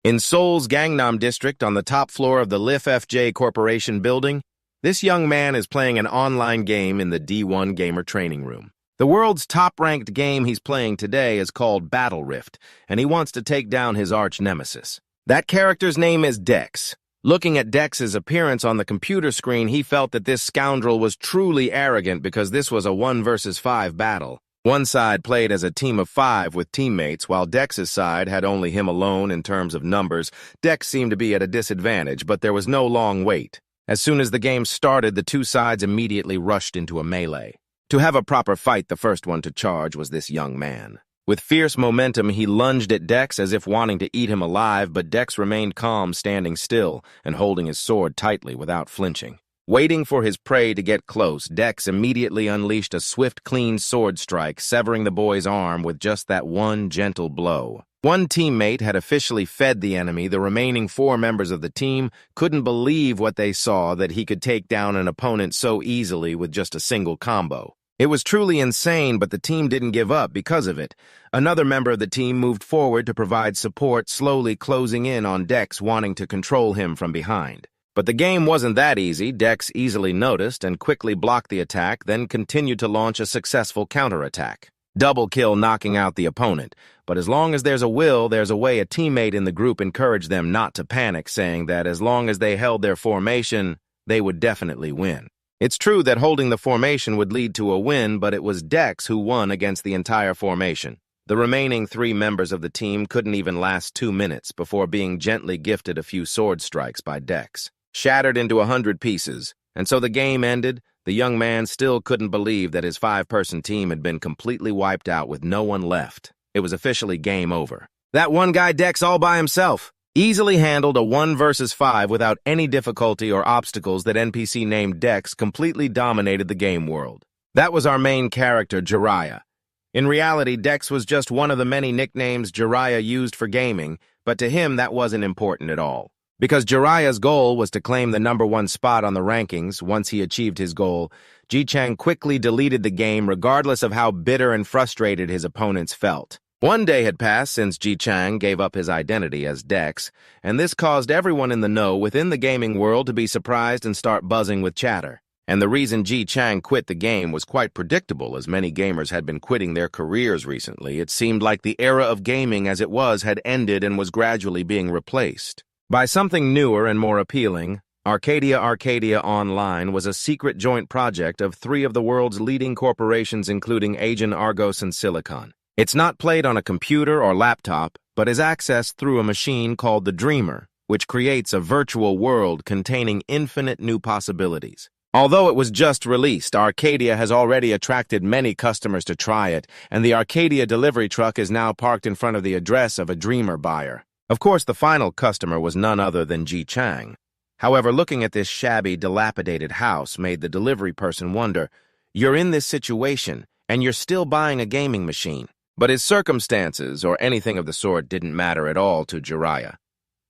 In Seoul's Gangnam district on the top floor of the LIF FJ Corporation building, this young man is playing an online game in the D1 Gamer training room. The world's top-ranked game he's playing today is called Battle Rift, and he wants to take down his arch-nemesis. That character's name is Dex. Looking at Dex's appearance on the computer screen, he felt that this scoundrel was truly arrogant because this was a 1 versus 5 battle. One side played as a team of 5 with teammates, while Dex's side had only him alone in terms of numbers. Dex seemed to be at a disadvantage, but there was no long wait. As soon as the game started, the two sides immediately rushed into a melee. To have a proper fight, the first one to charge was this young man. With fierce momentum, he lunged at Dex as if wanting to eat him alive, but Dex remained calm, standing still and holding his sword tightly without flinching. Waiting for his prey to get close, Dex immediately unleashed a swift, clean sword strike, severing the boy's arm with just that one gentle blow. One teammate had officially fed the enemy. The remaining 4 members of the team couldn't believe what they saw, that he could take down an opponent so easily with just a single combo. It was truly insane, but the team didn't give up because of it. Another member of the team moved forward to provide support, slowly closing in on Dex, wanting to control him from behind. But the game wasn't that easy. Dex easily noticed and quickly blocked the attack, then continued to launch a successful counterattack. Double kill, knocking out the opponent. But as long as there's a will, there's a way. A teammate in the group encouraged them not to panic, saying that as long as they held their formation, they would definitely win. It's true that holding the formation would lead to a win, but it was Dex who won against the entire formation. The remaining 3 members of the team couldn't even last 2 minutes before being gently gifted a few sword strikes by Dex. Shattered into 100 pieces, and so the game ended. The young man still couldn't believe that his 5-person team had been completely wiped out with no one left. It was officially game over. That one guy Dex all by himself easily handled a 1 versus 5 without any difficulty or obstacles. That NPC named Dex completely dominated the game world. That was our main character, Jiraiya. In reality, Dex was just one of the many nicknames Jiraiya used for gaming, but to him that wasn't important at all. Because Jiraiya's goal was to claim the #1 spot on the rankings. Once he achieved his goal, Ji-Chang quickly deleted the game regardless of how bitter and frustrated his opponents felt. One day had passed since Ji-Chang gave up his identity as Dex, and this caused everyone in the know within the gaming world to be surprised and start buzzing with chatter. And the reason Ji-Chang quit the game was quite predictable, as many gamers had been quitting their careers recently. It seemed like the era of gaming as it was had ended and was gradually being replaced by something newer and more appealing. Arcadia Online was a secret joint project of 3 of the world's leading corporations, including Agen, Argos, and Silicon. It's not played on a computer or laptop, but is accessed through a machine called the Dreamer, which creates a virtual world containing infinite new possibilities. Although it was just released, Arcadia has already attracted many customers to try it, and the Arcadia delivery truck is now parked in front of the address of a Dreamer buyer. Of course, the final customer was none other than Ji-Chang. However, looking at this shabby, dilapidated house made the delivery person wonder, you're in this situation, and you're still buying a gaming machine. But his circumstances, or anything of the sort, didn't matter at all to Jiraiya.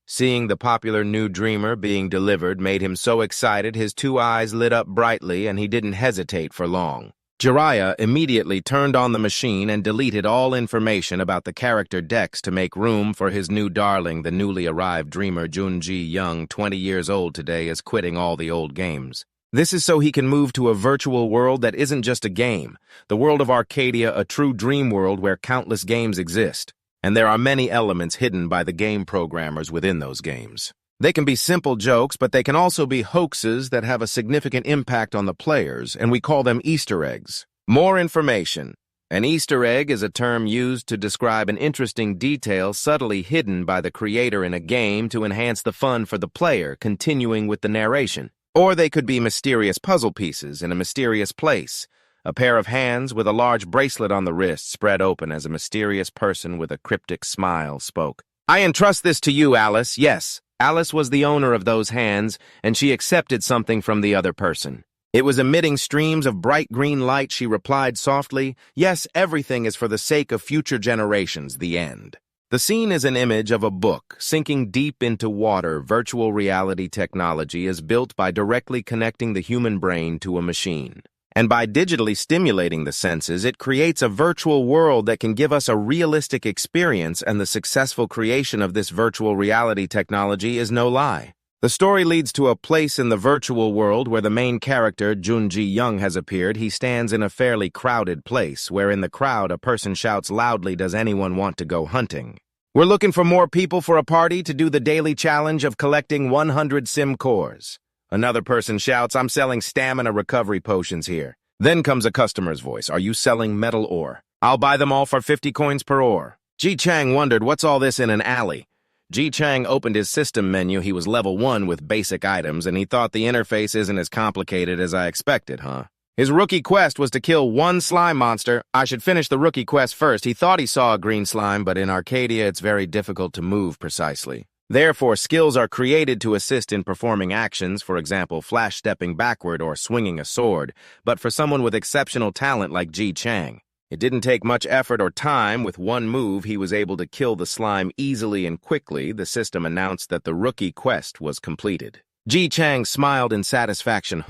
Seeing the popular new Dreamer being delivered made him so excited his 2 eyes lit up brightly, and he didn't hesitate for long. Jiraiya immediately turned on the machine and deleted all information about the character Dex to make room for his new darling. The newly arrived Dreamer Junji Young, 20 years old today, is quitting all the old games. This is so he can move to a virtual world that isn't just a game. The world of Arcadia, a true dream world where countless games exist. And there are many elements hidden by the game programmers within those games. They can be simple jokes, but they can also be hoaxes that have a significant impact on the players, and we call them Easter eggs. More information. An Easter egg is a term used to describe an interesting detail subtly hidden by the creator in a game to enhance the fun for the player, continuing with the narration. Or they could be mysterious puzzle pieces in a mysterious place. A pair of hands with a large bracelet on the wrist spread open as a mysterious person with a cryptic smile spoke. "I entrust this to you, Alice." Yes, Alice was the owner of those hands, and she accepted something from the other person. It was emitting streams of bright green light. She replied softly, "Yes, everything is for the sake of future generations." The end. The scene is an image of a book sinking deep into water. Virtual reality technology is built by directly connecting the human brain to a machine. And by digitally stimulating the senses, it creates a virtual world that can give us a realistic experience, and the successful creation of this virtual reality technology is no lie. The story leads to a place in the virtual world where the main character, Junji Young, has appeared. He stands in a fairly crowded place, where in the crowd a person shouts loudly, "Does anyone want to go hunting?" We're looking for more people for a party to do the daily challenge of collecting 100 sim cores. Another person shouts, "I'm selling stamina recovery potions here." Then comes a customer's voice, "Are you selling metal ore? I'll buy them all for 50 coins per ore." Ji Chang wondered, what's all this in an alley? Ji Chang opened his system menu. He was level 1 with basic items, and he thought the interface isn't as complicated as I expected, huh? His rookie quest was to kill one slime monster. I should finish the rookie quest first. He thought he saw a green slime, but in Arcadia it's very difficult to move precisely. Therefore, skills are created to assist in performing actions, for example, flash stepping backward or swinging a sword, but for someone with exceptional talent like Ji Chang, it didn't take much effort or time. With one move, he was able to kill the slime easily and quickly. The system announced that the rookie quest was completed. Ji Chang smiled in satisfaction.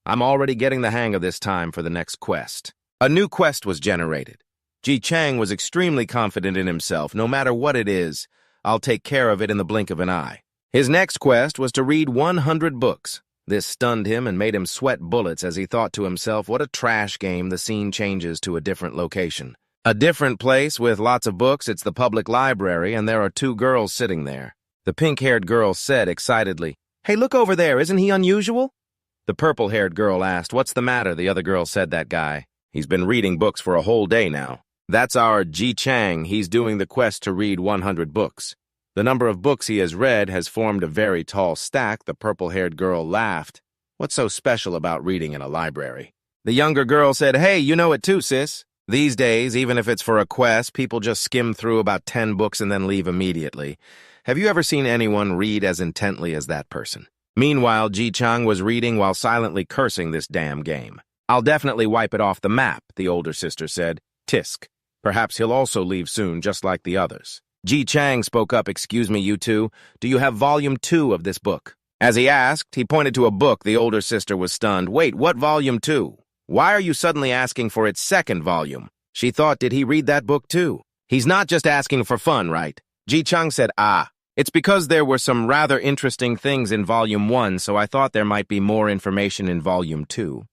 I'm already getting the hang of this. Time for the next quest. A new quest was generated. Ji Chang was extremely confident in himself. No matter what it is, I'll take care of it in the blink of an eye. His next quest was to read 100 books. This stunned him and made him sweat bullets as he thought to himself, what a trash game. The scene changes to a different location. A different place with lots of books. It's the public library, and there are 2 girls sitting there. The pink-haired girl said excitedly, "Hey, look over there. Isn't he unusual?" The purple-haired girl asked, "What's the matter?" The other girl said, "That guy. He's been reading books for a whole day now." "That's our Ji Chang. He's doing the quest to read 100 books. The number of books he has read has formed a very tall stack." The purple-haired girl laughed. "What's so special about reading in a library?" The younger girl said, "Hey, you know it too, sis. These days, even if it's for a quest, people just skim through about 10 books and then leave immediately. Have you ever seen anyone read as intently as that person?" Meanwhile, Ji Chang was reading while silently cursing this damn game. "I'll definitely wipe it off the map," the older sister said. "Tisk. Perhaps he'll also leave soon, just like the others." Ji Chang spoke up. "Excuse me, you two. Do you have volume 2 of this book?" As he asked, he pointed to a book. The older sister was stunned. "Wait, what volume 2? Why are you suddenly asking for its second volume?" She thought, did he read that book too? "He's not just asking for fun, right?" Ji Chang said, It's because there were some rather interesting things in volume 1, so I thought there might be more information in volume 2.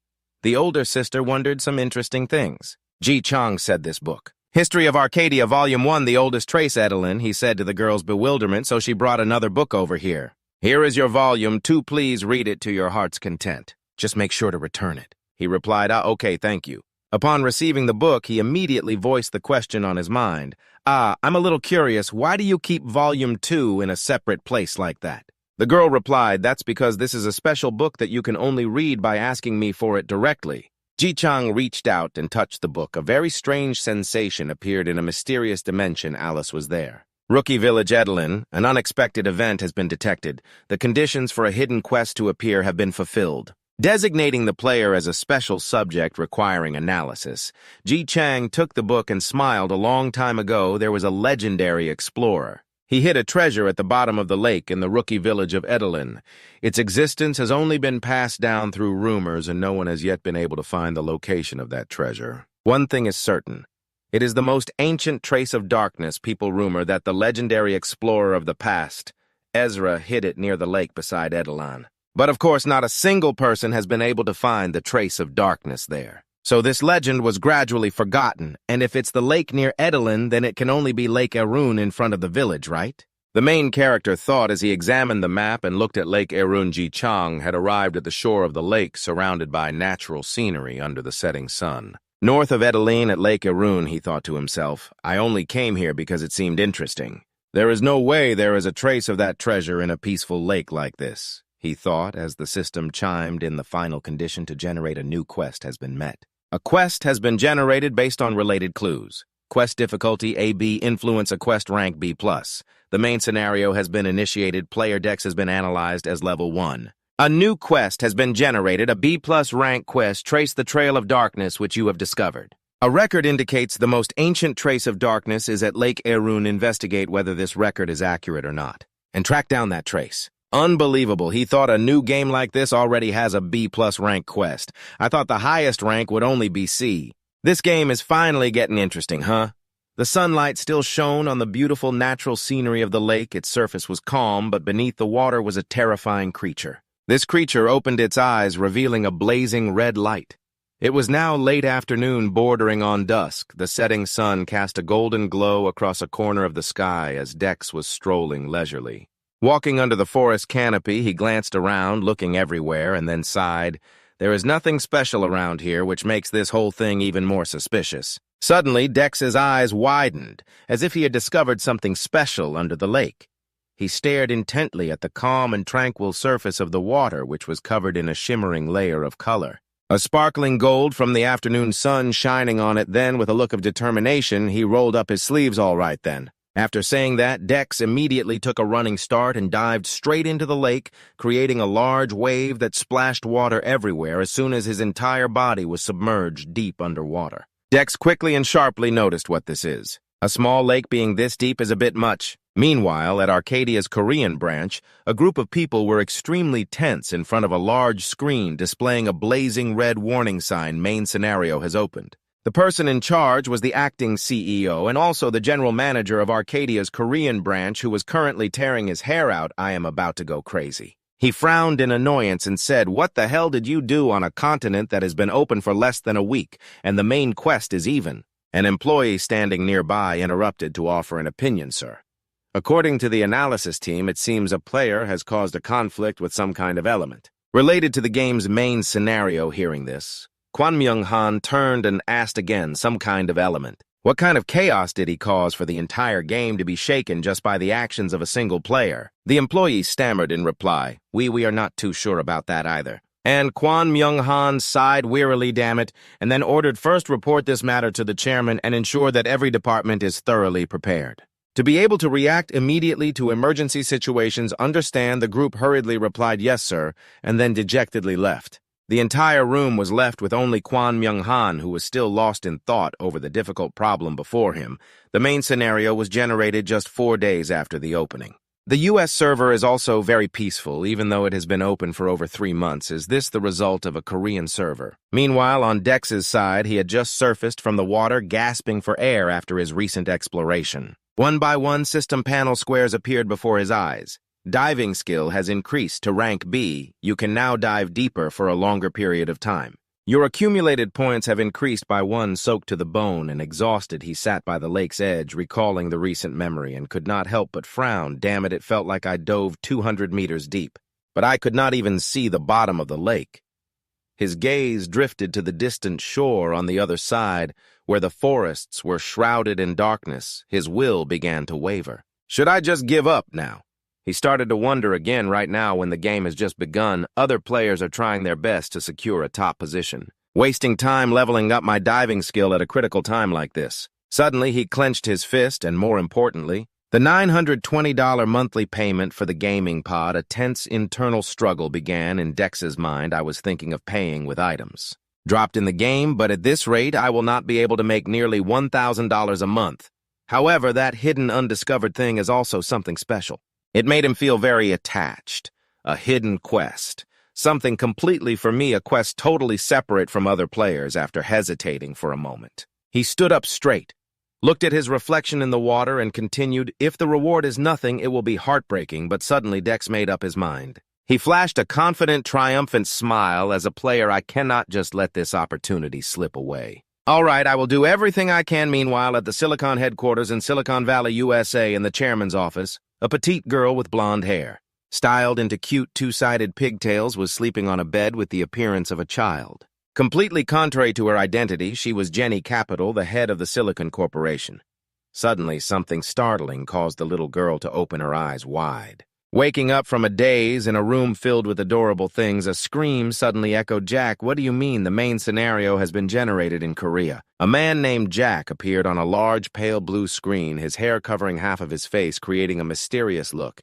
The older sister wondered some interesting things. Ji Chang said this book. "History of Arcadia, Volume 1, the oldest trace, Edelin," he said to the girl's bewilderment, so she brought another book over here. "Here is your Volume 2, please read it to your heart's content. Just make sure to return it." He replied, "Okay, thank you." Upon receiving the book, he immediately voiced the question on his mind. "I'm a little curious, why do you keep Volume 2 in a separate place like that?" The girl replied, "That's because this is a special book that you can only read by asking me for it directly." Ji Chang reached out and touched the book. A very strange sensation appeared in a mysterious dimension. Alice was there. "Rookie Village, Edelin. An unexpected event has been detected. The conditions for a hidden quest to appear have been fulfilled." Designating the player as a special subject requiring analysis, Ji Chang took the book and smiled. A long time ago, there was a legendary explorer. He hid a treasure at the bottom of the lake in the rookie village of Edelin. Its existence has only been passed down through rumors, and no one has yet been able to find the location of that treasure. One thing is certain. It is the most ancient trace of darkness. People rumor that the legendary explorer of the past, Ezra, hid it near the lake beside Edelin. But of course, not a single person has been able to find the trace of darkness there. So this legend was gradually forgotten, and if it's the lake near Edelin, then it can only be Lake Erun in front of the village, right? The main character thought as he examined the map and looked at Lake Erun. Ji Chang had arrived at the shore of the lake, surrounded by natural scenery under the setting sun. North of Edelin at Lake Erun, he thought to himself, I only came here because it seemed interesting. There is no way there is a trace of that treasure in a peaceful lake like this, he thought as the system chimed in. The final condition to generate a new quest has been met. A quest has been generated based on related clues. Quest difficulty AB, influence a quest rank B+. The main scenario has been initiated. Player dex has been analyzed as level 1. A new quest has been generated, a B+ rank quest, trace the trail of darkness which you have discovered. A record indicates the most ancient trace of darkness is at Lake Erun. Investigate whether this record is accurate or not, and track down that trace. Unbelievable. He thought a new game like this already has a B+ rank quest. I thought the highest rank would only be C. This game is finally getting interesting, huh? The sunlight still shone on the beautiful natural scenery of the lake. Its surface was calm, but beneath the water was a terrifying creature. This creature opened its eyes, revealing a blazing red light. It was now late afternoon, bordering on dusk. The setting sun cast a golden glow across a corner of the sky as Dex was strolling leisurely. Walking under the forest canopy, he glanced around, looking everywhere, and then sighed. There is nothing special around here, which makes this whole thing even more suspicious. Suddenly, Dex's eyes widened, as if he had discovered something special under the lake. He stared intently at the calm and tranquil surface of the water, which was covered in a shimmering layer of color. A sparkling gold from the afternoon sun shining on it. Then, with a look of determination, he rolled up his sleeves. All right, then. After saying that, Dex immediately took a running start and dived straight into the lake, creating a large wave that splashed water everywhere as soon as his entire body was submerged deep underwater. Dex quickly and sharply noticed what this is. A small lake being this deep is a bit much. Meanwhile, at Arcadia's Korean branch, a group of people were extremely tense in front of a large screen displaying a blazing red warning sign: "Main scenario has opened." The person in charge was the acting CEO and also the general manager of Arcadia's Korean branch, who was currently tearing his hair out. "I am about to go crazy." He frowned in annoyance and said, "What the hell did you do on a continent that has been open for less than a week, and the main quest is even?" An employee standing nearby interrupted to offer an opinion. "Sir, according to the analysis team, it seems a player has caused a conflict with some kind of element related to the game's main scenario." Hearing this, Kwon Myung-han turned and asked again, "Some kind of element? What kind of chaos did he cause for the entire game to be shaken just by the actions of a single player?" The employee stammered in reply, We are not too sure about that either." And Kwon Myung-han sighed wearily, "Damn it," and then ordered, "First report this matter to the chairman and ensure that every department is thoroughly prepared to be able to react immediately to emergency situations." "Understand." The group hurriedly replied, "Yes, sir," and then dejectedly left. The entire room was left with only Kwon Myung-han, who was still lost in thought over the difficult problem before him. The main scenario was generated just 4 days after the opening. The U.S. server is also very peaceful, even though it has been open for over 3 months. Is this the result of a Korean server? Meanwhile, on Dex's side, he had just surfaced from the water, gasping for air after his recent exploration. One by one, system panel squares appeared before his eyes. Diving skill has increased to rank B. You can now dive deeper for a longer period of time. Your accumulated points have increased by 1. Soaked to the bone and exhausted, he sat by the lake's edge, recalling the recent memory, and could not help but frown. Damn it felt like I dove 200 meters deep, but I could not even see the bottom of the lake. His gaze drifted to the distant shore on the other side, where the forests were shrouded in darkness. His will began to waver. Should I just give up now? He started to wonder again. Right now, when the game has just begun, other players are trying their best to secure a top position. Wasting time leveling up my diving skill at a critical time like this. Suddenly, he clenched his fist, and more importantly, the $920 monthly payment for the gaming pod. A tense internal struggle began in Dex's mind. I was thinking of paying with items dropped in the game, but at this rate, I will not be able to make nearly $1,000 a month. However, that hidden, undiscovered thing is also something special. It made him feel very attached. A hidden quest. Something completely for me, a quest totally separate from other players. After hesitating for a moment, he stood up straight, looked at his reflection in the water, and continued, "If the reward is nothing, it will be heartbreaking." But suddenly Dex made up his mind. He flashed a confident, triumphant smile. As a player, I cannot just let this opportunity slip away. All right, I will do everything I can. Meanwhile, at the Silicon headquarters in Silicon Valley, USA, in the chairman's office, a petite girl with blonde hair, styled into cute two-sided pigtails, was sleeping on a bed with the appearance of a child. Completely contrary to her identity, she was Jenny Capital, the head of the Silicon Corporation. Suddenly, something startling caused the little girl to open her eyes wide. Waking up from a daze in a room filled with adorable things, a scream suddenly echoed. "Jack, what do you mean? The main scenario has been generated in Korea." A man named Jack appeared on a large pale blue screen, his hair covering half of his face, creating a mysterious look.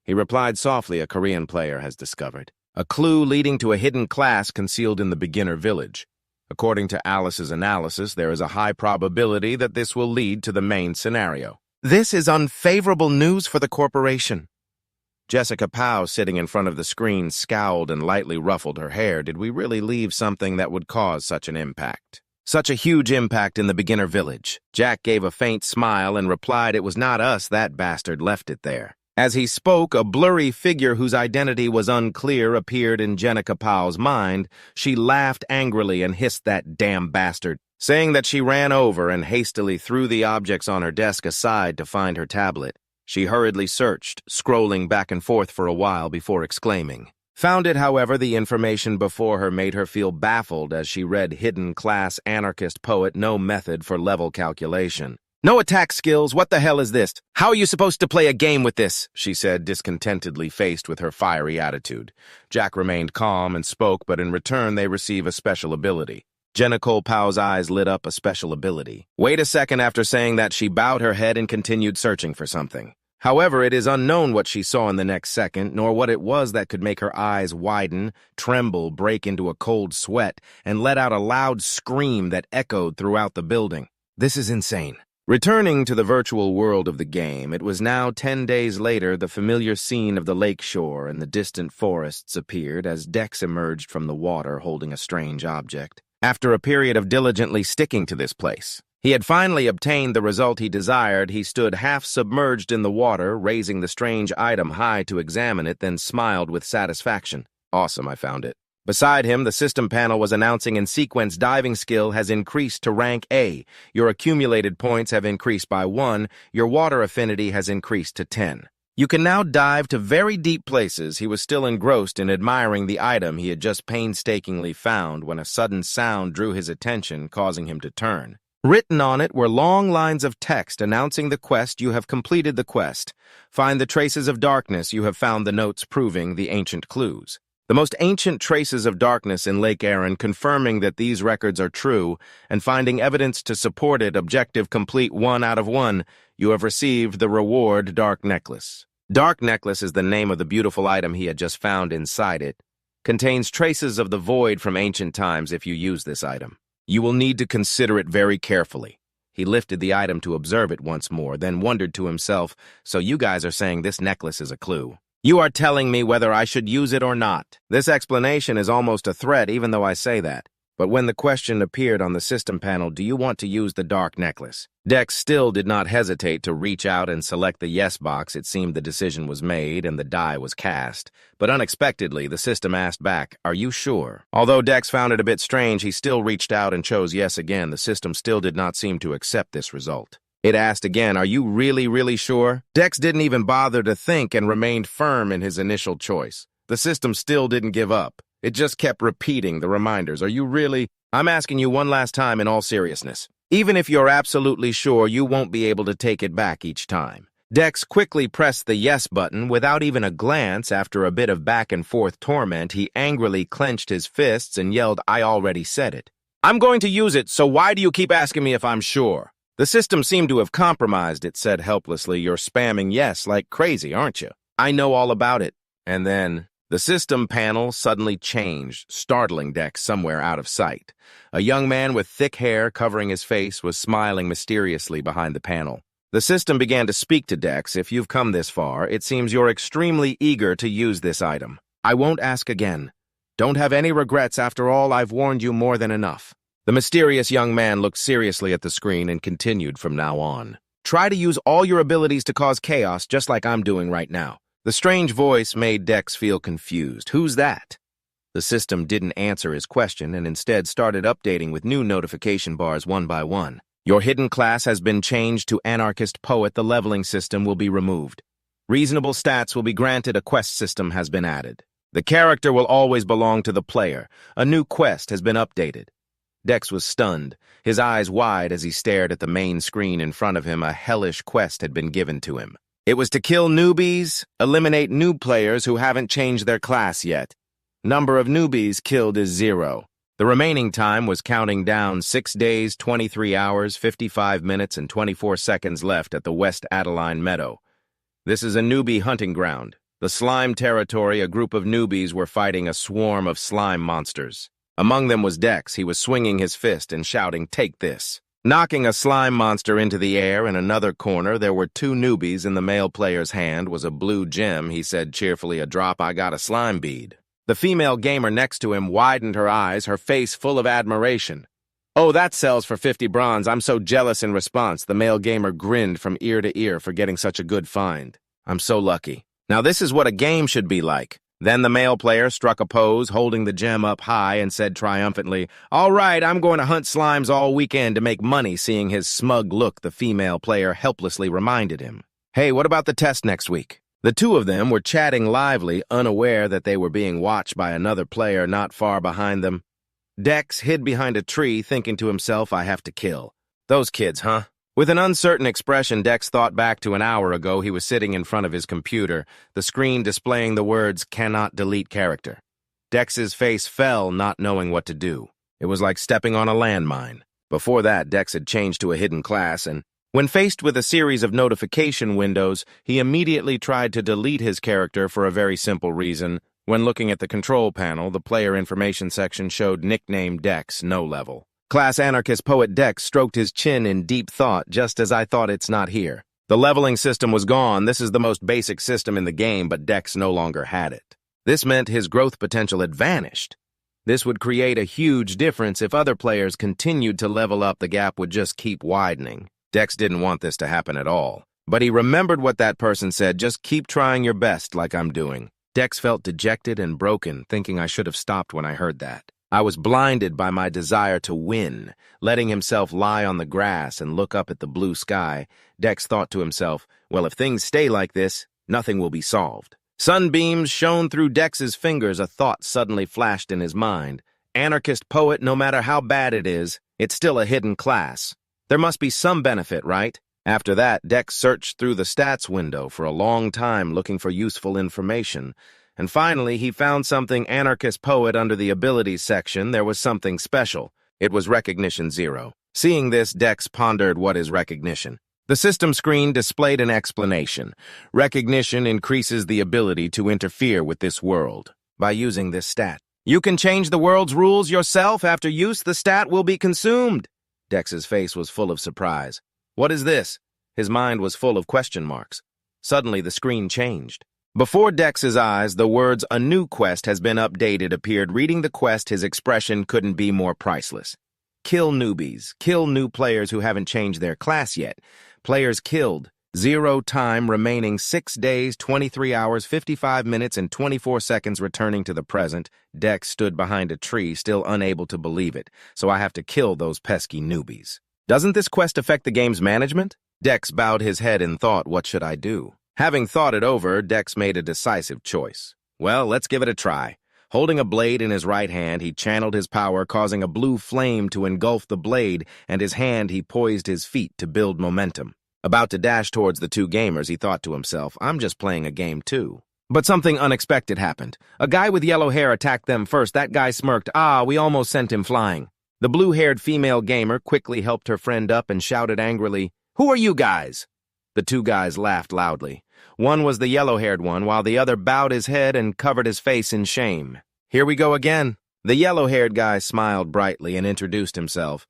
He replied softly, "A Korean player has discovered a clue leading to a hidden class concealed in the beginner village. According to Alice's analysis, there is a high probability that this will lead to the main scenario. This is unfavorable news for the corporation." Jessica Powell, sitting in front of the screen, scowled and lightly ruffled her hair. Did we really leave something that would cause such an impact? Such a huge impact in the beginner village. Jack gave a faint smile and replied it was not us, that bastard left it there. As he spoke, a blurry figure whose identity was unclear appeared in Jenica Powell's mind. She laughed angrily and hissed, "That damn bastard," saying that she ran over and hastily threw the objects on her desk aside to find her tablet. She hurriedly searched, scrolling back and forth for a while before exclaiming. Found it, however, the information before her made her feel baffled as she read hidden class anarchist poet, no method for level calculation. "No attack skills, what the hell is this? How are you supposed to play a game with this?" she said, discontentedly faced with her fiery attitude. Jack remained calm and spoke, but in return they receive a special ability. Jenica Powell's eyes lit up. A special ability. Wait a second. After saying that, she bowed her head and continued searching for something. However, it is unknown what she saw in the next second, nor what it was that could make her eyes widen, tremble, break into a cold sweat, and let out a loud scream that echoed throughout the building. This is insane. Returning to the virtual world of the game, it was now 10 days later. The familiar scene of the lakeshore and the distant forests appeared as Dex emerged from the water holding a strange object. After a period of diligently sticking to this place, he had finally obtained the result he desired. He stood half submerged in the water, raising the strange item high to examine it, then smiled with satisfaction. "Awesome, I found it." Beside him, the system panel was announcing in sequence, "Diving skill has increased to rank A. Your accumulated points have increased by 1. Your water affinity has increased to 10. You can now dive to very deep places." He was still engrossed in admiring the item he had just painstakingly found when a sudden sound drew his attention, causing him to turn. Written on it were long lines of text announcing the quest. "You have completed the quest. Find the traces of darkness. You have found the notes proving the ancient clues." The most ancient traces of darkness in Lake Erin, confirming that these records are true, and finding evidence to support it. Objective complete, 1 out of 1. You have received the reward, Dark Necklace. Dark Necklace is the name of the beautiful item he had just found. Inside it contains traces of the void from ancient times. If you use this item, you will need to consider it very carefully. He lifted the item to observe it once more, then wondered to himself, "So you guys are saying this necklace is a clue? You are telling me whether I should use it or not." This explanation is almost a threat, even though I say that. But when the question appeared on the system panel, "Do you want to use the Dark Necklace?" Dex still did not hesitate to reach out and select the yes box. It seemed the decision was made and the die was cast. But unexpectedly, the system asked back, "Are you sure?" Although Dex found it a bit strange, he still reached out and chose yes again. The system still did not seem to accept this result. It asked again, "Are you really sure?" Dex didn't even bother to think and remained firm in his initial choice. The system still didn't give up. It just kept repeating the reminders. "Are you really? I'm asking you one last time in all seriousness. Even if you're absolutely sure, you won't be able to take it back each time." Dex quickly pressed the yes button without even a glance. After a bit of back and forth torment, he angrily clenched his fists and yelled, "I already said it. I'm going to use it, so why do you keep asking me if I'm sure?" The system seemed to have compromised. It said helplessly, "You're spamming yes like crazy, aren't you? I know all about it." And then the system panel suddenly changed, startling Dex somewhere out of sight. A young man with thick hair covering his face was smiling mysteriously behind the panel. The system began to speak to Dex. "If you've come this far, it seems you're extremely eager to use this item. I won't ask again. Don't have any regrets. After all, I've warned you more than enough." The mysterious young man looked seriously at the screen and continued from now on. "Try to use all your abilities to cause chaos, just like I'm doing right now." The strange voice made Dex feel confused. "Who's that?" The system didn't answer his question and instead started updating with new notification bars one by one. "Your hidden class has been changed to Anarchist Poet. The leveling system will be removed. Reasonable stats will be granted. A quest system has been added. The character will always belong to the player. A new quest has been updated." Dex was stunned, his eyes wide as he stared at the main screen in front of him. A hellish quest had been given to him. It was to kill newbies, eliminate new players who haven't changed their class yet. Number of newbies killed is 0. The remaining time was counting down. 6 days, 23 hours, 55 minutes, and 24 seconds left at the West Adeline Meadow. This is a newbie hunting ground. The slime territory. A group of newbies were fighting a swarm of slime monsters. Among them was Dex. He was swinging his fist and shouting, "Take this." Knocking a slime monster into the air in another corner, there were two newbies. In the male player's hand was a blue gem. He said cheerfully, "A drop, I got a slime bead." The female gamer next to him widened her eyes, her face full of admiration. "Oh, that sells for 50 bronze. I'm so jealous." In response, the male gamer grinned from ear to ear for getting such a good find. "I'm so lucky. Now this is what a game should be like." Then the male player struck a pose, holding the gem up high, and said triumphantly, "All right, I'm going to hunt slimes all weekend to make money." Seeing his smug look, the female player helplessly reminded him, "Hey, what about the test next week?" The two of them were chatting lively, unaware that they were being watched by another player not far behind them. Dex hid behind a tree, thinking to himself, "I have to kill those kids, huh?" With an uncertain expression, Dex thought back to an hour ago. He was sitting in front of his computer, the screen displaying the words, "Cannot delete character." Dex's face fell, not knowing what to do. It was like stepping on a landmine. Before that, Dex had changed to a hidden class, and when faced with a series of notification windows, he immediately tried to delete his character for a very simple reason. When looking at the control panel, the player information section showed nickname Dex, no level. Class anarchist poet Dex stroked his chin in deep thought, just as I thought. It's not here. The leveling system was gone. This is the most basic system in the game, but Dex no longer had it. This meant his growth potential had vanished. This would create a huge difference if other players continued to level up. The gap would just keep widening. Dex didn't want this to happen at all. But he remembered what that person said, "Just keep trying your best like I'm doing." Dex felt dejected and broken, thinking, "I should have stopped when I heard that. I was blinded by my desire to win." Letting himself lie on the grass and look up at the blue sky, Dex thought to himself, "Well, if things stay like this, nothing will be solved." Sunbeams shone through Dex's fingers. A thought suddenly flashed in his mind. Anarchist poet, no matter how bad it is, it's still a hidden class. There must be some benefit, right? After that, Dex searched through the stats window for a long time looking for useful information. And finally, he found something. Anarchist poet under the abilities section. There was something special. It was recognition 0. Seeing this, Dex pondered, what is recognition? The system screen displayed an explanation. Recognition increases the ability to interfere with this world. By using this stat, you can change the world's rules yourself. After use, the stat will be consumed. Dex's face was full of surprise. What is this? His mind was full of question marks. Suddenly, the screen changed. Before Dex's eyes, the words, "A new quest has been updated," appeared. Reading the quest, his expression couldn't be more priceless. Kill newbies. Kill new players who haven't changed their class yet. Players killed. 0 time remaining. 6 days, 23 hours, 55 minutes, and 24 seconds returning to the present. Dex stood behind a tree, still unable to believe it. "So I have to kill those pesky newbies. Doesn't this quest affect the game's management?" Dex bowed his head in thought. What should I do? Having thought it over, Dex made a decisive choice. Well, let's give it a try. Holding a blade in his right hand, he channeled his power, causing a blue flame to engulf the blade, and his hand he poised his feet to build momentum. About to dash towards the two gamers, he thought to himself, "I'm just playing a game too." But something unexpected happened. A guy with yellow hair attacked them first. That guy smirked. We almost sent him flying." The blue-haired female gamer quickly helped her friend up and shouted angrily, "Who are you guys?" The two guys laughed loudly. One was the yellow-haired one, while the other bowed his head and covered his face in shame. "Here we go again." The yellow-haired guy smiled brightly and introduced himself.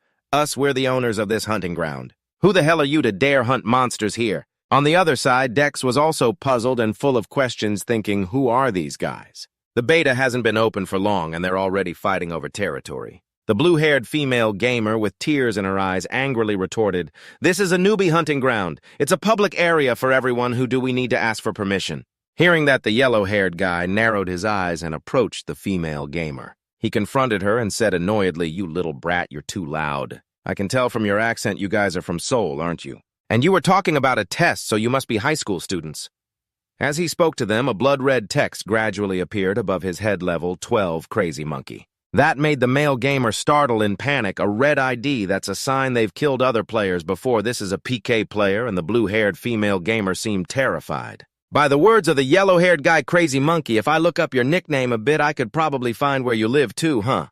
"We're the owners of this hunting ground. Who the hell are you to dare hunt monsters here?" On the other side, Dex was also puzzled and full of questions, thinking, who are these guys? The beta hasn't been open for long, and they're already fighting over territory. The blue-haired female gamer with tears in her eyes angrily retorted, "This is a newbie hunting ground. It's a public area for everyone. Who do we need to ask for permission?" Hearing that, the yellow-haired guy narrowed his eyes and approached the female gamer. He confronted her and said annoyedly, "You little brat, you're too loud. I can tell from your accent you guys are from Seoul, aren't you? And you were talking about a test, so you must be high school students." As he spoke to them, a blood-red text gradually appeared above his head level, 12 Crazy Monkey. That made the male gamer startle in panic. A red ID, that's a sign they've killed other players before. This is a PK player, and the blue-haired female gamer seemed terrified. "By the words of the yellow-haired guy Crazy Monkey, if I look up your nickname a bit, I could probably find where you live too, huh?"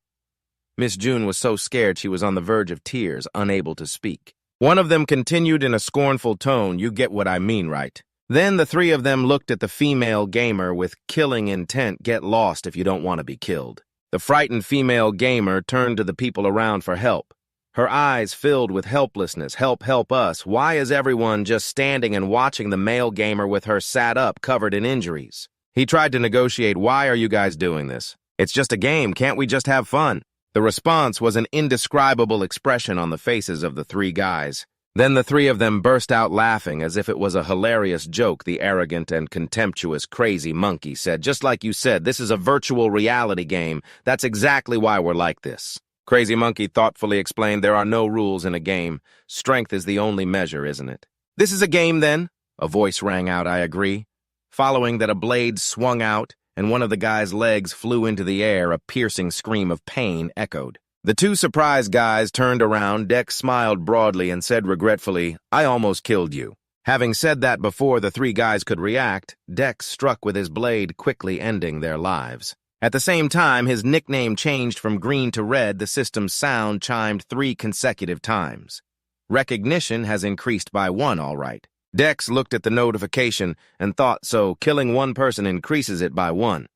Miss June was so scared she was on the verge of tears, unable to speak. One of them continued in a scornful tone, "You get what I mean, right?" Then the three of them looked at the female gamer with killing intent. "Get lost if you don't want to be killed." The frightened female gamer turned to the people around for help. Her eyes filled with helplessness. Help, help us. Why is everyone just standing and watching the male gamer with her sat up, covered in injuries? He tried to negotiate. Why are you guys doing this? It's just a game. Can't we just have fun? The response was an indescribable expression on the faces of the three guys. Then the three of them burst out laughing as if it was a hilarious joke. The arrogant and contemptuous crazy monkey said, "Just like you said, this is a virtual reality game. That's exactly why we're like this." Crazy Monkey thoughtfully explained, "There are no rules in a game. Strength is the only measure, isn't it?" "This is a game, then?" A voice rang out, "I agree." Following that, a blade swung out, and one of the guy's legs flew into the air. A piercing scream of pain echoed. The two surprised guys turned around. Dex smiled broadly and said regretfully, "I almost killed you." Having said that before the three guys could react, Dex struck with his blade, quickly ending their lives. At the same time, his nickname changed from green to red. The system's sound chimed 3 consecutive times. Recognition has increased by 1, all right. Dex looked at the notification and thought, so killing one person increases it by 1.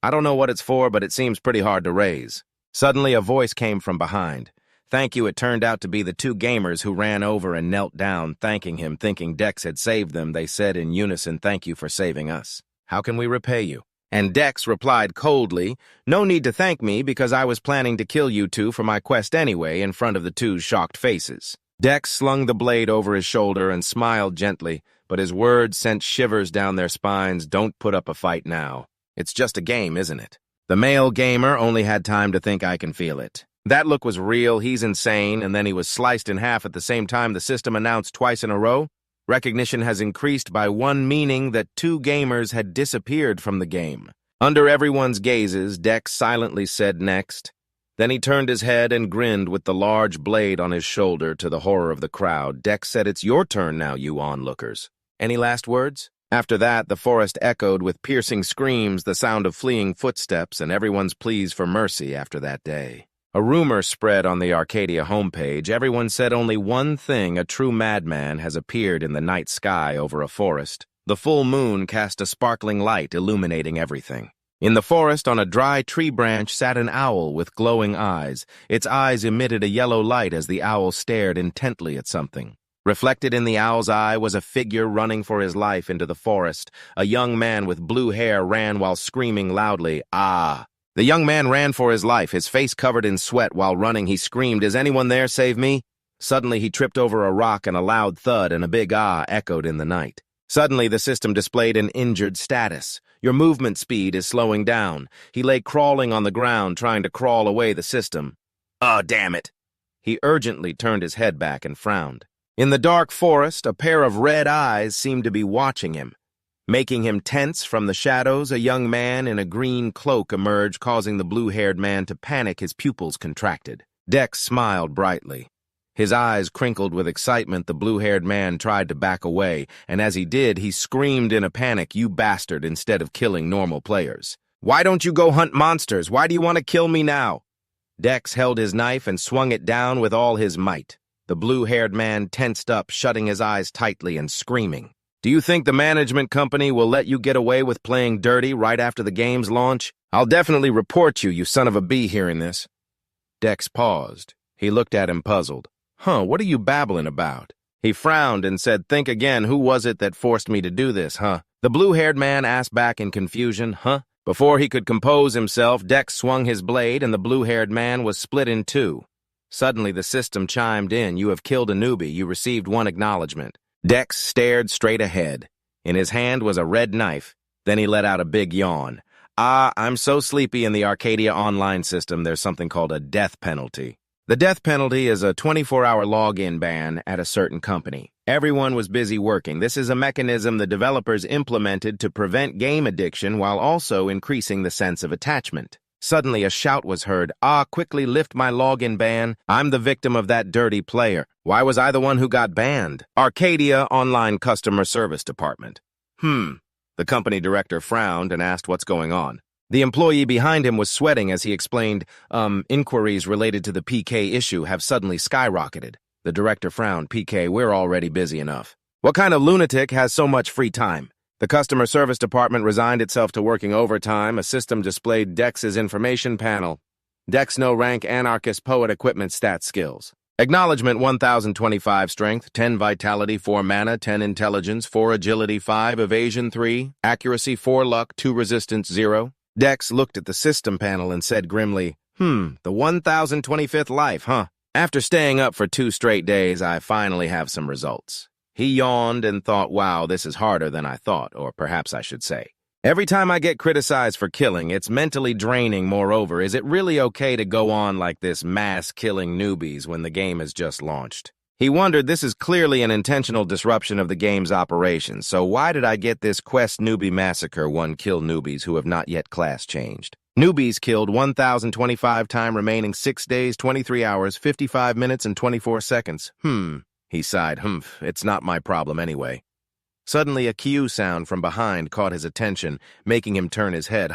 I don't know what it's for, but it seems pretty hard to raise. Suddenly, a voice came from behind. Thank you. It turned out to be the 2 gamers who ran over and knelt down, thanking him, thinking Dex had saved them. They said in unison, "Thank you for saving us. How can we repay you?" And Dex replied coldly, "No need to thank me, because I was planning to kill you 2 for my quest anyway," in front of the 2's shocked faces. Dex slung the blade over his shoulder and smiled gently, but his words sent shivers down their spines. "Don't put up a fight now. It's just a game, isn't it?" The male gamer only had time to think, "I can feel it." That look was real. He's insane. And then he was sliced in half at the same time. The system announced twice in a row, recognition has increased by 1, meaning that 2 gamers had disappeared from the game. Under everyone's gazes, Dex silently said, "Next." Then he turned his head and grinned with the large blade on his shoulder. To the horror of the crowd, Dex said, "It's your turn now, you onlookers. Any last words?" After that, the forest echoed with piercing screams, the sound of fleeing footsteps, and everyone's pleas for mercy after that day. A rumor spread on the Arcadia homepage. Everyone said only one thing: a true madman has appeared in the night sky over a forest. The full moon cast a sparkling light, illuminating everything. In the forest, on a dry tree branch, sat an owl with glowing eyes. Its eyes emitted a yellow light as the owl stared intently at something. Reflected in the owl's eye was a figure running for his life into the forest. A young man with blue hair ran while screaming loudly, "Ah!" The young man ran for his life, his face covered in sweat. While running, he screamed, "Is anyone there? Save me!" Suddenly, he tripped over a rock, and a loud thud and a big "ah" echoed in the night. Suddenly, the system displayed an injured status. "Your movement speed is slowing down." He lay crawling on the ground, trying to crawl away the system. "Oh, damn it!" He urgently turned his head back and frowned. In the dark forest, a pair of red eyes seemed to be watching him. Making him tense from the shadows, a young man in a green cloak emerged, causing the blue-haired man to panic. His pupils contracted. Dex smiled brightly. His eyes crinkled with excitement. The blue-haired man tried to back away, and as he did, he screamed in a panic, "You bastard," instead of killing normal players. "Why don't you go hunt monsters? Why do you want to kill me now?" Dex held his knife and swung it down with all his might. The blue-haired man tensed up, shutting his eyes tightly and screaming. "Do you think the management company will let you get away with playing dirty right after the game's launch? I'll definitely report you, you son of a bee, hearing this." Dex paused. He looked at him puzzled. What are you babbling about?" He frowned and said, "Think again. Who was it that forced me to do this, huh?" The blue-haired man asked back in confusion, "Huh?" Before he could compose himself, Dex swung his blade and the blue-haired man was split in 2. Suddenly, the system chimed in. "You have killed a newbie. You received 1 acknowledgement." Dex stared straight ahead. In his hand was a red knife. Then he let out a big yawn. I'm so sleepy. In the Arcadia online system, there's something called a death penalty." The death penalty is a 24-hour login ban at a certain company. Everyone was busy working. This is a mechanism the developers implemented to prevent game addiction while also increasing the sense of attachment. Suddenly, a shout was heard. Quickly lift my login ban. I'm the victim of that dirty player. Why was I the one who got banned? Arcadia Online Customer Service Department. The company director frowned and asked what's going on. The employee behind him was sweating as he explained, inquiries related to the PK issue have suddenly skyrocketed. The director frowned. "PK, we're already busy enough. What kind of lunatic has so much free time?" The customer service department resigned itself to working overtime. A system displayed Dex's information panel. Dex no rank anarchist poet equipment stat skills. Acknowledgement 1025 strength, 10 vitality, 4 mana, 10 intelligence, 4 agility, 5 evasion, 3 accuracy, 4 luck, 2 resistance, 0. Dex looked at the system panel and said grimly, the 1025th life, huh? After staying up for 2 straight days, I finally have some results. He yawned and thought, wow, this is harder than I thought, or perhaps I should say. Every time I get criticized for killing, it's mentally draining. Moreover, is it really okay to go on like this mass-killing newbies when the game has just launched? He wondered, this is clearly an intentional disruption of the game's operations, so why did I get this quest newbie massacre 1 kill newbies who have not yet class changed? Newbies killed 1025 time remaining 6 days, 23 hours, 55 minutes, and 24 seconds. He sighed, it's not my problem anyway. Suddenly, a cue sound from behind caught his attention, making him turn his head,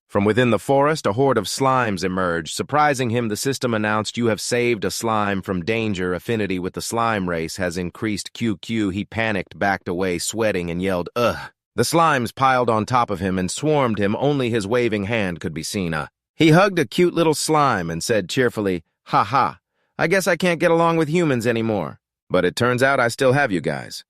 From within the forest, a horde of slimes emerged. Surprising him, the system announced, "You have saved a slime from danger. Affinity with the slime race has increased QQ." He panicked, backed away, sweating, and yelled, "Ugh." The slimes piled on top of him and swarmed him. Only his waving hand could be seen. He hugged a cute little slime and said cheerfully, "Ha ha, I guess I can't get along with humans anymore. But it turns out I still have you guys."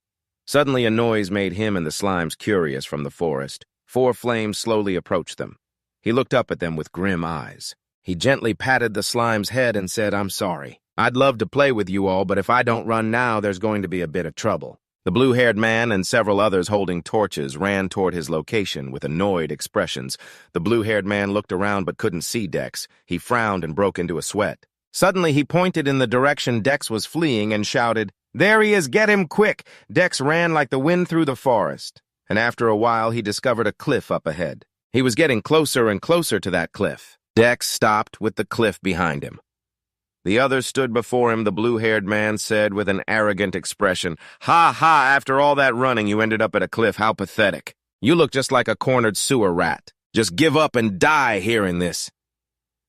Suddenly, a noise made him and the slimes curious from the forest. 4 flames slowly approached them. He looked up at them with grim eyes. He gently patted the slime's head and said, "I'm sorry. I'd love to play with you all, but if I don't run now, there's going to be a bit of trouble." The blue-haired man and several others holding torches ran toward his location with annoyed expressions. The blue-haired man looked around but couldn't see Dex. He frowned and broke into a sweat. Suddenly, he pointed in the direction Dex was fleeing and shouted, "There he is, get him quick!" Dex ran like the wind through the forest, and after a while he discovered a cliff up ahead. He was getting closer and closer to that cliff. Dex stopped with the cliff behind him. The others stood before him. The blue-haired man said with an arrogant expression, "Ha ha, after all that running you ended up at a cliff, how pathetic. You look just like a cornered sewer rat. Just give up and die hearing this."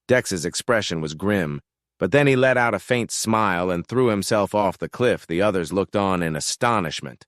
Dex's expression was grim, but then he let out a faint smile and threw himself off the cliff. The others looked on in astonishment.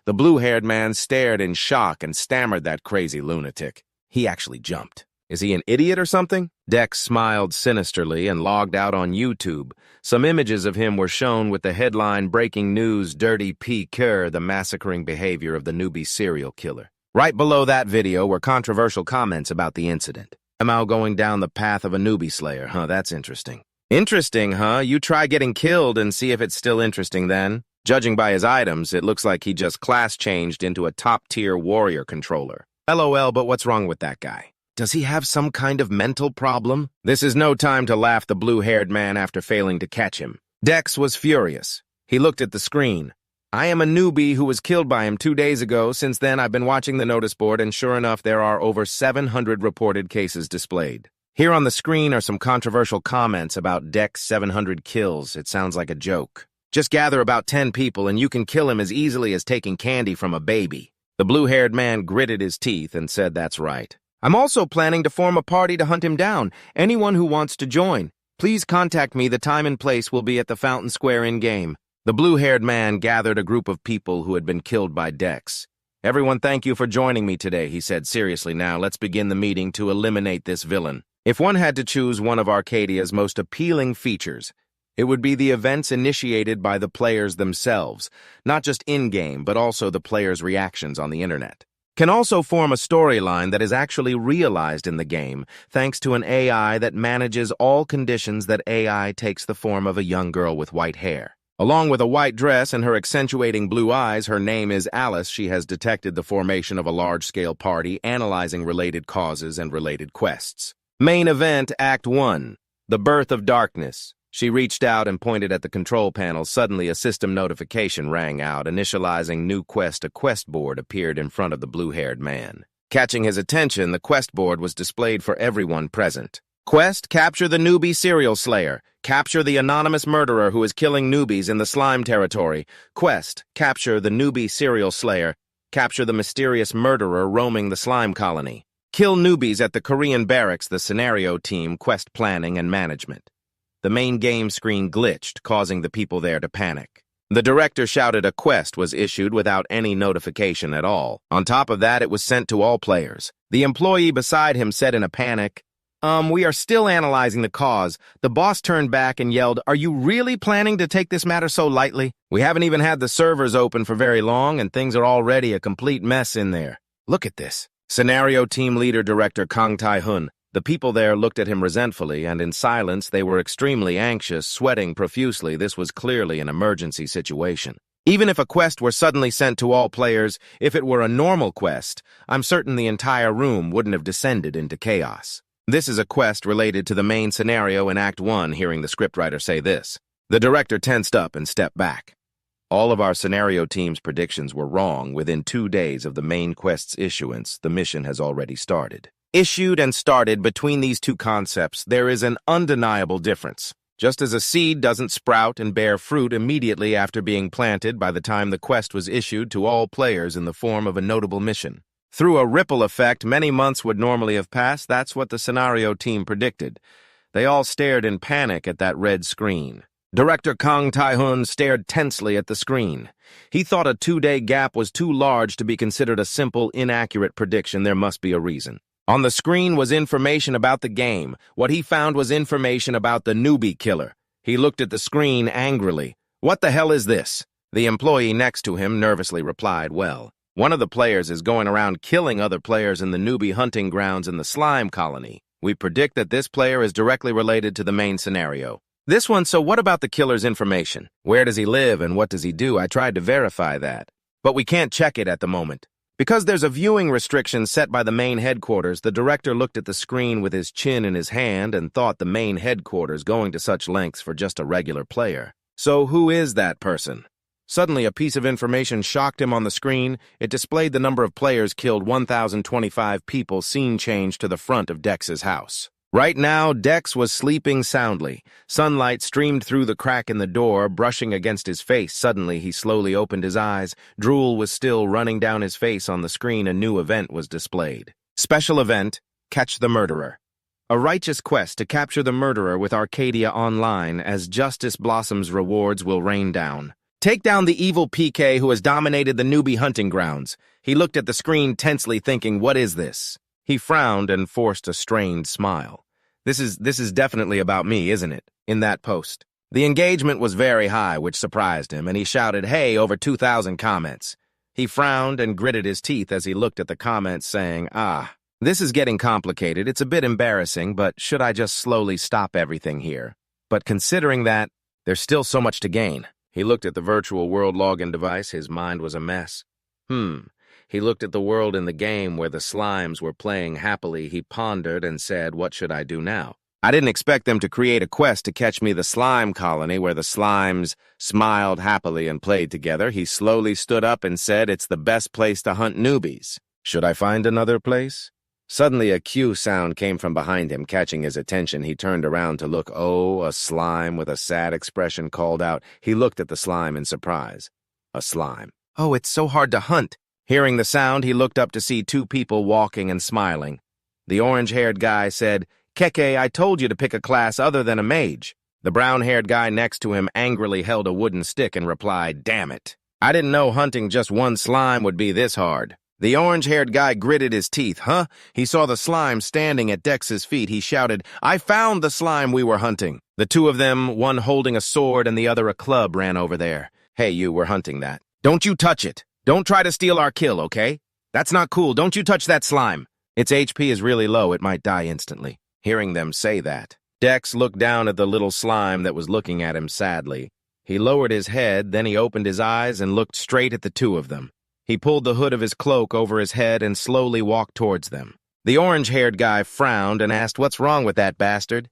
The blue-haired man stared in shock and stammered, "That crazy lunatic. He actually jumped. Is he an idiot or something?" Dex smiled sinisterly and logged out on YouTube. Some images of him were shown with the headline, "Breaking News, Dirty P. Kerr, the massacring behavior of the newbie serial killer." Right below that video were controversial comments about the incident. "Somehow going down the path of a newbie slayer, that's interesting." "Interesting, You try getting killed and see if it's still interesting then." Judging by his items, it looks like he just class changed into a top-tier warrior controller. LOL, but what's wrong with that guy? Does he have some kind of mental problem? This is no time to laugh, the blue-haired man after failing to catch him. Dex was furious. He looked at the screen. "I am a newbie who was killed by him 2 days ago. Since then, I've been watching the notice board, and sure enough, there are over 700 reported cases displayed. Here on the screen are some controversial comments about Dex 700 kills. It sounds like a joke. Just gather about 10 people, and you can kill him as easily as taking candy from a baby." The blue-haired man gritted his teeth and said, "That's right. I'm also planning to form a party to hunt him down. Anyone who wants to join, please contact me. The time and place will be at the Fountain Square in-game." The blue-haired man gathered a group of people who had been killed by Dex. "Everyone, thank you for joining me today," he said seriously. "Now, let's begin the meeting to eliminate this villain. If one had to choose one of Arcadia's most appealing features, it would be the events initiated by the players themselves, not just in-game, but also the players' reactions on the internet. Can also form a storyline that is actually realized in the game, thanks to an AI that manages all conditions. That AI takes the form of a young girl with white hair. Along with a white dress and her accentuating blue eyes, her name is Alice. She has detected the formation of a large-scale party, analyzing related causes and related quests. Main event, Act 1, The Birth of Darkness. She reached out and pointed at the control panel. Suddenly, a system notification rang out, initializing new quest. A quest board appeared in front of the blue-haired man. Catching his attention, the quest board was displayed for everyone present. Quest, capture the newbie serial slayer. Capture the anonymous murderer who is killing newbies in the slime territory. Quest, capture the newbie serial slayer. Capture the mysterious murderer roaming the slime colony. Kill newbies at the Korean barracks. The scenario team, quest planning and management. The main game screen glitched, causing the people there to panic. The director shouted a quest was issued without any notification at all. On top of that, it was sent to all players. The employee beside him said in a panic, We are still analyzing the cause. The boss turned back and yelled, "Are you really planning to take this matter so lightly? We haven't even had the servers open for very long, and things are already a complete mess in there. Look at this." Scenario team leader director Kang Tai-hun. The people there looked at him resentfully, and in silence they were extremely anxious, sweating profusely. This was clearly an emergency situation. Even if a quest were suddenly sent to all players, if it were a normal quest, I'm certain the entire room wouldn't have descended into chaos. This is a quest related to the main scenario in Act 1, hearing the scriptwriter say this. The director tensed up and stepped back. All of our scenario team's predictions were wrong. Within 2 days of the main quest's issuance, the mission has already started. Issued and started, between these two concepts, there is an undeniable difference. Just as a seed doesn't sprout and bear fruit immediately after being planted by the time the quest was issued to all players in the form of a notable mission. Through a ripple effect, many months would normally have passed. That's what the scenario team predicted. They all stared in panic at that red screen. Director Kang Tai-hun stared tensely at the screen. He thought a 2-day gap was too large to be considered a simple, inaccurate prediction. There must be a reason. On the screen was information about the game. What he found was information about the newbie killer. He looked at the screen angrily. "What the hell is this?" The employee next to him nervously replied, "Well, one of the players is going around killing other players in the newbie hunting grounds in the slime colony. We predict that this player is directly related to the main scenario." "This one, so what about the killer's information? Where does he live and what does he do?" "I tried to verify that, but we can't check it at the moment." Because there's a viewing restriction set by the main headquarters, the director looked at the screen with his chin in his hand and thought the main headquarters going to such lengths for just a regular player. So who is that person? Suddenly, a piece of information shocked him on the screen. It displayed the number of players killed, 1,025 people. Scene changed to the front of Dex's house. Right now, Dex was sleeping soundly. Sunlight streamed through the crack in the door, brushing against his face. Suddenly, he slowly opened his eyes. Drool was still running down his face. On the screen, a new event was displayed. Special event, Catch the Murderer. A righteous quest to capture the murderer with Arcadia Online, as Justice Blossom's rewards will rain down. Take down the evil PK who has dominated the newbie hunting grounds. He looked at the screen tensely, thinking, what is this? He frowned and forced a strained smile. This is definitely about me, isn't it? In that post. The engagement was very high, which surprised him, and he shouted, "Hey," over 2,000 comments. He frowned and gritted his teeth as he looked at the comments, saying, this is getting complicated. It's a bit embarrassing, but should I just slowly stop everything here? But considering that, there's still so much to gain. He looked at the virtual world login device. His mind was a mess. He looked at the world in the game where the slimes were playing happily. He pondered and said, what should I do now? I didn't expect them to create a quest to catch me the slime colony where the slimes smiled happily and played together. He slowly stood up and said, it's the best place to hunt newbies. Should I find another place? Suddenly a cue sound came from behind him, catching his attention. He turned around to look. Oh, a slime with a sad expression called out. He looked at the slime in surprise. A slime. Oh, it's so hard to hunt. Hearing the sound, he looked up to see 2 people walking and smiling. The orange-haired guy said, Keke, I told you to pick a class other than a mage. The brown-haired guy next to him angrily held a wooden stick and replied, damn it. I didn't know hunting just one slime would be this hard. The orange-haired guy gritted his teeth. He saw the slime standing at Dex's feet. He shouted, I found the slime we were hunting. The 2 of them, one holding a sword and the other a club, ran over there. Hey, you were hunting that. Don't you touch it. Don't try to steal our kill, okay? That's not cool. Don't you touch that slime. Its HP is really low. It might die instantly. Hearing them say that, Dex looked down at the little slime that was looking at him sadly. He lowered his head, then he opened his eyes and looked straight at the 2 of them. He pulled the hood of his cloak over his head and slowly walked towards them. The orange-haired guy frowned and asked, what's wrong with that bastard?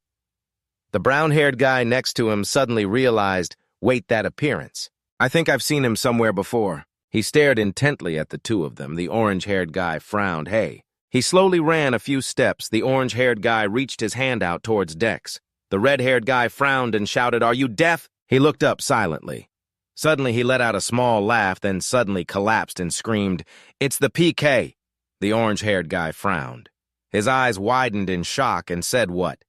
The brown-haired guy next to him suddenly realized, wait, that appearance. I think I've seen him somewhere before. He stared intently at the 2 of them. The orange-haired guy frowned. Hey. He slowly ran a few steps. The orange-haired guy reached his hand out towards Dex. The red-haired guy frowned and shouted, are you deaf? He looked up silently. Suddenly he let out a small laugh, then suddenly collapsed and screamed, it's the PK. The orange-haired guy frowned. His eyes widened in shock and said what?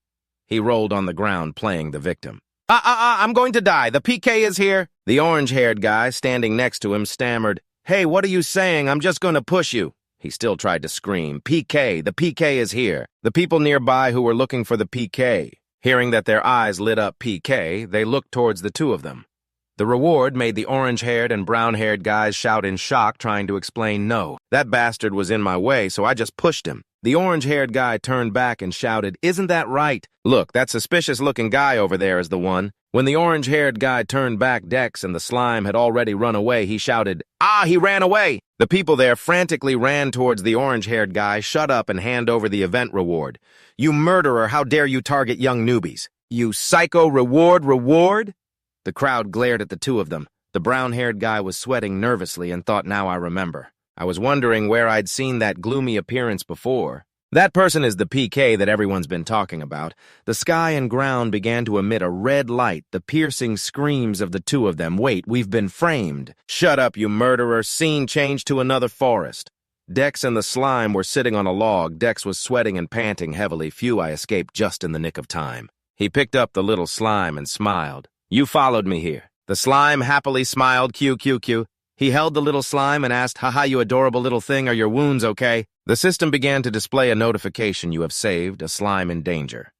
He rolled on the ground playing the victim. I'm going to die. The PK is here. The orange-haired guy standing next to him stammered, hey, what are you saying? I'm just going to push you. He still tried to scream, "PK! The PK is here!" The people nearby who were looking for the PK, hearing that their eyes lit up PK, they looked towards the two of them. The reward made the orange-haired and brown-haired guys shout in shock, trying to explain no. That bastard was in my way, so I just pushed him. The orange-haired guy turned back and shouted, "Isn't that right? Look, that suspicious-looking guy over there is the one." When the orange-haired guy turned back, Dex and the slime had already run away. He shouted, "Ah, he ran away!" The people there frantically ran towards the orange-haired guy. "Shut up and hand over the event reward. You murderer, how dare you target young newbies? You psycho reward? The crowd glared at the two of them. The brown-haired guy was sweating nervously and thought, now I remember. I was wondering where I'd seen that gloomy appearance before. That person is the PK that everyone's been talking about. The sky and ground began to emit a red light, the piercing screams of the two of them. "Wait, we've been framed." "Shut up, you murderer." Scene changed to another forest. Dex and the slime were sitting on a log. Dex was sweating and panting heavily. Phew, I escaped just in the nick of time. He picked up the little slime and smiled. "You followed me here." The slime happily smiled. QQQ. He held the little slime and asked, "Haha, you adorable little thing, are your wounds okay?" The system began to display a notification. "You have saved a slime in danger.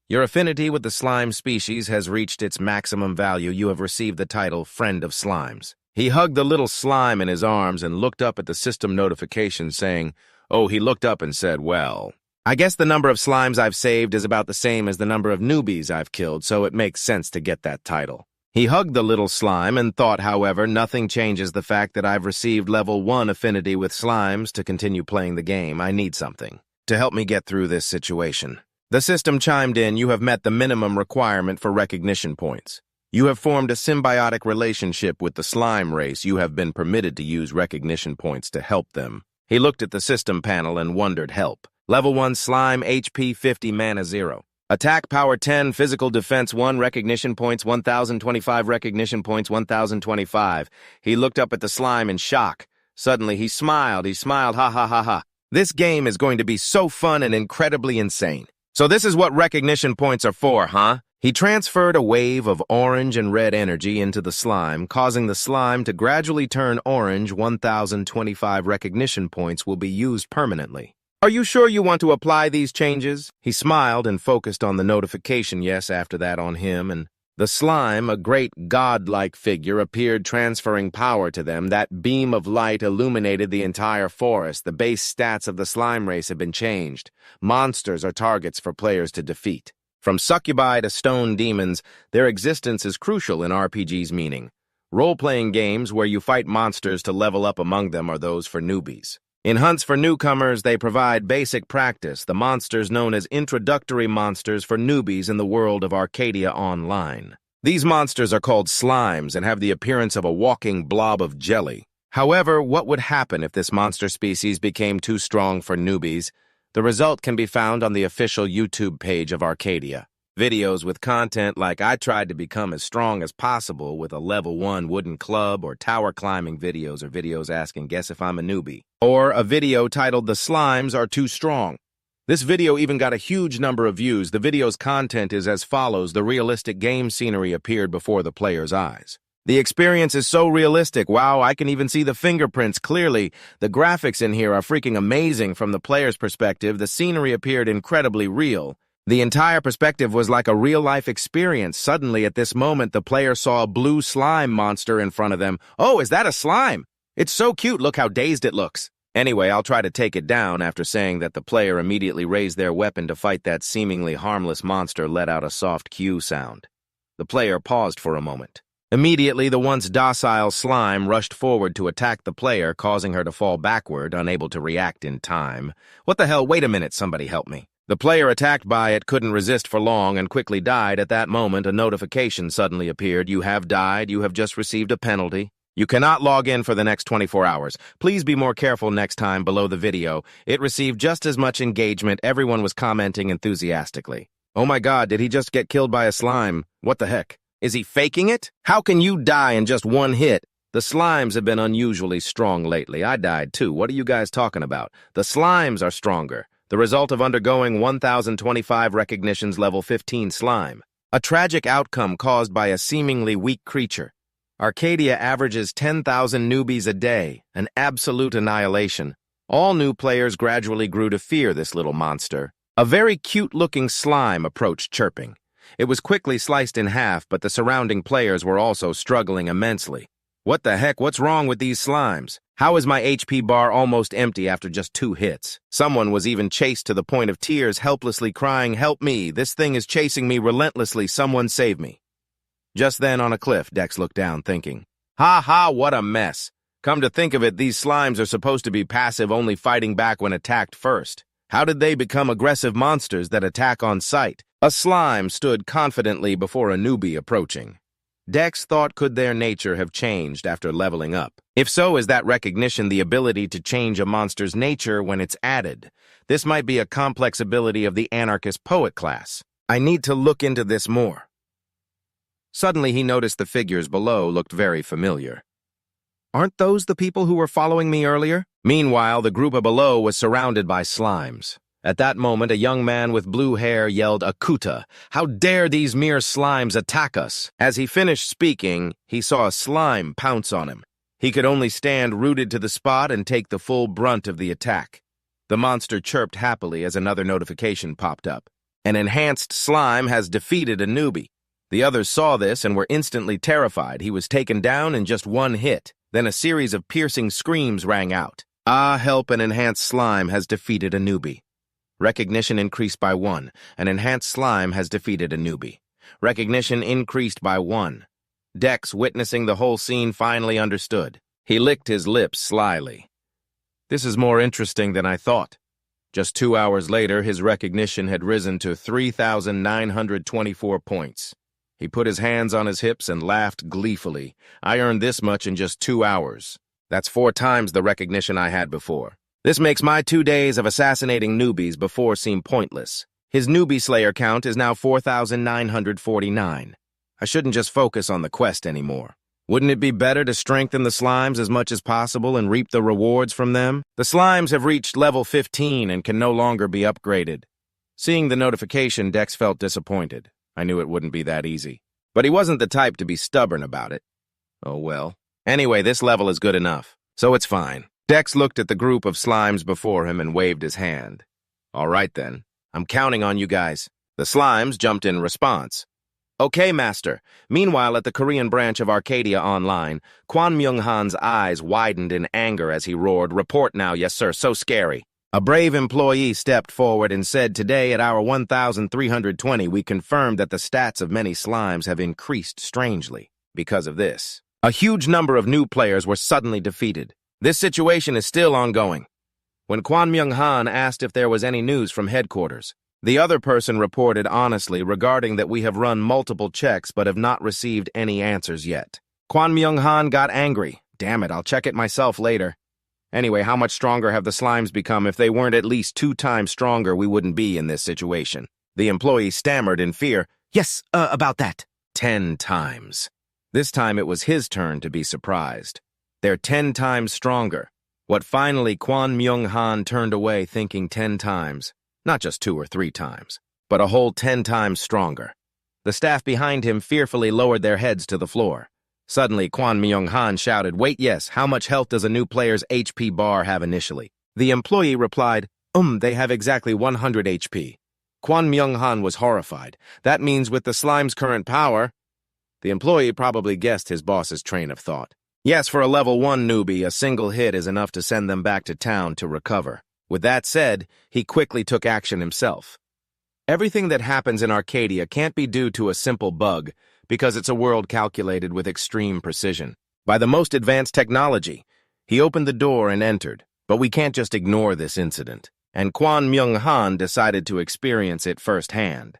Your affinity with the slime species has reached its maximum value. You have received the title Friend of Slimes." He hugged the little slime in his arms and looked up at the system notification saying, he looked up and said, "Well, I guess the number of slimes I've saved is about the same as the number of newbies I've killed, so it makes sense to get that title." He hugged the little slime and thought, however, nothing changes the fact that I've received level 1 affinity with slimes to continue playing the game. I need something to help me get through this situation. The system chimed in. "You have met the minimum requirement for recognition points. You have formed a symbiotic relationship with the slime race. You have been permitted to use recognition points to help them." He looked at the system panel and wondered, help. Level 1 slime, HP 50, mana 0. Attack power 10, physical defense 1, recognition points 1,025, recognition points 1,025. He looked up at the slime in shock. Suddenly he smiled. Ha ha ha ha. This game is going to be so fun and incredibly insane. So this is what recognition points are for, huh? He transferred a wave of orange and red energy into the slime, causing the slime to gradually turn orange. 1,025 recognition points will be used permanently. "Are you sure you want to apply these changes?" He smiled and focused on the notification. Yes, after that on him, and the slime, a great godlike figure, appeared, transferring power to them. That beam of light illuminated the entire forest. The base stats of the slime race have been changed. Monsters are targets for players to defeat. From succubi to stone demons, their existence is crucial in RPG's meaning. Role-playing games where you fight monsters to level up among them are those for newbies. In hunts for newcomers, they provide basic practice, the monsters known as introductory monsters for newbies in the world of Arcadia Online. These monsters are called slimes and have the appearance of a walking blob of jelly. However, what would happen if this monster species became too strong for newbies? The result can be found on the official YouTube page of Arcadia. Videos with content like "I tried to become as strong as possible with a level 1 wooden club," or tower climbing videos, or videos asking "guess if I'm a newbie," or a video titled "The Slimes Are Too Strong." This video even got a huge number of views. The video's content is as follows. The realistic game scenery appeared before the player's eyes. The experience is so realistic. Wow, I can even see the fingerprints clearly. The graphics in here are freaking amazing from the player's perspective. The scenery appeared incredibly real. The entire perspective was like a real-life experience. Suddenly, at this moment, the player saw a blue slime monster in front of them. "Oh, is that a slime? It's so cute. Look how dazed it looks." Anyway, I'll try to take it down. After saying that, the player immediately raised their weapon to fight that seemingly harmless monster, let out a soft Q sound. The player paused for a moment. Immediately, the once docile slime rushed forward to attack the player, causing her to fall backward, unable to react in time. "What the hell? Wait a minute, somebody help me." The player attacked by it couldn't resist for long and quickly died. At that moment, a notification suddenly appeared. "You have died. You have just received a penalty. You cannot log in for the next 24 hours. Please be more careful next time." Below the video, it received just as much engagement. Everyone was commenting enthusiastically. "Oh my god, did he just get killed by a slime? What the heck? Is he faking it? How can you die in just one hit? The slimes have been unusually strong lately. I died too. What are you guys talking about? The slimes are stronger. The result of undergoing 1,025 recognitions, level 15 slime. A tragic outcome caused by a seemingly weak creature. Arcadia averages 10,000 newbies a day, an absolute annihilation. All new players gradually grew to fear this little monster. A very cute-looking slime approached chirping. It was quickly sliced in half, but the surrounding players were also struggling immensely. What the heck? What's wrong with these slimes? How is my HP bar almost empty after just 2 hits? Someone was even chased to the point of tears, helplessly crying, "Help me! This thing is chasing me relentlessly. Someone save me." Just then, on a cliff, Dex looked down, thinking, "Ha ha, what a mess. Come to think of it, these slimes are supposed to be passive, only fighting back when attacked first. How did they become aggressive monsters that attack on sight?" A slime stood confidently before a newbie approaching. Dex thought, could their nature have changed after leveling up? If so, is that recognition the ability to change a monster's nature when it's added? This might be a complex ability of the anarchist poet class. I need to look into this more. Suddenly he noticed the figures below looked very familiar. Aren't those the people who were following me earlier? Meanwhile, the group below was surrounded by slimes. At that moment, a young man with blue hair yelled, "Akuta! How dare these mere slimes attack us?" As he finished speaking, he saw a slime pounce on him. He could only stand rooted to the spot and take the full brunt of the attack. The monster chirped happily as another notification popped up. An enhanced slime has defeated a newbie. The others saw this and were instantly terrified. He was taken down in just 1 hit. Then a series of piercing screams rang out. "Ah, help, an enhanced slime has defeated a newbie." Recognition increased by 1. An enhanced slime has defeated a newbie. Recognition increased by 1. Dex, witnessing the whole scene, finally understood. He licked his lips slyly. This is more interesting than I thought. Just 2 hours later, his recognition had risen to 3,924 points. He put his hands on his hips and laughed gleefully. I earned this much in just 2 hours. That's 4 times the recognition I had before. This makes my 2 days of assassinating newbies before seem pointless. His newbie slayer count is now 4,949. I shouldn't just focus on the quest anymore. Wouldn't it be better to strengthen the slimes as much as possible and reap the rewards from them? The slimes have reached level 15 and can no longer be upgraded. Seeing the notification, Dex felt disappointed. I knew it wouldn't be that easy. But he wasn't the type to be stubborn about it. Oh well. Anyway, this level is good enough, so it's fine. Dex looked at the group of slimes before him and waved his hand. All right then, I'm counting on you guys. The slimes jumped in response. Okay, Master. Meanwhile, at the Korean branch of Arcadia Online, Kwon Myung-han's eyes widened in anger as he roared, "Report now, yes sir, so scary." A brave employee stepped forward and said, "Today at our 1,320, we confirmed that the stats of many slimes have increased strangely. Because of this, a huge number of new players were suddenly defeated. This situation is still ongoing." When Kwon Myung-han asked if there was any news from headquarters, the other person reported honestly regarding that we have run multiple checks but have not received any answers yet. Kwon Myung-han got angry. Damn it, I'll check it myself later. Anyway, how much stronger have the slimes become? If they weren't at least 2 times stronger, we wouldn't be in this situation. The employee stammered in fear. Yes, about that. 10 times. This time it was his turn to be surprised. They're 10 times stronger. What finally Kwon Myung-han turned away thinking 10 times. Not just 2 or 3 times, but a whole 10 times stronger. The staff behind him fearfully lowered their heads to the floor. Suddenly, Kwon Myung-han shouted, "Wait, yes, how much health does a new player's HP bar have initially?" The employee replied, They have exactly 100 HP. Kwon Myung-han was horrified. That means with the slime's current power... The employee probably guessed his boss's train of thought. Yes, for a level 1 newbie, a single hit is enough to send them back to town to recover. With that said, he quickly took action himself. Everything that happens in Arcadia can't be due to a simple bug, because it's a world calculated with extreme precision. By the most advanced technology, he opened the door and entered. But we can't just ignore this incident. And Kwon Myung-han decided to experience it firsthand.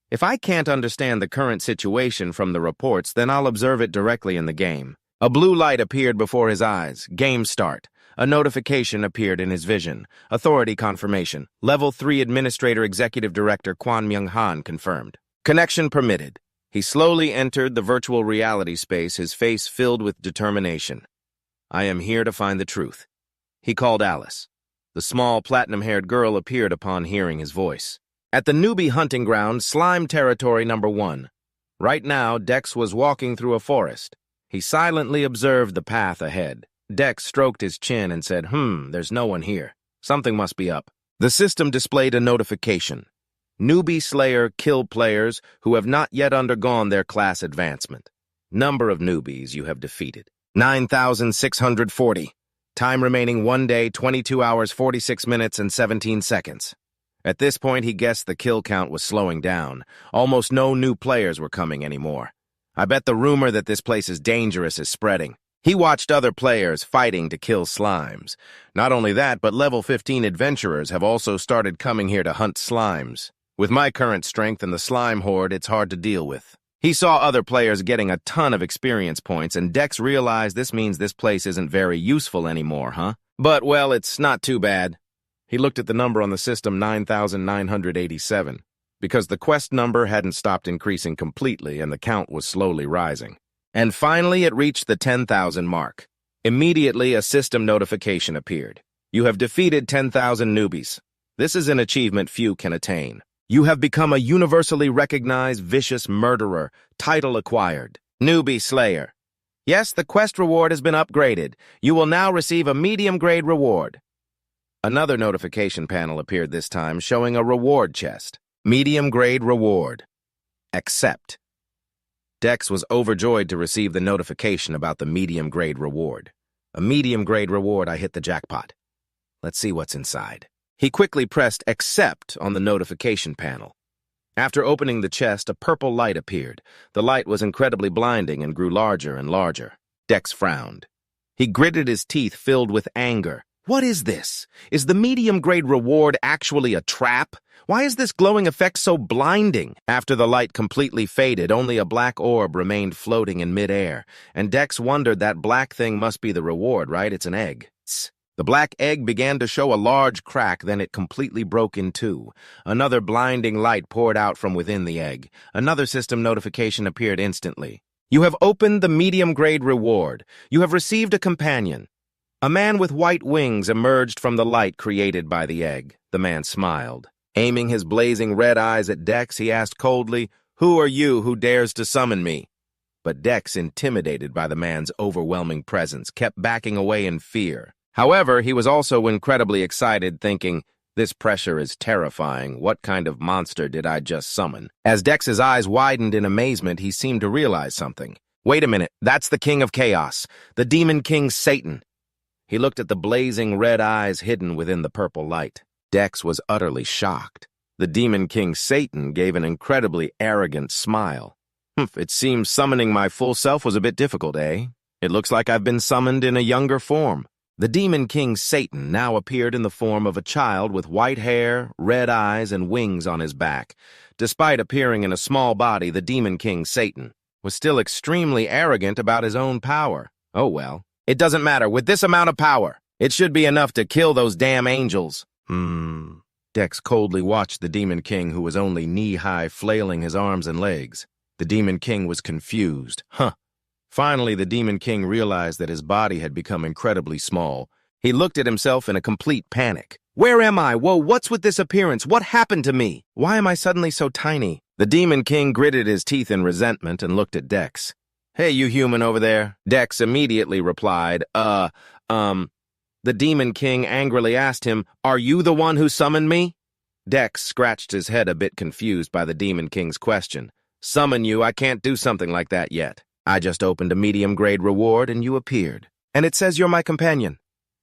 If I can't understand the current situation from the reports, then I'll observe it directly in the game. A blue light appeared before his eyes. Game start. A notification appeared in his vision. Authority confirmation. Level 3 Administrator Executive Director Kwon Myung-han confirmed. Connection permitted. He slowly entered the virtual reality space, his face filled with determination. I am here to find the truth. He called Alice. The small, platinum-haired girl appeared upon hearing his voice. At the newbie hunting ground, Slime Territory number 1. Right now, Dex was walking through a forest. He silently observed the path ahead. Dex stroked his chin and said, there's no one here. Something must be up. The system displayed a notification. Newbie Slayer kill players who have not yet undergone their class advancement. Number of newbies you have defeated: 9,640. Time remaining 1 day, 22 hours, 46 minutes, and 17 seconds. At this point, he guessed the kill count was slowing down. Almost no new players were coming anymore. I bet the rumor that this place is dangerous is spreading. He watched other players fighting to kill slimes. Not only that, but level 15 adventurers have also started coming here to hunt slimes. With my current strength and the slime horde, it's hard to deal with. He saw other players getting a ton of experience points, and Dex realized this means this place isn't very useful anymore, huh? But, well, it's not too bad. He looked at the number on the system, 9,987, because the quest number hadn't stopped increasing completely and the count was slowly rising. And finally, it reached the 10,000 mark. Immediately, a system notification appeared. You have defeated 10,000 newbies. This is an achievement few can attain. You have become a universally recognized vicious murderer. Title acquired. Newbie Slayer. Yes, the quest reward has been upgraded. You will now receive a medium-grade reward. Another notification panel appeared this time, showing a reward chest. Medium-grade reward. Accept. Dex was overjoyed to receive the notification about the medium-grade reward. A medium-grade reward, I hit the jackpot. Let's see what's inside. He quickly pressed Accept on the notification panel. After opening the chest, a purple light appeared. The light was incredibly blinding and grew larger and larger. Dex frowned. He gritted his teeth, filled with anger. What is this? Is the medium-grade reward actually a trap? Why is this glowing effect so blinding? After the light completely faded, only a black orb remained floating in midair, and Dex wondered that black thing must be the reward, right? It's an egg. The black egg began to show a large crack, then it completely broke in two. Another blinding light poured out from within the egg. Another system notification appeared instantly. You have opened the medium-grade reward. You have received a companion. A man with white wings emerged from the light created by the egg. The man smiled. Aiming his blazing red eyes at Dex, he asked coldly, "Who are you who dares to summon me?" But Dex, intimidated by the man's overwhelming presence, kept backing away in fear. However, he was also incredibly excited, thinking, this pressure is terrifying. What kind of monster did I just summon? As Dex's eyes widened in amazement, he seemed to realize something. Wait a minute, that's the King of Chaos, the Demon King Satan. He looked at the blazing red eyes hidden within the purple light. Dex was utterly shocked. The Demon King Satan gave an incredibly arrogant smile. It seems summoning my full self was a bit difficult, eh? It looks like I've been summoned in a younger form. The Demon King Satan now appeared in the form of a child with white hair, red eyes, and wings on his back. Despite appearing in a small body, the Demon King Satan was still extremely arrogant about his own power. Oh well, it doesn't matter. With this amount of power, it should be enough to kill those damn angels. Dex coldly watched the Demon King, who was only knee-high, flailing his arms and legs. The Demon King was confused. Finally, the Demon King realized that his body had become incredibly small. He looked at himself in a complete panic. Where am I? Whoa, what's with this appearance? What happened to me? Why am I suddenly so tiny? The Demon King gritted his teeth in resentment and looked at Dex. Hey, you human over there. Dex immediately replied, The Demon King angrily asked him, Are you the one who summoned me? Dex scratched his head a bit confused by the Demon King's question. Summon you? I can't do something like that yet. I just opened a medium-grade reward and you appeared. And it says you're my companion.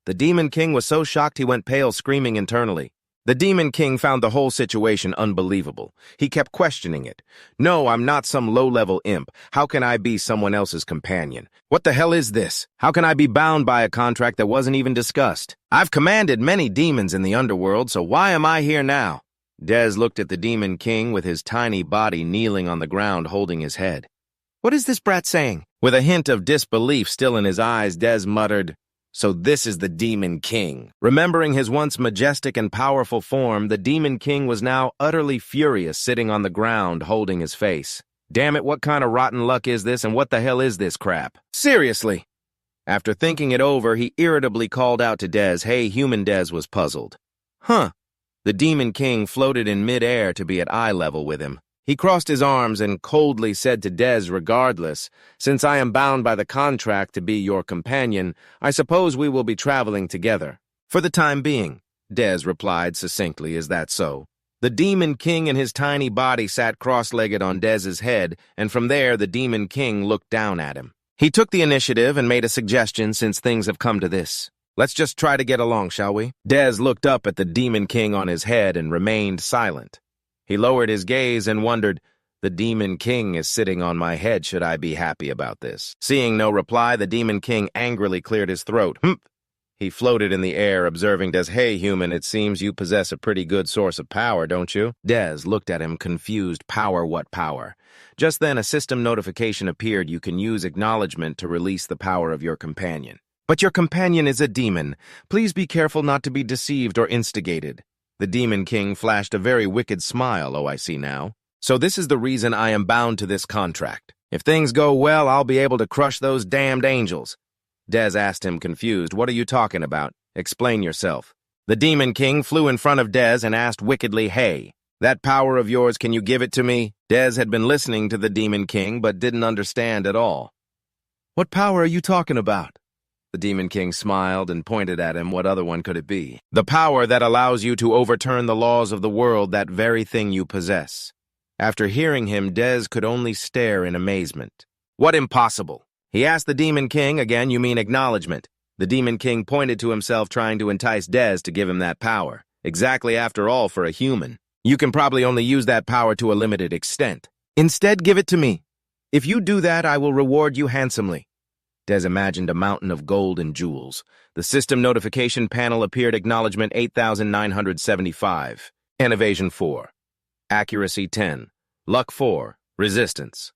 The Demon King was so shocked he went pale, screaming internally. The Demon King found the whole situation unbelievable. He kept questioning it. No, I'm not some low-level imp. How can I be someone else's companion? What the hell is this? How can I be bound by a contract that wasn't even discussed? I've commanded many demons in the underworld, so why am I here now? Dez looked at the Demon King with his tiny body kneeling on the ground holding his head. What is this brat saying? With a hint of disbelief still in his eyes, Dez muttered, So this is the Demon King. Remembering his once majestic and powerful form, the Demon King was now utterly furious, sitting on the ground, holding his face. Damn it, what kind of rotten luck is this, and what the hell is this crap? Seriously! After thinking it over, he irritably called out to Dez. Hey, human. Dez was puzzled. The Demon King floated in mid-air to be at eye level with him. He crossed his arms and coldly said to Des, regardless, "Since I am bound by the contract to be your companion, I suppose we will be traveling together." "For the time being," Des replied succinctly. "Is that so?" The Demon King and his tiny body sat cross-legged on Des's head, and from there the Demon King looked down at him. He took the initiative and made a suggestion since things have come to this. "Let's just try to get along, shall we?" Des looked up at the Demon King on his head and remained silent. He lowered his gaze and wondered, "The Demon King is sitting on my head. Should I be happy about this?" Seeing no reply, the Demon King angrily cleared his throat. He floated in the air, observing Des. "Hey, human, it seems you possess a pretty good source of power, don't you?" Des looked at him, confused. Power? What power? Just then, a system notification appeared. "You can use acknowledgement to release the power of your companion." "But your companion is a demon. Please be careful not to be deceived or instigated." The Demon King flashed a very wicked smile. "Oh, I see now. So this is the reason I am bound to this contract. If things go well, I'll be able to crush those damned angels." Des asked him, confused. "What are you talking about? Explain yourself." The Demon King flew in front of Des and asked wickedly, "Hey, that power of yours, can you give it to me?" Des had been listening to the Demon King, but didn't understand at all. "What power are you talking about?" The Demon King smiled and pointed at him. "What other one could it be?" "The power that allows you to overturn the laws of the world, that very thing you possess." After hearing him, Des could only stare in amazement. "What impossible?" He asked the Demon King again. "You mean acknowledgement?" The Demon King pointed to himself, trying to entice Des to give him that power. "Exactly, after all, for a human. You can probably only use that power to a limited extent. Instead, give it to me. If you do that, I will reward you handsomely." Des imagined a mountain of gold and jewels. The system notification panel appeared. Acknowledgement 8,975. Evasion 4. Accuracy 10. Luck 4. Resistance.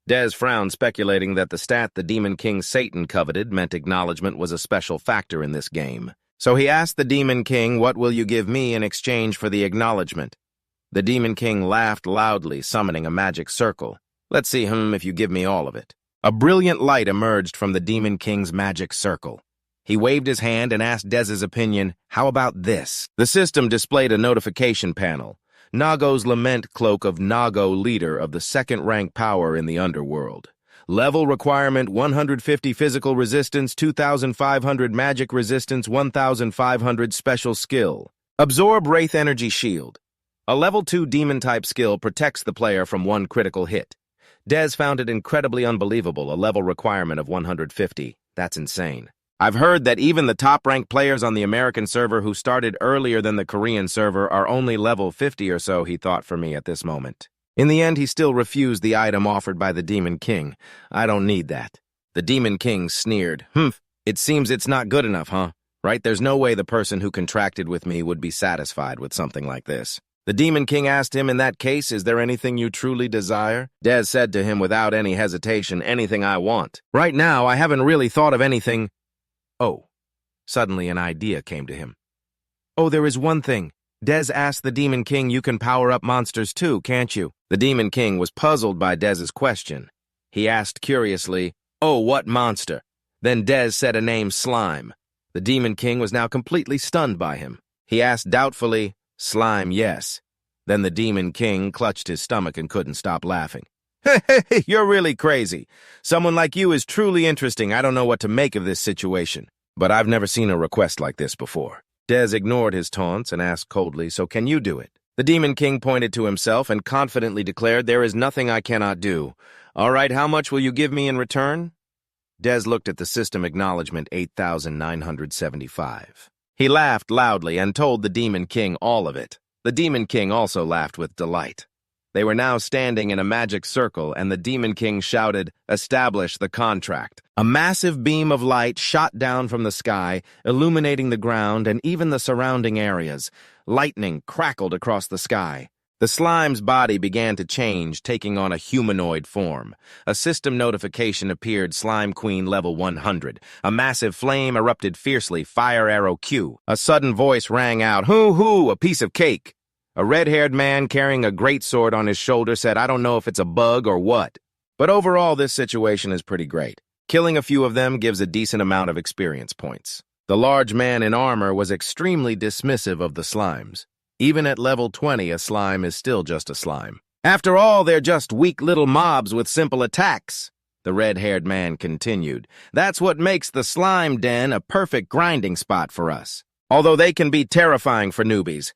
Des frowned, speculating that the stat the Demon King Satan coveted meant acknowledgement was a special factor in this game. So he asked the Demon King, "What will you give me in exchange for the acknowledgement?" The Demon King laughed loudly, summoning a magic circle. "Let's see if you give me all of it." A brilliant light emerged from the Demon King's magic circle. He waved his hand and asked Des's opinion. "How about this?" The system displayed a notification panel. Nago's Lament, cloak of Nago, leader of the second rank power in the underworld. Level requirement 150 physical resistance, 2,500 magic resistance, 1,500 special skill. Absorb Wraith Energy Shield. A level 2 demon-type skill protects the player from one critical hit. Des found it incredibly unbelievable, a level requirement of 150. That's insane. "I've heard that even the top-ranked players on the American server who started earlier than the Korean server are only level 50 or so," he thought for me at this moment. In the end, he still refused the item offered by the Demon King. "I don't need that." The Demon King sneered. It seems it's not good enough, huh? Right? There's no way the person who contracted with me would be satisfied with something like this." The Demon King asked him, "In that case, is there anything you truly desire?" Des said to him without any hesitation, "Anything I want. Right now, I haven't really thought of anything." Oh. Suddenly an idea came to him. "Oh, there is one thing." Des asked the Demon King, "You can power up monsters too, can't you?" The Demon King was puzzled by Des's question. He asked curiously, "Oh, what monster?" Then Des said a name, Slime. The Demon King was now completely stunned by him. He asked doubtfully, "Slime, yes." Then the Demon King clutched his stomach and couldn't stop laughing. "You're really crazy. Someone like you is truly interesting. I don't know what to make of this situation. But I've never seen a request like this before." Des ignored his taunts and asked coldly, "So can you do it?" The Demon King pointed to himself and confidently declared, "There is nothing I cannot do. All right, how much will you give me in return?" Des looked at the system acknowledgement 8,975. He laughed loudly and told the Demon King all of it. The Demon King also laughed with delight. They were now standing in a magic circle, and the Demon King shouted, "Establish the contract." A massive beam of light shot down from the sky, illuminating the ground and even the surrounding areas. Lightning crackled across the sky. The slime's body began to change, taking on a humanoid form. A system notification appeared, Slime Queen level 100. A massive flame erupted fiercely, fire arrow Q. A sudden voice rang out, "Hoo-hoo, a piece of cake." A red-haired man carrying a greatsword on his shoulder said, "I don't know if it's a bug or what. But overall, this situation is pretty great. Killing a few of them gives a decent amount of experience points." The large man in armor was extremely dismissive of the slimes. Even at level 20, a slime is still just a slime. After all, they're just weak little mobs with simple attacks, the red-haired man continued. That's what makes the slime den a perfect grinding spot for us. Although they can be terrifying for newbies.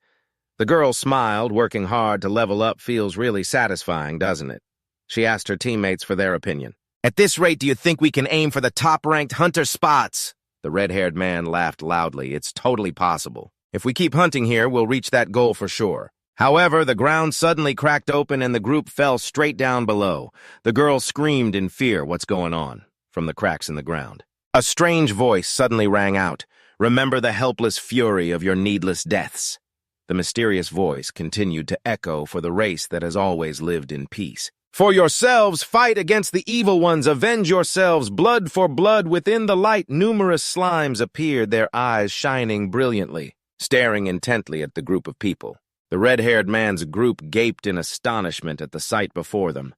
The girl smiled. Working hard to level up feels really satisfying, doesn't it? She asked her teammates for their opinion. At this rate, do you think we can aim for the top-ranked hunter spots? The red-haired man laughed loudly. It's totally possible. If we keep hunting here, we'll reach that goal for sure. However, the ground suddenly cracked open and the group fell straight down below. The girl screamed in fear. What's going on? From the cracks in the ground. A strange voice suddenly rang out. Remember the helpless fury of your needless deaths. The mysterious voice continued to echo for the race that has always lived in peace. For yourselves, fight against the evil ones, avenge yourselves, blood for blood. Within the light, numerous slimes appeared, their eyes shining brilliantly, staring intently at the group of people. The red-haired man's group gaped in astonishment at the sight before them.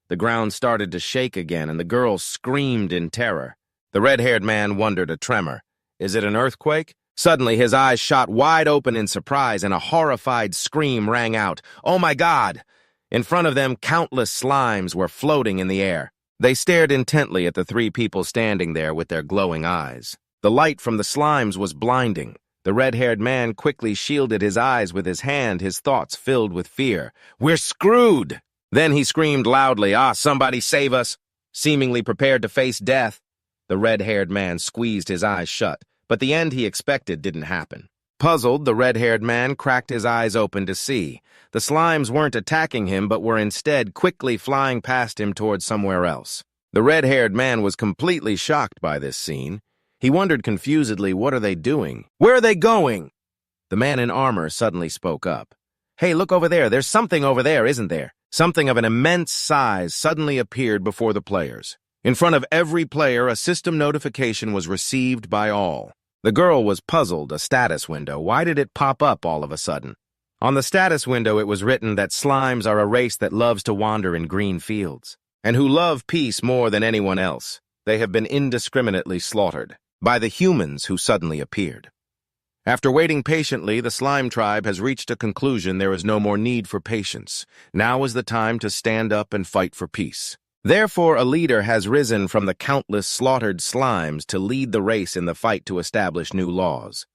The ground started to shake again, and the girl screamed in terror. The red-haired man wondered a tremor. Is it an earthquake? Suddenly, his eyes shot wide open in surprise, and a horrified scream rang out. Oh my God! In front of them, countless slimes were floating in the air. They stared intently at the three people standing there with their glowing eyes. The light from the slimes was blinding. The red-haired man quickly shielded his eyes with his hand, his thoughts filled with fear. We're screwed! Then he screamed loudly, somebody save us! Seemingly prepared to face death. The red-haired man squeezed his eyes shut, but the end he expected didn't happen. Puzzled, the red-haired man cracked his eyes open to see. The slimes weren't attacking him, but were instead quickly flying past him towards somewhere else. The red-haired man was completely shocked by this scene. He wondered confusedly, what are they doing? Where are they going? The man in armor suddenly spoke up. Hey, look over there. There's something over there, isn't there? Something of an immense size suddenly appeared before the players. In front of every player, a system notification was received by all. The girl was puzzled. A status window. Why did it pop up all of a sudden? On the status window, it was written that slimes are a race that loves to wander in green fields, and who love peace more than anyone else. They have been indiscriminately slaughtered by the humans who suddenly appeared. After waiting patiently, the slime tribe has reached a conclusion. There is no more need for patience. Now is the time to stand up and fight for peace. Therefore, a leader has risen from the countless slaughtered slimes to lead the race in the fight to establish new laws.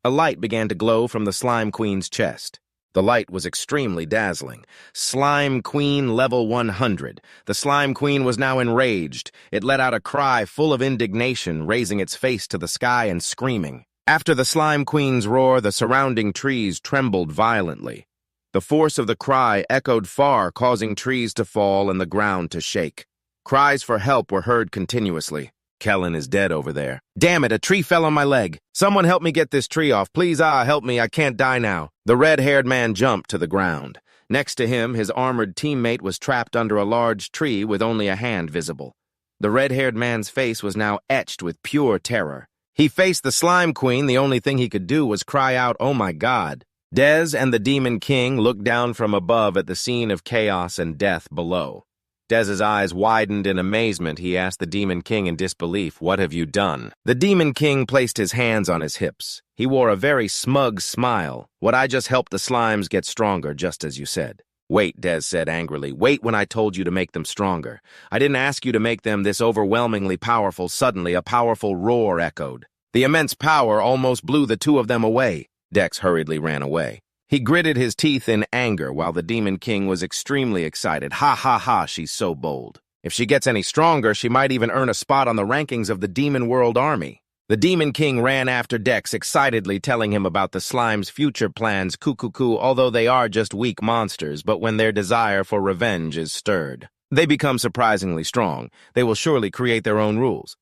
A light began to glow from the Slime Queen's chest. The light was extremely dazzling. Slime Queen level 100. The Slime Queen was now enraged. It let out a cry full of indignation, raising its face to the sky and screaming. After the Slime Queen's roar, the surrounding trees trembled violently. The force of the cry echoed far, causing trees to fall and the ground to shake. Cries for help were heard continuously. Kellen is dead over there. Damn it, a tree fell on my leg. Someone help me get this tree off. Please, help me, I can't die now. The red-haired man jumped to the ground. Next to him, his armored teammate was trapped under a large tree with only a hand visible. The red-haired man's face was now etched with pure terror. He faced the Slime Queen. The only thing he could do was cry out, oh my God. Dez and the Demon King looked down from above at the scene of chaos and death below. Dez's eyes widened in amazement. He asked the Demon King in disbelief, what have you done? The Demon King placed his hands on his hips. He wore a very smug smile. What I just helped the slimes get stronger, just as you said. Wait, Dez said angrily. Wait when I told you to make them stronger. I didn't ask you to make them this overwhelmingly powerful. Suddenly, a powerful roar echoed. The immense power almost blew the two of them away. Dex hurriedly ran away. He gritted his teeth in anger while the Demon King was extremely excited. Ha ha ha, she's so bold. If she gets any stronger, she might even earn a spot on the rankings of the Demon World Army. The Demon King ran after Dex, excitedly telling him about the slime's future plans. Cuckoo, although they are just weak monsters, but when their desire for revenge is stirred, they become surprisingly strong. They will surely create their own rules.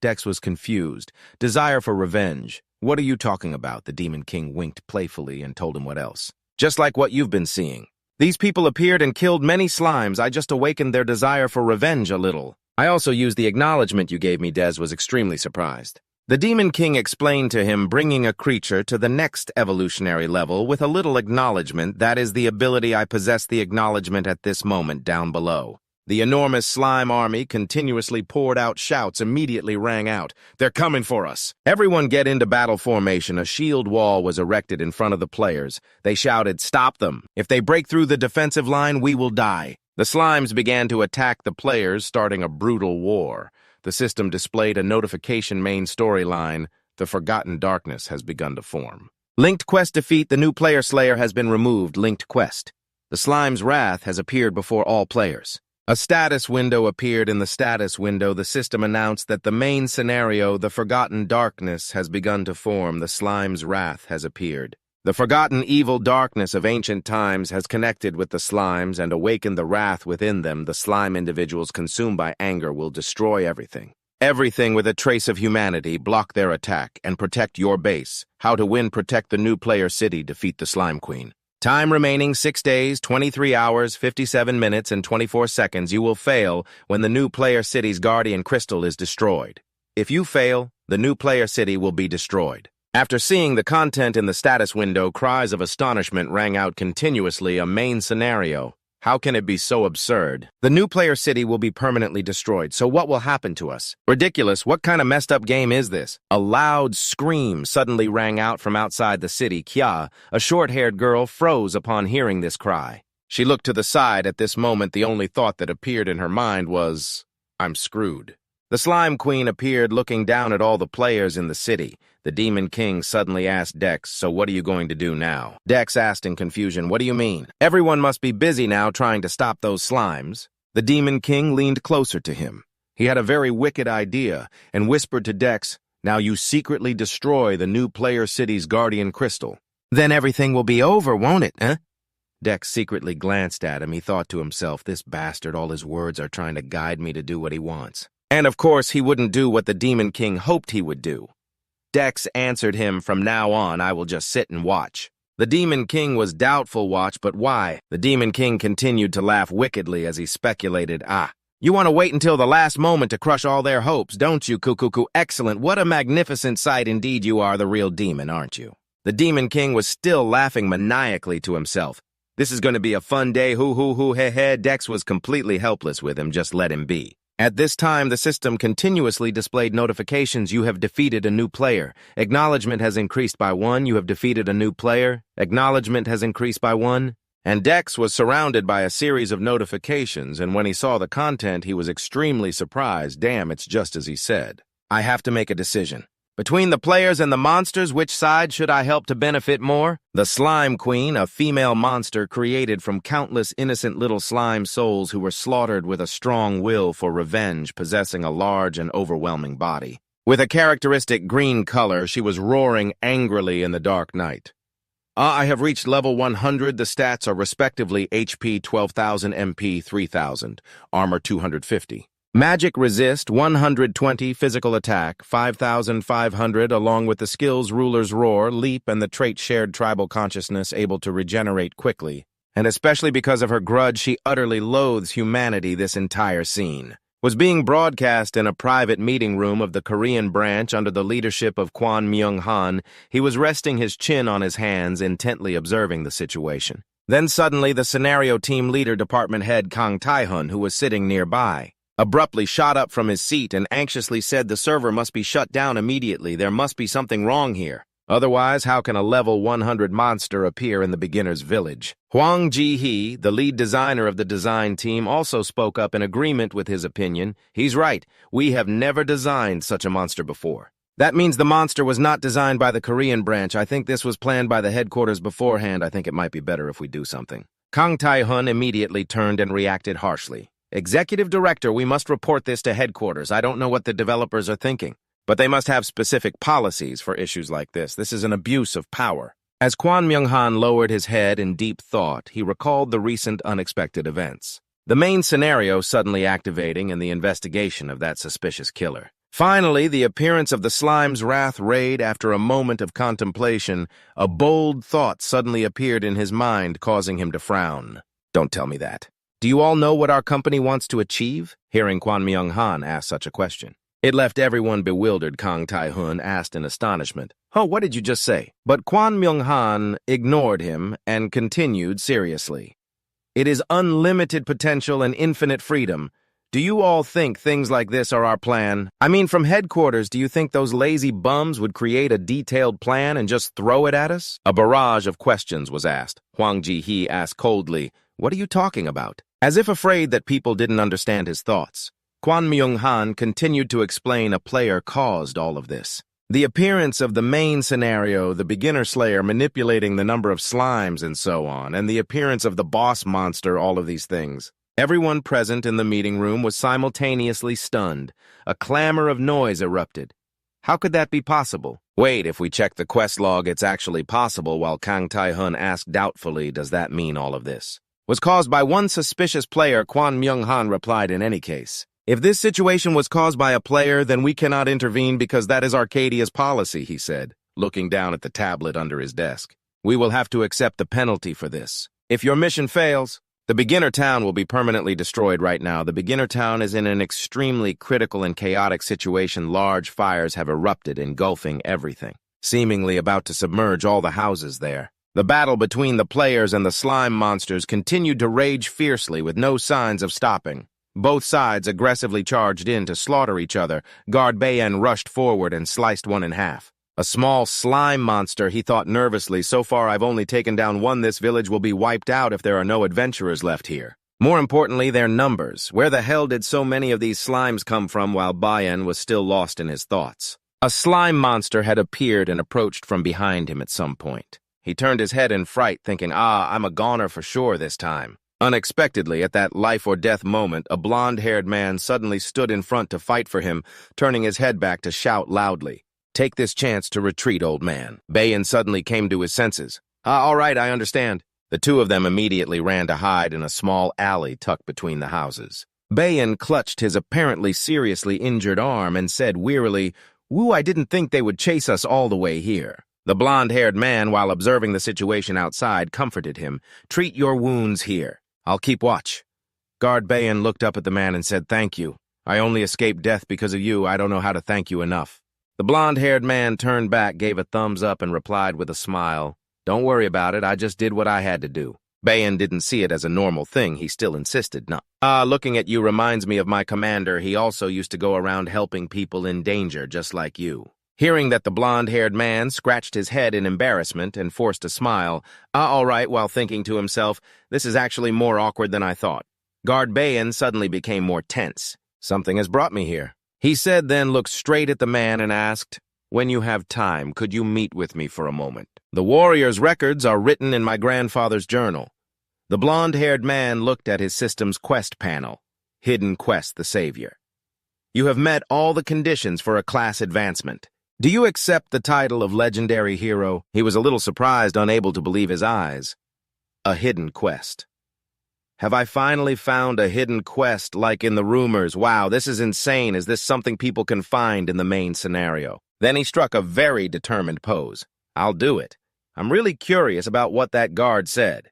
Dex was confused. Desire for revenge. What are you talking about? The Demon King winked playfully and told him what else. Just like what you've been seeing. These people appeared and killed many slimes. I just awakened their desire for revenge a little. I also used the acknowledgement you gave me. Dez was extremely surprised. The Demon King explained to him bringing a creature to the next evolutionary level with a little acknowledgement. That is the ability I possess the acknowledgement at this moment down below. The enormous slime army continuously poured out shouts immediately rang out. "They're coming for us!" "Everyone get into battle formation." A shield wall was erected in front of the players. They shouted, "Stop them! If they break through the defensive line, we will die." The slimes began to attack the players, starting a brutal war. The system displayed a notification main storyline. The Forgotten Darkness has begun to form. Linked quest defeat. The new player slayer has been removed. Linked quest. The slime's wrath has appeared before all players. A status window appeared. In the status window, the system announced that the main scenario, the Forgotten Darkness, has begun to form. The slime's wrath has appeared. The forgotten evil darkness of ancient times has connected with the slimes and awakened the wrath within them. The slime individuals consumed by anger will destroy everything. Everything with a trace of humanity. Block their attack and protect your base. How to win: protect the new player city, defeat the slime queen. Time remaining 6 days, 23 hours, 57 minutes, and 24 seconds. You will fail when the new player city's guardian crystal is destroyed. If you fail, the new player city will be destroyed. After seeing the content in the status window, cries of astonishment rang out continuously. A main scenario. How can it be so absurd? The new player city will be permanently destroyed, so what will happen to us? Ridiculous, what kind of messed up game is this? A loud scream suddenly rang out from outside the city. Kya, a short-haired girl, froze upon hearing this cry. She looked to the side. At this moment, the only thought that appeared in her mind was, "I'm screwed." The slime queen appeared, looking down at all the players in the city. The Demon King suddenly asked Dex, "So what are you going to do now?" Dex asked in confusion, "What do you mean?" "Everyone must be busy now trying to stop those slimes." The Demon King leaned closer to him. He had a very wicked idea and whispered to Dex, "Now you secretly destroy the new player city's guardian crystal. Then everything will be over, won't it, eh?" Dex secretly glanced at him. He thought to himself, "This bastard, all his words are trying to guide me to do what he wants." And of course, he wouldn't do what the Demon King hoped he would do. Dex answered him, "From now on, I will just sit and watch." The Demon King was doubtful. Watch, but why? The Demon King continued to laugh wickedly as he speculated, "You want to wait until the last moment to crush all their hopes, don't you, Kukuku? Excellent. What a magnificent sight indeed. You are the real demon, aren't you?" The Demon King was still laughing maniacally to himself. "This is going to be a fun day, hoo, he, he." Dex was completely helpless with him. Just let him be. At this time, the system continuously displayed notifications. You have defeated a new player. Acknowledgement has increased by 1. You have defeated a new player. Acknowledgement has increased by 1. And Dex was surrounded by a series of notifications, and when he saw the content, he was extremely surprised. Damn, it's just as he said. "I have to make a decision. Between the players and the monsters, which side should I help to benefit more?" The Slime Queen, a female monster created from countless innocent little slime souls who were slaughtered with a strong will for revenge, possessing a large and overwhelming body. With a characteristic green color, she was roaring angrily in the dark night. I have reached level 100. The stats are respectively HP 12,000, MP 3,000, Armor 250. Magic Resist 120, Physical Attack 5,500, along with the skills Ruler's Roar, Leap, and the trait Shared Tribal Consciousness, able to regenerate quickly. And especially because of her grudge, she utterly loathes humanity. This entire scene was being broadcast in a private meeting room of the Korean branch under the leadership of Kwon Myung-han. He was resting his chin on his hands, intently observing the situation. Then suddenly the scenario team leader, department head Kang Tae-hun, who was sitting nearby, abruptly shot up from his seat and anxiously said, "The server must be shut down immediately. There must be something wrong here. Otherwise, how can a level 100 monster appear in the beginner's village?" Hwang Ji-hee, the lead designer of the design team, also spoke up in agreement with his opinion. "He's right. We have never designed such a monster before." "That means the monster was not designed by the Korean branch. I think this was planned by the headquarters beforehand. I think it might be better if we do something." Kang Tae-hun immediately turned and reacted harshly. "Executive Director, we must report this to headquarters. I don't know what the developers are thinking, but they must have specific policies for issues like this. This is an abuse of power." As Kwon Myung-han lowered his head in deep thought, he recalled the recent unexpected events. The main scenario suddenly activating and the investigation of that suspicious killer. Finally, the appearance of the Slime's Wrath raid. After a moment of contemplation, a bold thought suddenly appeared in his mind, causing him to frown. "Don't tell me that. Do you all know what our company wants to achieve?" Hearing Kwon Myung-han ask such a question, it left everyone bewildered. Kang Tae-hun asked in astonishment, "Oh, what did you just say?" But Kwon Myung-han ignored him and continued seriously. It is unlimited potential and infinite freedom. Do you all think things like this are our plan? I mean, from headquarters, do you think those lazy bums would create a detailed plan and just throw it at us? A barrage of questions was asked. Huang Ji-hee asked coldly, "What are you talking about?" As if afraid that people didn't understand his thoughts. Kwon Myung-han continued to explain a player caused all of this. The appearance of the main scenario, the beginner slayer manipulating the number of slimes and so on, and the appearance of the boss monster, all of these things. Everyone present in the meeting room was simultaneously stunned. A clamor of noise erupted. How could that be possible? Wait, if we check the quest log, it's actually possible, while Kang Tae-hun asked doubtfully, does that mean all of this? Was caused by one suspicious player, Kwon Myung-han replied in any case. If this situation was caused by a player, then we cannot intervene because that is Arcadia's policy, he said, looking down at the tablet under his desk. We will have to accept the penalty for this. If your mission fails, the beginner town will be permanently destroyed right now. The beginner town is in an extremely critical and chaotic situation. Large fires have erupted, engulfing everything, seemingly about to submerge all the houses there. The battle between the players and the slime monsters continued to rage fiercely with no signs of stopping. Both sides aggressively charged in to slaughter each other. Guard Bayan rushed forward and sliced one in half. A small slime monster, he thought nervously. So far, I've only taken down one. This village will be wiped out if there are no adventurers left here. More importantly, their numbers. Where the hell did so many of these slimes come from while Bayan was still lost in his thoughts? A slime monster had appeared and approached from behind him at some point. He turned his head in fright, thinking, I'm a goner for sure this time. Unexpectedly, at that life-or-death moment, a blonde-haired man suddenly stood in front to fight for him, turning his head back to shout loudly. Take this chance to retreat, old man. Bayan suddenly came to his senses. All right, I understand. The two of them immediately ran to hide in a small alley tucked between the houses. Bayan clutched his apparently seriously injured arm and said wearily, Woo, I didn't think they would chase us all the way here. The blonde-haired man, while observing the situation outside, comforted him. Treat your wounds here. I'll keep watch. Guard Bayan looked up at the man and said, Thank you. I only escaped death because of you. I don't know how to thank you enough. The blonde-haired man turned back, gave a thumbs up, and replied with a smile, Don't worry about it, I just did what I had to do. Bayan didn't see it as a normal thing. He still insisted, no. Looking at you reminds me of my commander. He also used to go around helping people in danger, just like you. Hearing that, the blonde-haired man scratched his head in embarrassment and forced a smile. All right, while thinking to himself, this is actually more awkward than I thought. Guard Bayan suddenly became more tense. Something has brought me here. He said, then looked straight at the man and asked, When you have time, could you meet with me for a moment? The warrior's records are written in my grandfather's journal. The blonde-haired man looked at his system's quest panel. Hidden Quest the Savior. You have met all the conditions for a class advancement. Do you accept the title of legendary hero? He was a little surprised, unable to believe his eyes. A hidden quest. Have I finally found a hidden quest like in the rumors? Wow, this is insane. Is this something people can find in the main scenario? Then he struck a very determined pose. I'll do it. I'm really curious about what that guard said.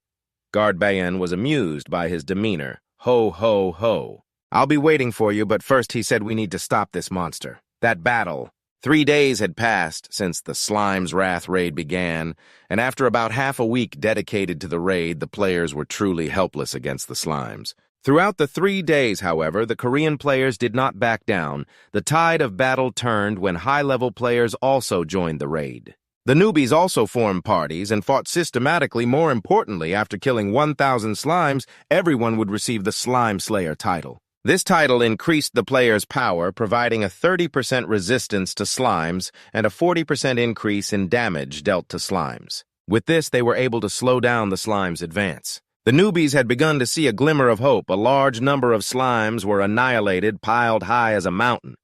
Guard Bayan was amused by his demeanor. Ho, ho, ho. I'll be waiting for you, but first he said we need to stop this monster. That battle. 3 days had passed since the Slime's Wrath raid began, and after about half a week dedicated to the raid, the players were truly helpless against the Slimes. Throughout the 3 days, however, the Korean players did not back down. The tide of battle turned when high-level players also joined the raid. The newbies also formed parties and fought systematically. More importantly, after killing 1,000 Slimes, everyone would receive the Slime Slayer title. This title increased the player's power, providing a 30% resistance to slimes and a 40% increase in damage dealt to slimes. With this, they were able to slow down the slimes' advance. The newbies had begun to see a glimmer of hope. A large number of slimes were annihilated, piled high as a mountain.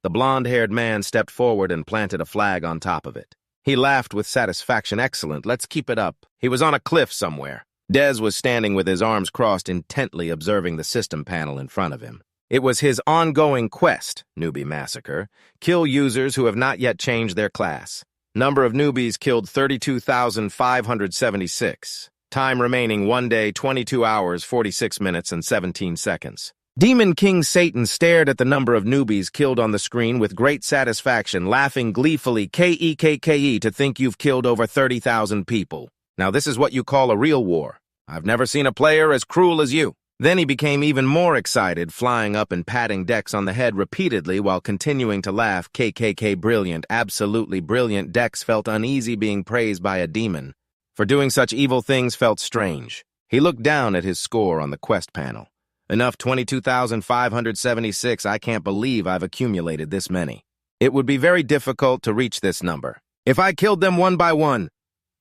The blonde-haired man stepped forward and planted a flag on top of it. He laughed with satisfaction. Excellent, let's keep it up. He was on a cliff somewhere. Dez was standing with his arms crossed, intently observing the system panel in front of him. It was his ongoing quest, Newbie Massacre. Kill users who have not yet changed their class. Number of newbies killed 32,576. Time remaining 1 day, 22 hours, 46 minutes, and 17 seconds. Demon King Satan stared at the number of newbies killed on the screen with great satisfaction, laughing gleefully, K-E-K-K-E, to think you've killed over 30,000 people. Now this is what you call a real war. I've never seen a player as cruel as you." Then he became even more excited, flying up and patting Dex on the head repeatedly while continuing to laugh. KKK brilliant, absolutely brilliant. Dex felt uneasy being praised by a demon. For doing such evil things felt strange. He looked down at his score on the quest panel. Enough, 22,576. I can't believe I've accumulated this many. It would be very difficult to reach this number. If I killed them one by one,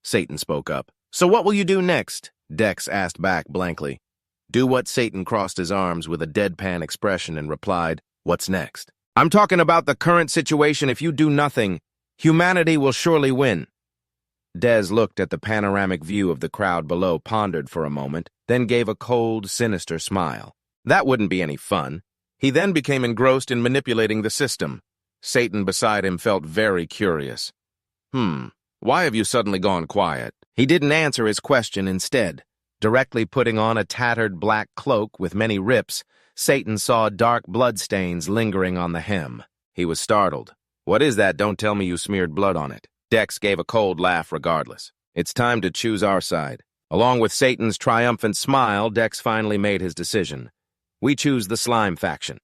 Satan spoke up. So what will you do next? Dex asked back blankly. Do what? Satan crossed his arms with a deadpan expression and replied, What's next? I'm talking about the current situation. If you do nothing, humanity will surely win. Des looked at the panoramic view of the crowd below, pondered for a moment, then gave a cold, sinister smile. That wouldn't be any fun. He then became engrossed in manipulating the system. Satan beside him felt very curious. Why have you suddenly gone quiet? He didn't answer his question. Instead, directly putting on a tattered black cloak with many rips, Satan saw dark bloodstains lingering on the hem. He was startled. What is that? Don't tell me you smeared blood on it. Dex gave a cold laugh regardless. It's time to choose our side. Along with Satan's triumphant smile, Dex finally made his decision. We choose the slime faction.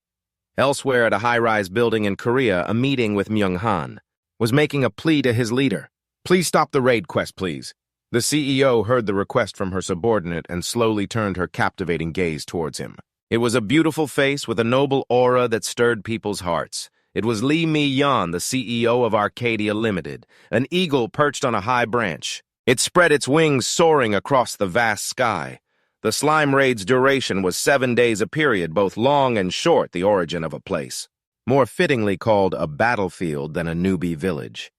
Elsewhere at a high-rise building in Korea, a meeting with Myung-han was making a plea to his leader. Please stop the raid quest, please. The CEO heard the request from her subordinate and slowly turned her captivating gaze towards him. It was a beautiful face with a noble aura that stirred people's hearts. It was Lee Mi-yeon, the CEO of Arcadia Limited, an eagle perched on a high branch. It spread its wings soaring across the vast sky. The slime raid's duration was 7 days, a period both long and short, the origin of a place, more fittingly called a battlefield than a newbie village.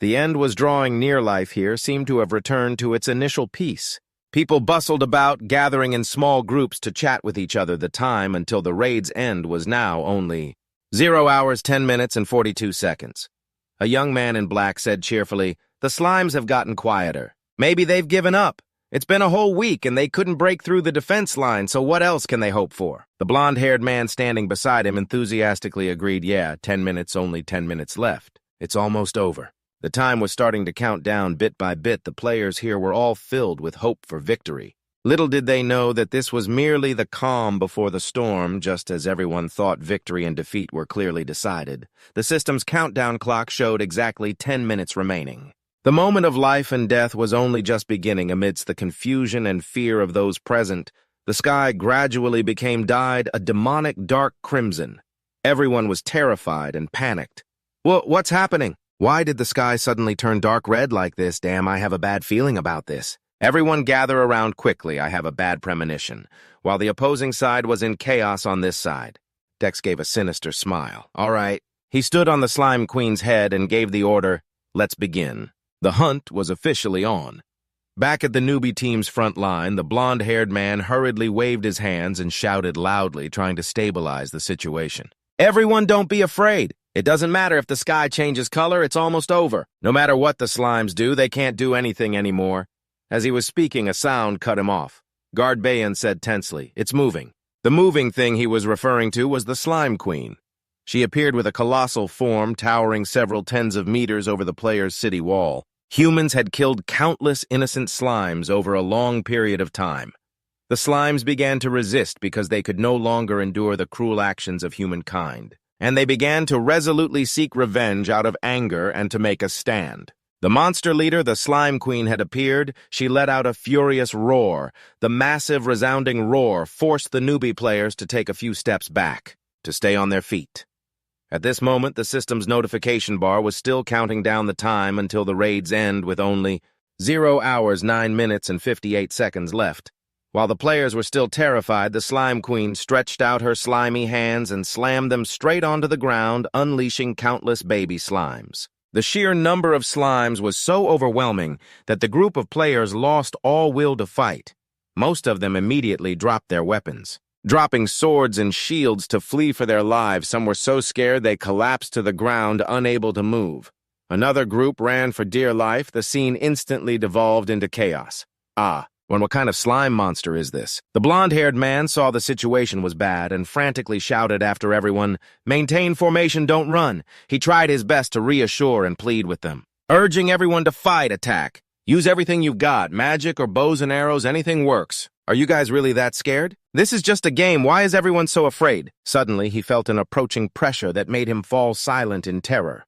The end was drawing near. Life here seemed to have returned to its initial peace. People bustled about, gathering in small groups to chat with each other. The time until the raid's end was now only 0 hours, 10 minutes, and 42 seconds. A young man in black said cheerfully, The slimes have gotten quieter. Maybe they've given up. It's been a whole week and they couldn't break through the defense line, so what else can they hope for? The blonde-haired man standing beside him enthusiastically agreed, Yeah, 10 minutes, only 10 minutes left. It's almost over. The time was starting to count down bit by bit. The players here were all filled with hope for victory. Little did they know that this was merely the calm before the storm. Just as everyone thought victory and defeat were clearly decided, the system's countdown clock showed exactly 10 minutes remaining. The moment of life and death was only just beginning. Amidst the confusion and fear of those present, the sky gradually became dyed a demonic dark crimson. Everyone was terrified and panicked. What's happening? Why did the sky suddenly turn dark red like this? Damn, I have a bad feeling about this. Everyone gather around quickly. I have a bad premonition. While the opposing side was in chaos on this side. Dex gave a sinister smile. All right. He stood on the Slime Queen's head and gave the order, Let's begin. The hunt was officially on. Back at the newbie team's front line, the blonde-haired man hurriedly waved his hands and shouted loudly, trying to stabilize the situation. Everyone, don't be afraid. It doesn't matter if the sky changes color, it's almost over. No matter what the slimes do, they can't do anything anymore. As he was speaking, a sound cut him off. Guard Bayan said tensely, It's moving. The moving thing he was referring to was the Slime Queen. She appeared with a colossal form towering several tens of meters over the player's city wall. Humans had killed countless innocent slimes over a long period of time. The slimes began to resist because they could no longer endure the cruel actions of humankind. And they began to resolutely seek revenge out of anger and to make a stand. The monster leader, the Slime Queen, had appeared. She let out a furious roar. The massive, resounding roar forced the newbie players to take a few steps back, to stay on their feet. At this moment, the system's notification bar was still counting down the time until the raid's end with only 0 hours, 9 minutes, and 58 seconds left. While the players were still terrified, the Slime Queen stretched out her slimy hands and slammed them straight onto the ground, unleashing countless baby slimes. The sheer number of slimes was so overwhelming that the group of players lost all will to fight. Most of them immediately dropped their weapons, dropping swords and shields to flee for their lives. Some were so scared they collapsed to the ground, unable to move. Another group ran for dear life. The scene instantly devolved into chaos. What kind of slime monster is this? The blonde-haired man saw the situation was bad and frantically shouted after everyone, Maintain formation, don't run. He tried his best to reassure and plead with them, urging everyone to fight, attack. Use everything you've got. Magic or bows and arrows, anything works. Are you guys really that scared? This is just a game. Why is everyone so afraid? Suddenly, he felt an approaching pressure that made him fall silent in terror.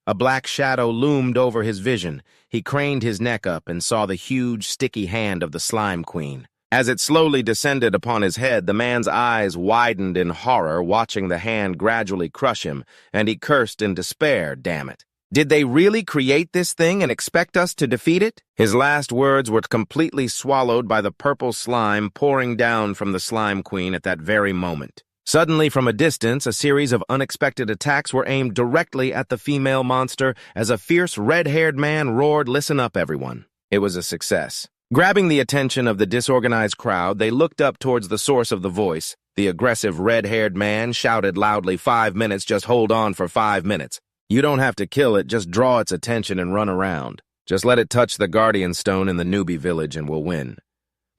A black shadow loomed over his vision. He craned his neck up and saw the huge, sticky hand of the Slime Queen. As it slowly descended upon his head, the man's eyes widened in horror, watching the hand gradually crush him, and he cursed in despair, damn it. Did they really create this thing and expect us to defeat it? His last words were completely swallowed by the purple slime pouring down from the Slime Queen at that very moment. Suddenly, from a distance, a series of unexpected attacks were aimed directly at the female monster as a fierce red-haired man roared, "Listen up, everyone." It was a success. Grabbing the attention of the disorganized crowd, they looked up towards the source of the voice. The aggressive red-haired man shouted loudly, 5 minutes, just hold on for 5 minutes. You don't have to kill it, just draw its attention and run around. Just let it touch the Guardian Stone in the newbie village and we'll win.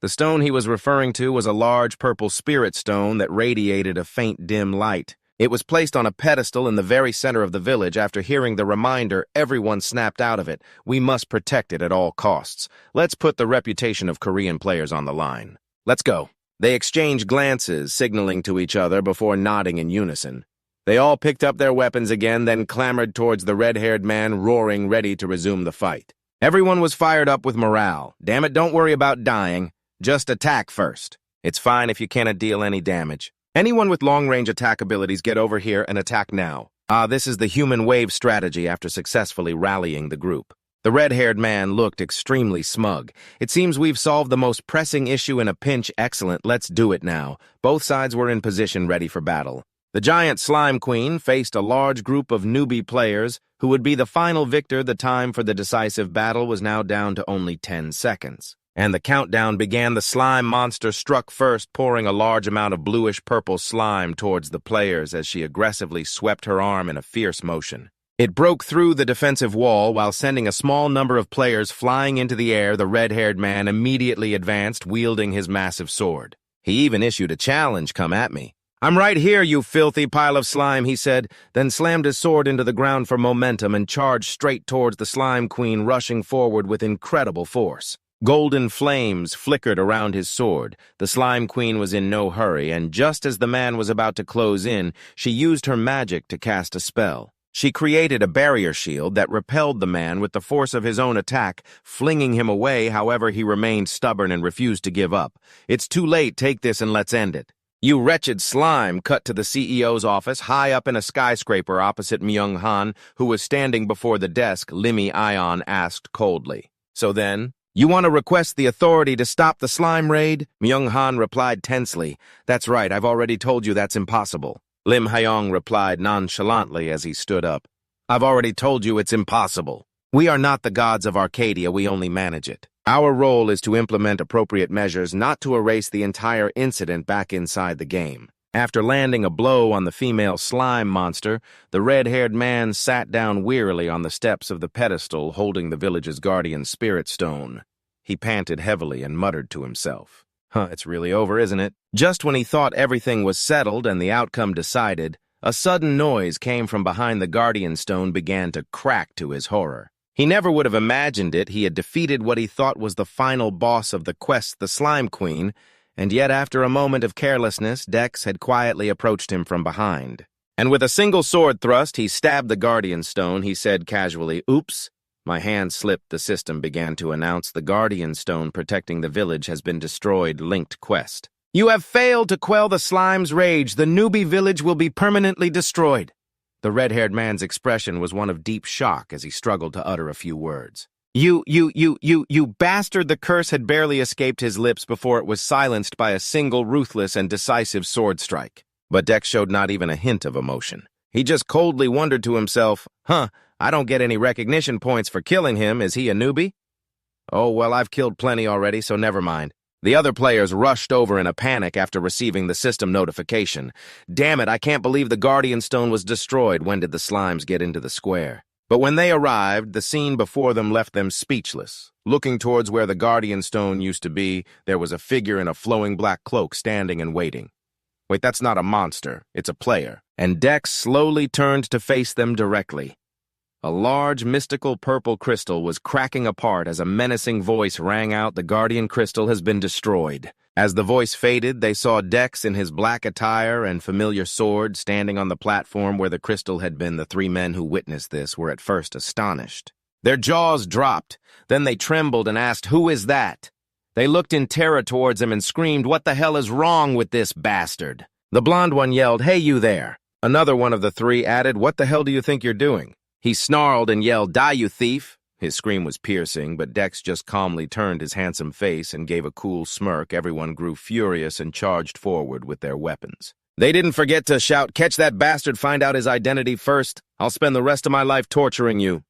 The stone he was referring to was a large purple spirit stone that radiated a faint dim light. It was placed on a pedestal in the very center of the village. After hearing the reminder, everyone snapped out of it. We must protect it at all costs. Let's put the reputation of Korean players on the line. Let's go. They exchanged glances, signaling to each other before nodding in unison. They all picked up their weapons again, then clambered towards the red-haired man, roaring, ready to resume the fight. Everyone was fired up with morale. Damn it, don't worry about dying. Just attack first. It's fine if you cannot deal any damage. Anyone with long-range attack abilities, get over here and attack now. This is the human wave strategy after successfully rallying the group. The red-haired man looked extremely smug. It seems we've solved the most pressing issue in a pinch. Excellent, let's do it now. Both sides were in position ready for battle. The giant Slime Queen faced a large group of newbie players who would be the final victor. The time for the decisive battle was now down to only 10 seconds. And the countdown began. The slime monster struck first, pouring a large amount of bluish-purple slime towards the players as she aggressively swept her arm in a fierce motion. It broke through the defensive wall while sending a small number of players flying into the air. The red-haired man immediately advanced, wielding his massive sword. He even issued a challenge, "Come at me." "I'm right here, you filthy pile of slime," he said, then slammed his sword into the ground for momentum and charged straight towards the Slime Queen, rushing forward with incredible force. Golden flames flickered around his sword. The Slime Queen was in no hurry, and just as the man was about to close in, she used her magic to cast a spell. She created a barrier shield that repelled the man with the force of his own attack, flinging him away. However, he remained stubborn and refused to give up. "It's too late. Take this and let's end it." "You wretched slime!" Cut to the CEO's office, high up in a skyscraper opposite Myung-han, who was standing before the desk. Limmy Ion asked coldly, "So then, you want to request the authority to stop the slime raid?" Myung-han replied tensely, "That's right, I've already told you that's impossible." Lim Hyong replied nonchalantly as he stood up, "I've already told you it's impossible. We are not the gods of Arcadia, we only manage it. Our role is to implement appropriate measures, not to erase the entire incident back inside the game." After landing a blow on the female slime monster, the red-haired man sat down wearily on the steps of the pedestal holding the village's guardian spirit stone. He panted heavily and muttered to himself, "It's really over, isn't it?" Just when he thought everything was settled and the outcome decided, a sudden noise came from behind the guardian stone began to crack to his horror. He never would have imagined it. He had defeated what he thought was the final boss of the quest, the Slime Queen, and yet after a moment of carelessness, Dex had quietly approached him from behind. And with a single sword thrust, he stabbed the Guardian Stone. He said casually, "Oops." My hand slipped. The system began to announce, "The Guardian Stone protecting the village has been destroyed. Linked quest. You have failed to quell the slime's rage. The newbie village will be permanently destroyed." The red-haired man's expression was one of deep shock as he struggled to utter a few words. You bastard!" The curse had barely escaped his lips before it was silenced by a single ruthless and decisive sword strike. But Dex showed not even a hint of emotion. He just coldly wondered to himself, I don't get any recognition points for killing him. Is he a newbie? Oh, well, I've killed plenty already, so never mind. The other players rushed over in a panic after receiving the system notification. Damn it, I can't believe the Guardian Stone was destroyed. When did the slimes get into the square? But when they arrived, the scene before them left them speechless. Looking towards where the Guardian Stone used to be, there was a figure in a flowing black cloak standing and waiting. Wait, that's not a monster. It's a player. And Dex slowly turned to face them directly. A large, mystical purple crystal was cracking apart as a menacing voice rang out, "The Guardian Crystal has been destroyed." As the voice faded, they saw Dex in his black attire and familiar sword standing on the platform where the crystal had been. The three men who witnessed this were at first astonished. Their jaws dropped. Then they trembled and asked, "Who is that?" They looked in terror towards him and screamed, "What the hell is wrong with this bastard?" The blonde one yelled, "Hey, you there!" Another one of the three added, "What the hell do you think you're doing?" He snarled and yelled, "Die, you thief!" His scream was piercing, but Dex just calmly turned his handsome face and gave a cool smirk. Everyone grew furious and charged forward with their weapons. They didn't forget to shout, "Catch that bastard, find out his identity first. I'll spend the rest of my life torturing you."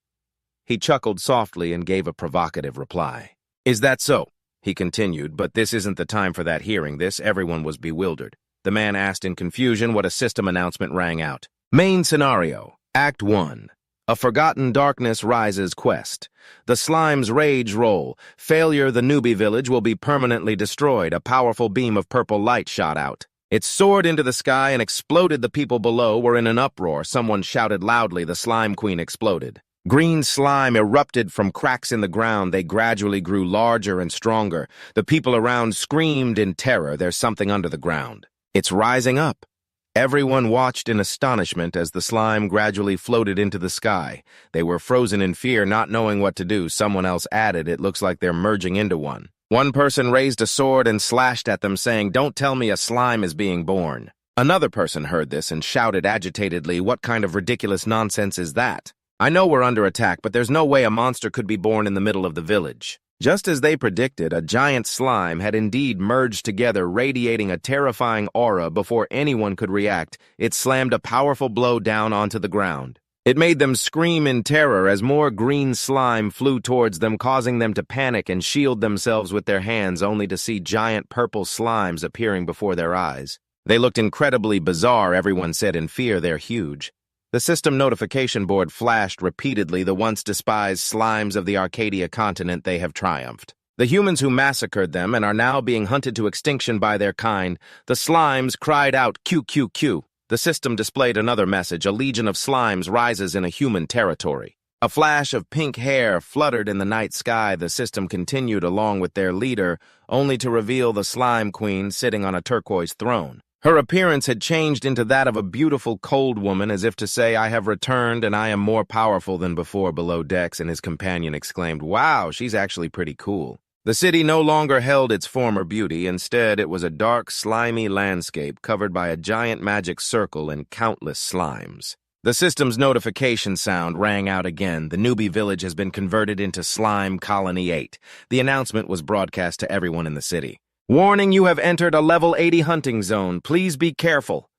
He chuckled softly and gave a provocative reply. "Is that so?" He continued, "But this isn't the time for that. Hearing this, everyone was bewildered. The man asked in confusion what a system announcement rang out. Main scenario, Act 1. A Forgotten Darkness Rises quest. The Slime's Rage roll. Failure, the newbie village will be permanently destroyed. A powerful beam of purple light shot out. It soared into the sky and exploded. The people below were in an uproar. Someone shouted loudly. The Slime Queen exploded. Green slime erupted from cracks in the ground. They gradually grew larger and stronger. The people around screamed in terror. There's something under the ground. It's rising up. Everyone watched in astonishment as the slime gradually floated into the sky. They were frozen in fear, not knowing what to do. Someone else added, "It looks like they're merging into one." One person raised a sword and slashed at them, saying, "Don't tell me a slime is being born." Another person heard this and shouted agitatedly, "What kind of ridiculous nonsense is that? I know we're under attack, but there's no way a monster could be born in the middle of the village." Just as they predicted, a giant slime had indeed merged together, radiating a terrifying aura. Before anyone could react, it slammed a powerful blow down onto the ground. It made them scream in terror as more green slime flew towards them, causing them to panic and shield themselves with their hands, only to see giant purple slimes appearing before their eyes. They looked incredibly bizarre, everyone said in fear. They're huge. The system notification board flashed repeatedly. The once despised slimes of the Arcadia continent, they have triumphed. The humans who massacred them and are now being hunted to extinction by their kind. The slimes cried out, "QQQ." The system displayed another message. A legion of slimes rises in a human territory. A flash of pink hair fluttered in the night sky. The system continued along with their leader, only to reveal the Slime Queen sitting on a turquoise throne. Her appearance had changed into that of a beautiful cold woman, as if to say, "I have returned and I am more powerful than before." Below Dex and his companion exclaimed, "Wow, she's actually pretty cool." The city no longer held its former beauty. Instead, it was a dark, slimy landscape covered by a giant magic circle and countless slimes. The system's notification sound rang out again. The newbie village has been converted into Slime Colony 8. The announcement was broadcast to everyone in the city. "Warning, you have entered a level 80 hunting zone. Please be careful."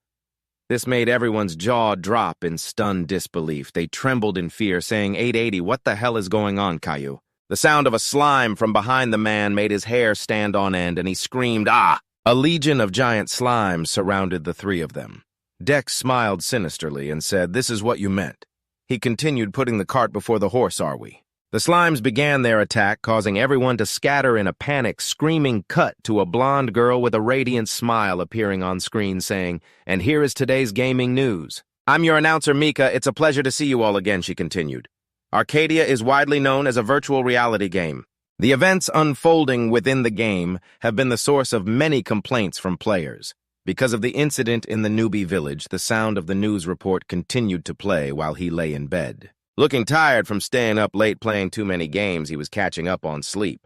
This made everyone's jaw drop in stunned disbelief. They trembled in fear, saying, 880, what the hell is going on, Caillou? The sound of a slime from behind the man made his hair stand on end, and he screamed, "Ah!" A legion of giant slimes surrounded the three of them. Dex smiled sinisterly and said, "This is what you meant." He continued, "Putting the cart before the horse, are we?" The slimes began their attack, causing everyone to scatter in a panic. Screaming cut to a blonde girl with a radiant smile appearing on screen saying, "And here is today's gaming news. I'm your announcer, Mika. It's a pleasure to see you all again," she continued. "Arcadia is widely known as a virtual reality game. The events unfolding within the game have been the source of many complaints from players. Because of the incident in the newbie village, the sound of the news report continued to play while he lay in bed. Looking tired from staying up late playing too many games, he was catching up on sleep.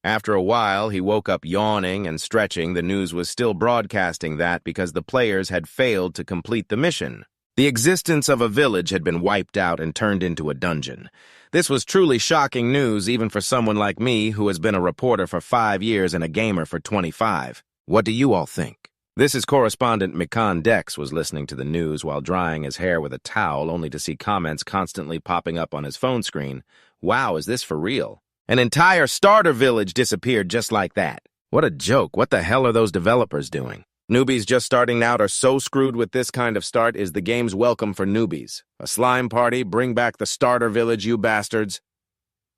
After a while, he woke up yawning and stretching. The news was still broadcasting that because the players had failed to complete the mission. The existence of a village had been wiped out and turned into a dungeon. This was truly shocking news, even for someone like me who has been a reporter for 5 years and a gamer for 25. What do you all think? This is correspondent Mikan. Dex was listening to the news while drying his hair with a towel, only to see comments constantly popping up on his phone screen. Wow, is this for real? An entire starter village disappeared just like that. What a joke. What the hell are those developers doing? Newbies just starting out are so screwed with this kind of start. Is the game's welcome for newbies. A slime party, bring back the starter village, you bastards.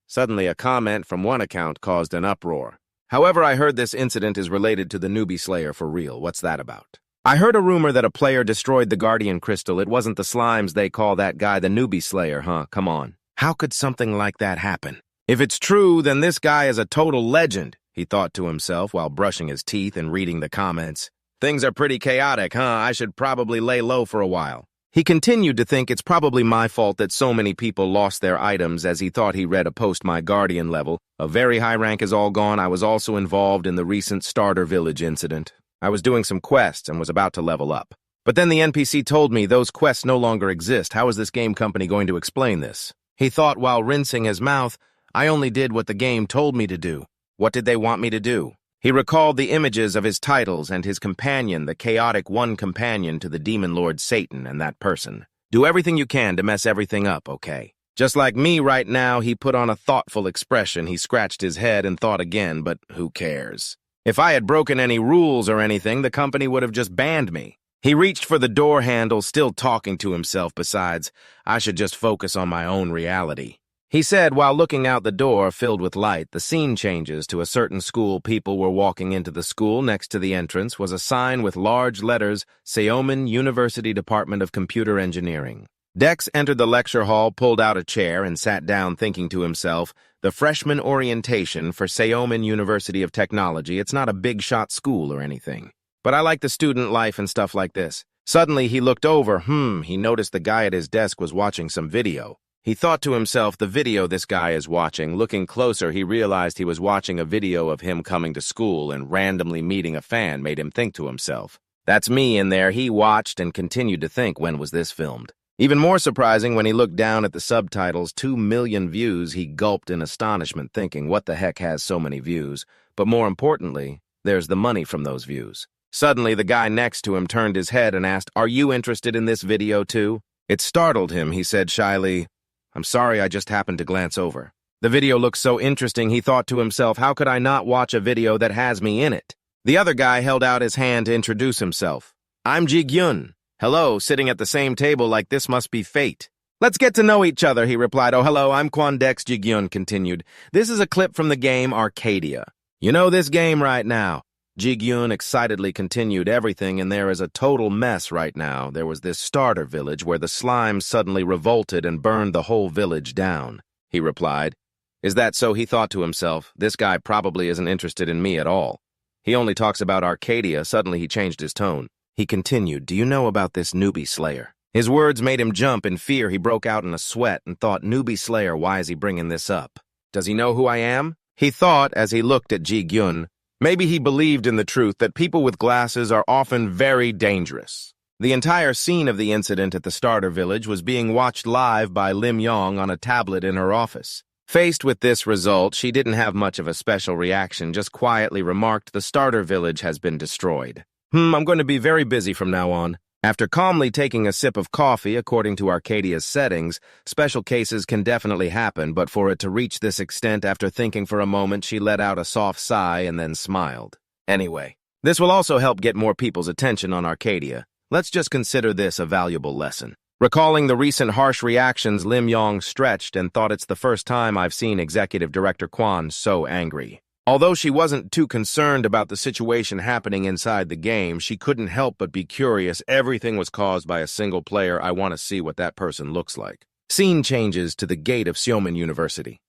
Suddenly, a comment from one account caused an uproar. However, I heard this incident is related to the newbie slayer for real. What's that about? I heard a rumor that a player destroyed the Guardian Crystal. It wasn't the slimes they call that guy the newbie slayer, huh? Come on. How could something like that happen? If it's true, then this guy is a total legend, he thought to himself while brushing his teeth and reading the comments. Things are pretty chaotic, huh? I should probably lay low for a while. He continued to think it's probably my fault that so many people lost their items as he thought he read a post my Guardian level. A very high rank is all gone. I was also involved in the recent starter village incident. I was doing some quests and was about to level up. But then the NPC told me those quests no longer exist. How is this game company going to explain this? He thought while rinsing his mouth, I only did what the game told me to do. What did they want me to do? He recalled the images of his titles and his companion, the chaotic one companion to the demon lord Satan and that person. Do everything you can to mess everything up, okay? Just like me right now, he put on a thoughtful expression. He scratched his head and thought again, but who cares? If I had broken any rules or anything, the company would have just banned me. He reached for the door handle, still talking to himself. Besides, I should just focus on my own reality. He said while looking out the door filled with light. The scene changes to a certain school. People were walking into the school. Next to the entrance was a sign with large letters, Seomin University Department of Computer Engineering. Dex entered the lecture hall, pulled out a chair, and sat down thinking to himself, the freshman orientation for Seomin University of Technology. It's not a big-shot school or anything. But I like the student life and stuff like this. Suddenly he looked over. He noticed the guy at his desk was watching some video. He thought to himself, the video this guy is watching. Looking closer, he realized he was watching a video of him coming to school and randomly meeting a fan made him think to himself. That's me in there. He watched and continued to think, when was this filmed? Even more surprising, when he looked down at the subtitles, 2 million views, he gulped in astonishment, thinking, what the heck has so many views? But more importantly, there's the money from those views. Suddenly, the guy next to him turned his head and asked, are you interested in this video too? It startled him. He said shyly, I'm sorry, I just happened to glance over. The video looked so interesting, he thought to himself, how could I not watch a video that has me in it? The other guy held out his hand to introduce himself. I'm Ji-gyun. Hello, sitting at the same table like this must be fate. Let's get to know each other, he replied. Oh, hello, I'm Kwon-dex. Ji-gyun continued. This is a clip from the game Arcadia. You know this game right now. Ji-gyun excitedly continued. Everything in there is a total mess right now. There was this starter village where the slimes suddenly revolted and burned the whole village down, he replied. Is that so? He thought to himself. This guy probably isn't interested in me at all. He only talks about Arcadia. Suddenly he changed his tone. He continued, do you know about this newbie slayer? His words made him jump. In fear, he broke out in a sweat and thought, newbie slayer, why is he bringing this up? Does he know who I am? He thought as he looked at Ji-gyun. Maybe he believed in the truth that people with glasses are often very dangerous. The entire scene of the incident at the starter village was being watched live by Lim Yong on a tablet in her office. Faced with this result, she didn't have much of a special reaction, just quietly remarked, the starter village has been destroyed. I'm going to be very busy from now on. After calmly taking a sip of coffee, according to Arcadia's settings, special cases can definitely happen, but for it to reach this extent, after thinking for a moment, she let out a soft sigh and then smiled. Anyway, this will also help get more people's attention on Arcadia. Let's just consider this a valuable lesson. Recalling the recent harsh reactions, Lim Yong stretched and thought it's the first time I've seen Executive Director Kwon so angry. Although she wasn't too concerned about the situation happening inside the game, she couldn't help but be curious. Everything was caused by a single player. I want to see what that person looks like. Scene changes to the gate of Seomin University.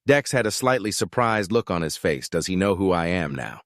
Dex had a slightly surprised look on his face. Does he know who I am now?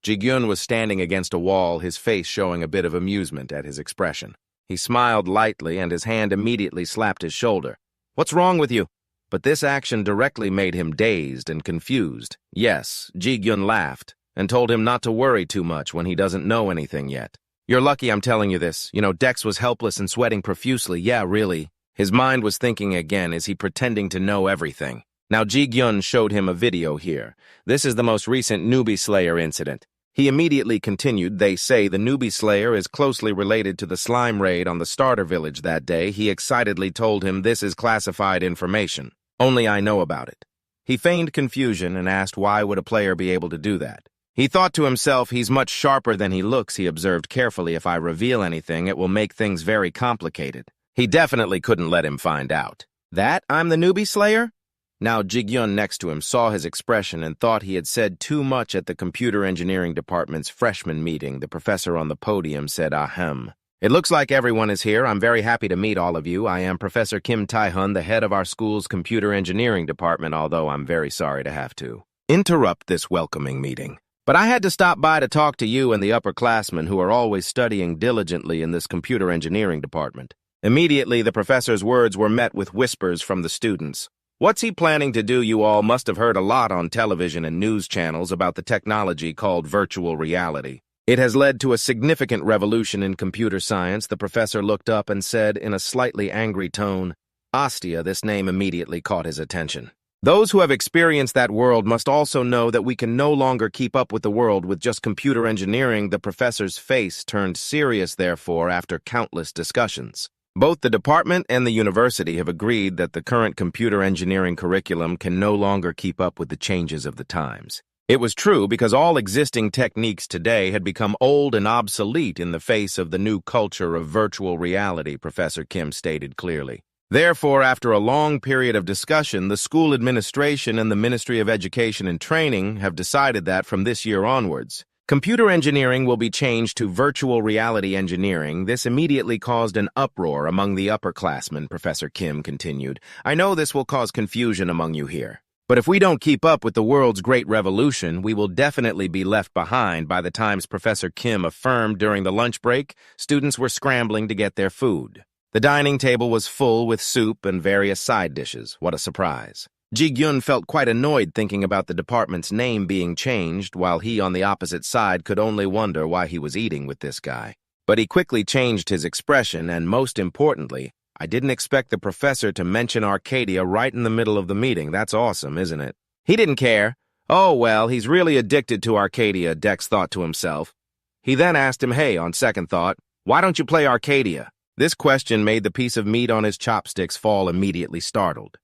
Ji-gyun was standing against a wall, his face showing a bit of amusement at his expression. He smiled lightly and his hand immediately slapped his shoulder. What's wrong with you? But this action directly made him dazed and confused. Yes, Ji-gyun laughed and told him not to worry too much when he doesn't know anything yet. You're lucky I'm telling you this. You know, Dex was helpless and sweating profusely. Yeah, really. His mind was thinking again, is he pretending to know everything? Now Ji-gyun showed him a video here. This is the most recent newbie slayer incident. He immediately continued, they say the newbie slayer is closely related to the slime raid on the starter village that day. He excitedly told him this is classified information. Only I know about it. He feigned confusion and asked why would a player be able to do that. He thought to himself, he's much sharper than he looks. He observed carefully, if I reveal anything, it will make things very complicated. He definitely couldn't let him find out. That I'm the newbie slayer? Now Jigyun next to him saw his expression and thought he had said too much at the computer engineering department's freshman meeting. The professor on the podium said, "Ahem. It looks like everyone is here. I'm very happy to meet all of you. I am Professor Kim Tae-hun, the head of our school's computer engineering department, although I'm very sorry to have to interrupt this welcoming meeting. But I had to stop by to talk to you and the upperclassmen who are always studying diligently in this computer engineering department." Immediately, the professor's words were met with whispers from the students. What's he planning to do? You all must have heard a lot on television and news channels about the technology called virtual reality. It has led to a significant revolution in computer science. The professor looked up and said in a slightly angry tone, "Astia," this name immediately caught his attention. Those who have experienced that world must also know that we can no longer keep up with the world with just computer engineering. The professor's face turned serious, therefore, after countless discussions. Both the department and the university have agreed that the current computer engineering curriculum can no longer keep up with the changes of the times. It was true because all existing techniques today had become old and obsolete in the face of the new culture of virtual reality, Professor Kim stated clearly. Therefore, after a long period of discussion, the school administration and the Ministry of Education and Training have decided that from this year onwards, computer engineering will be changed to virtual reality engineering. This immediately caused an uproar among the upperclassmen, Professor Kim continued. I know this will cause confusion among you here. But if we don't keep up with the world's great revolution, we will definitely be left behind. By the times Professor Kim affirmed during the lunch break, students were scrambling to get their food. The dining table was full with soup and various side dishes. What a surprise. Ji-gyun felt quite annoyed thinking about the department's name being changed, while he on the opposite side could only wonder why he was eating with this guy. But he quickly changed his expression, and most importantly, I didn't expect the professor to mention Arcadia right in the middle of the meeting. That's awesome, isn't it? He didn't care. Oh, well, he's really addicted to Arcadia, Dex thought to himself. He then asked him, hey, on second thought, why don't you play Arcadia? This question made the piece of meat on his chopsticks fall immediately startled.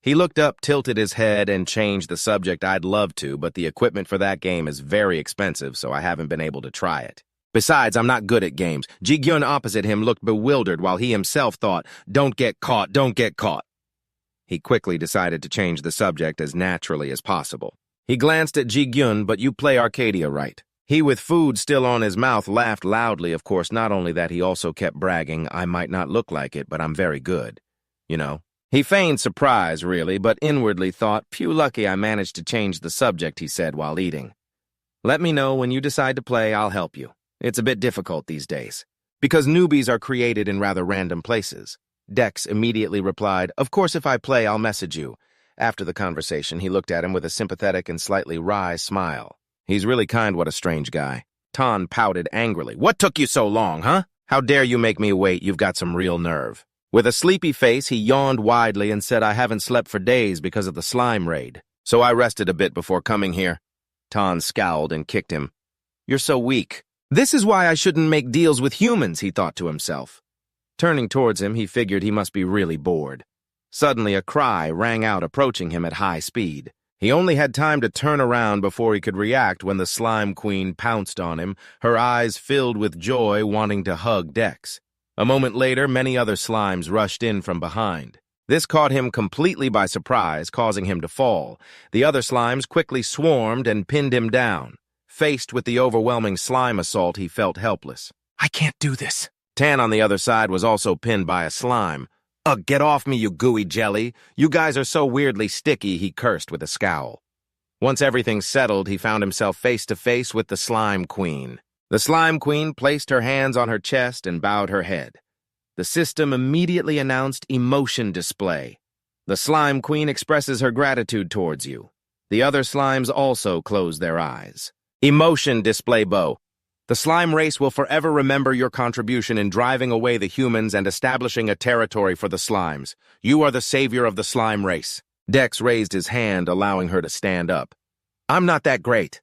He looked up, tilted his head, and changed the subject. I'd love to, but the equipment for that game is very expensive, so I haven't been able to try it. Besides, I'm not good at games. Ji-gyun opposite him looked bewildered while he himself thought, don't get caught, don't get caught. He quickly decided to change the subject as naturally as possible. He glanced at Ji-gyun, but you play Arcadia right. He, with food still on his mouth, laughed loudly. Of course, not only that, he also kept bragging, I might not look like it, but I'm very good. You know? He feigned surprise, really, but inwardly thought, phew, lucky I managed to change the subject, he said while eating. Let me know when you decide to play, I'll help you. It's a bit difficult these days, because newbies are created in rather random places. Dex immediately replied, of course if I play, I'll message you. After the conversation, he looked at him with a sympathetic and slightly wry smile. He's really kind, what a strange guy. Tan pouted angrily. What took you so long, huh? How dare you make me wait, you've got some real nerve. With a sleepy face, he yawned widely and said, I haven't slept for days because of the slime raid, so I rested a bit before coming here. Tan scowled and kicked him. You're so weak. This is why I shouldn't make deals with humans, he thought to himself. Turning towards him, he figured he must be really bored. Suddenly, a cry rang out, approaching him at high speed. He only had time to turn around before he could react when the slime queen pounced on him, her eyes filled with joy, wanting to hug Dex. A moment later, many other slimes rushed in from behind. This caught him completely by surprise, causing him to fall. The other slimes quickly swarmed and pinned him down. Faced with the overwhelming slime assault, he felt helpless. I can't do this. Tan on the other side was also pinned by a slime. Ugh, get off me, you gooey jelly. You guys are so weirdly sticky, he cursed with a scowl. Once everything settled, he found himself face to face with the slime queen. The slime queen placed her hands on her chest and bowed her head. The system immediately announced emotion display. The slime queen expresses her gratitude towards you. The other slimes also close their eyes. Emotion display bow. The slime race will forever remember your contribution in driving away the humans and establishing a territory for the slimes. You are the savior of the slime race. Dex raised his hand, allowing her to stand up. I'm not that great.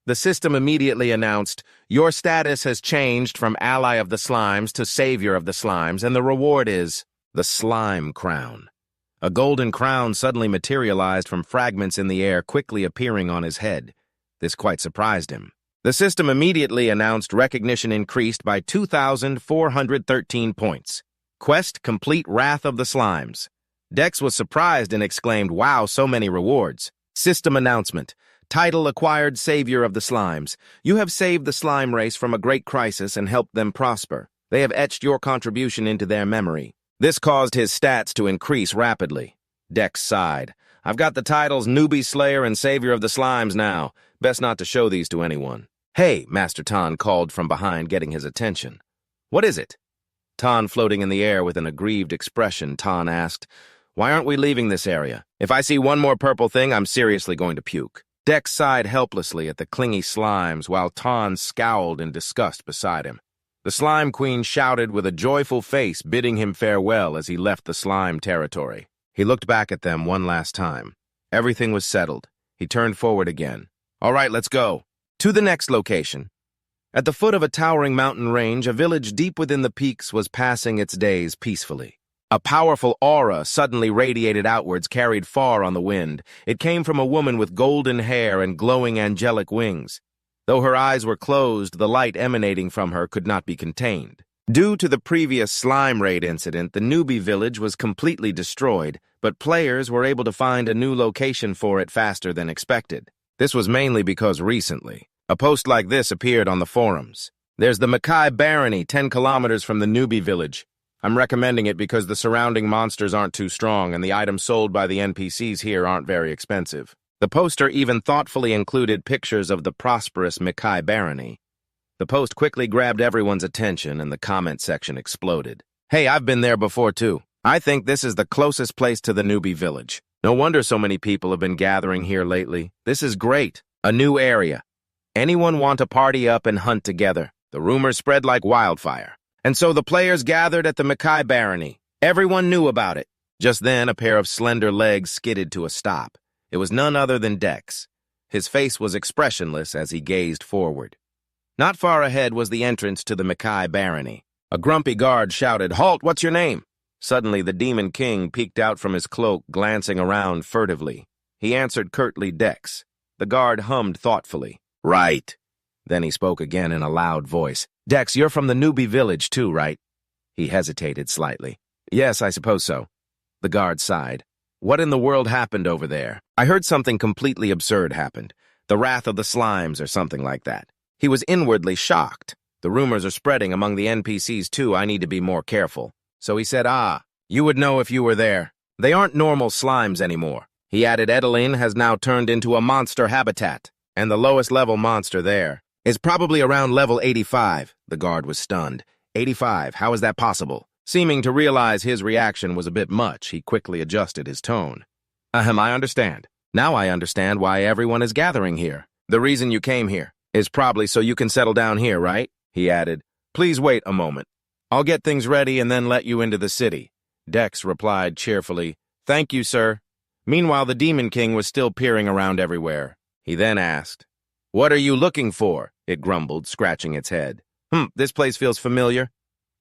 The system immediately announced, your status has changed from ally of the slimes to savior of the slimes, and the reward is the slime crown. A golden crown suddenly materialized from fragments in the air, quickly appearing on his head. This quite surprised him. The system immediately announced recognition increased by 2,413 points. Quest complete Wrath of the Slimes. Dex was surprised and exclaimed, "Wow, so many rewards." System announcement. Title acquired Savior of the Slimes. You have saved the slime race from a great crisis and helped them prosper. They have etched your contribution into their memory. This caused his stats to increase rapidly. Dex sighed. I've got the titles Newbie Slayer and Savior of the Slimes now. Best not to show these to anyone. Hey, Master Tan called from behind, getting his attention. What is it? Tan floating in the air with an aggrieved expression, Tan asked, Why aren't we leaving this area? If I see one more purple thing, I'm seriously going to puke. Dex sighed helplessly at the clingy slimes while Tan scowled in disgust beside him. The Slime Queen shouted with a joyful face, bidding him farewell as he left the slime territory. He looked back at them one last time. Everything was settled. He turned forward again. All right, let's go. To the next location. At the foot of a towering mountain range, a village deep within the peaks was passing its days peacefully. A powerful aura suddenly radiated outwards, carried far on the wind. It came from a woman with golden hair and glowing angelic wings. Though her eyes were closed, the light emanating from her could not be contained. Due to the previous slime raid incident, the newbie village was completely destroyed, but players were able to find a new location for it faster than expected. This was mainly because recently, a post like this appeared on the forums. There's the Makai Barony, 10 kilometers from the newbie village. I'm recommending it because the surrounding monsters aren't too strong and the items sold by the NPCs here aren't very expensive. The poster even thoughtfully included pictures of the prosperous Makai Barony. The post quickly grabbed everyone's attention and the comment section exploded. Hey, I've been there before too. I think this is the closest place to the newbie village. No wonder so many people have been gathering here lately. This is great. A new area. Anyone want to party up and hunt together? The rumors spread like wildfire. And so the players gathered at the Makai Barony. Everyone knew about it. Just then, a pair of slender legs skidded to a stop. It was none other than Dex. His face was expressionless as he gazed forward. Not far ahead was the entrance to the Makai Barony. A grumpy guard shouted, "Halt, what's your name?" Suddenly, the Demon King peeked out from his cloak, glancing around furtively. He answered curtly, Dex. The guard hummed thoughtfully. Right. Then he spoke again in a loud voice. Dex, you're from the newbie village too, right? He hesitated slightly. Yes, I suppose so. The guard sighed. What in the world happened over there? I heard something completely absurd happened. The wrath of the slimes or something like that. He was inwardly shocked. The rumors are spreading among the NPCs too. I need to be more careful. So he said, you would know if you were there. They aren't normal slimes anymore. He added, Edeline has now turned into a monster habitat, and the lowest level monster there is probably around level 85. The guard was stunned. 85, how is that possible? Seeming to realize his reaction was a bit much, he quickly adjusted his tone. I understand. Now I understand why everyone is gathering here. The reason you came here is probably so you can settle down here, right? He added. Please wait a moment. I'll get things ready and then let you into the city. Dex replied cheerfully, Thank you, sir. Meanwhile, the Demon King was still peering around everywhere. He then asked, What are you looking for? It grumbled, scratching its head. This place feels familiar.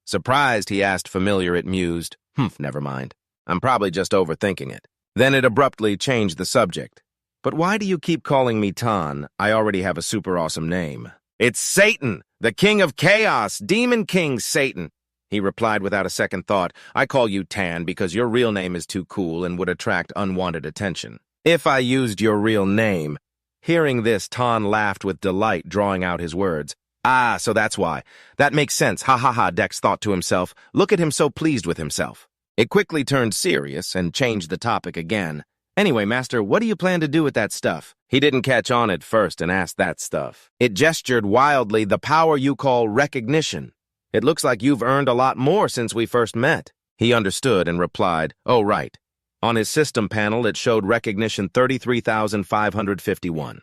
Surprised, he asked familiar, it mused. Never mind. I'm probably just overthinking it. Then it abruptly changed the subject. But why do you keep calling me Tan? I already have a super awesome name. It's Satan, the King of Chaos, Demon King Satan. He replied without a second thought. I call you Tan because your real name is too cool and would attract unwanted attention. If I used your real name. Hearing this, Tan laughed with delight, drawing out his words. So that's why. That makes sense. Ha ha ha, Dex thought to himself. Look at him so pleased with himself. It quickly turned serious and changed the topic again. Anyway, Master, what do you plan to do with that stuff? He didn't catch on at first and asked that stuff. It gestured wildly, the power you call recognition. It looks like you've earned a lot more since we first met. He understood and replied, Oh, right. On his system panel, it showed recognition 33,551.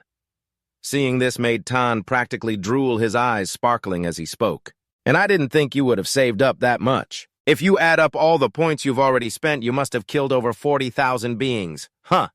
Seeing this made Tan practically drool, his eyes sparkling as he spoke. And I didn't think you would have saved up that much. If you add up all the points you've already spent, you must have killed over 40,000 beings. Huh.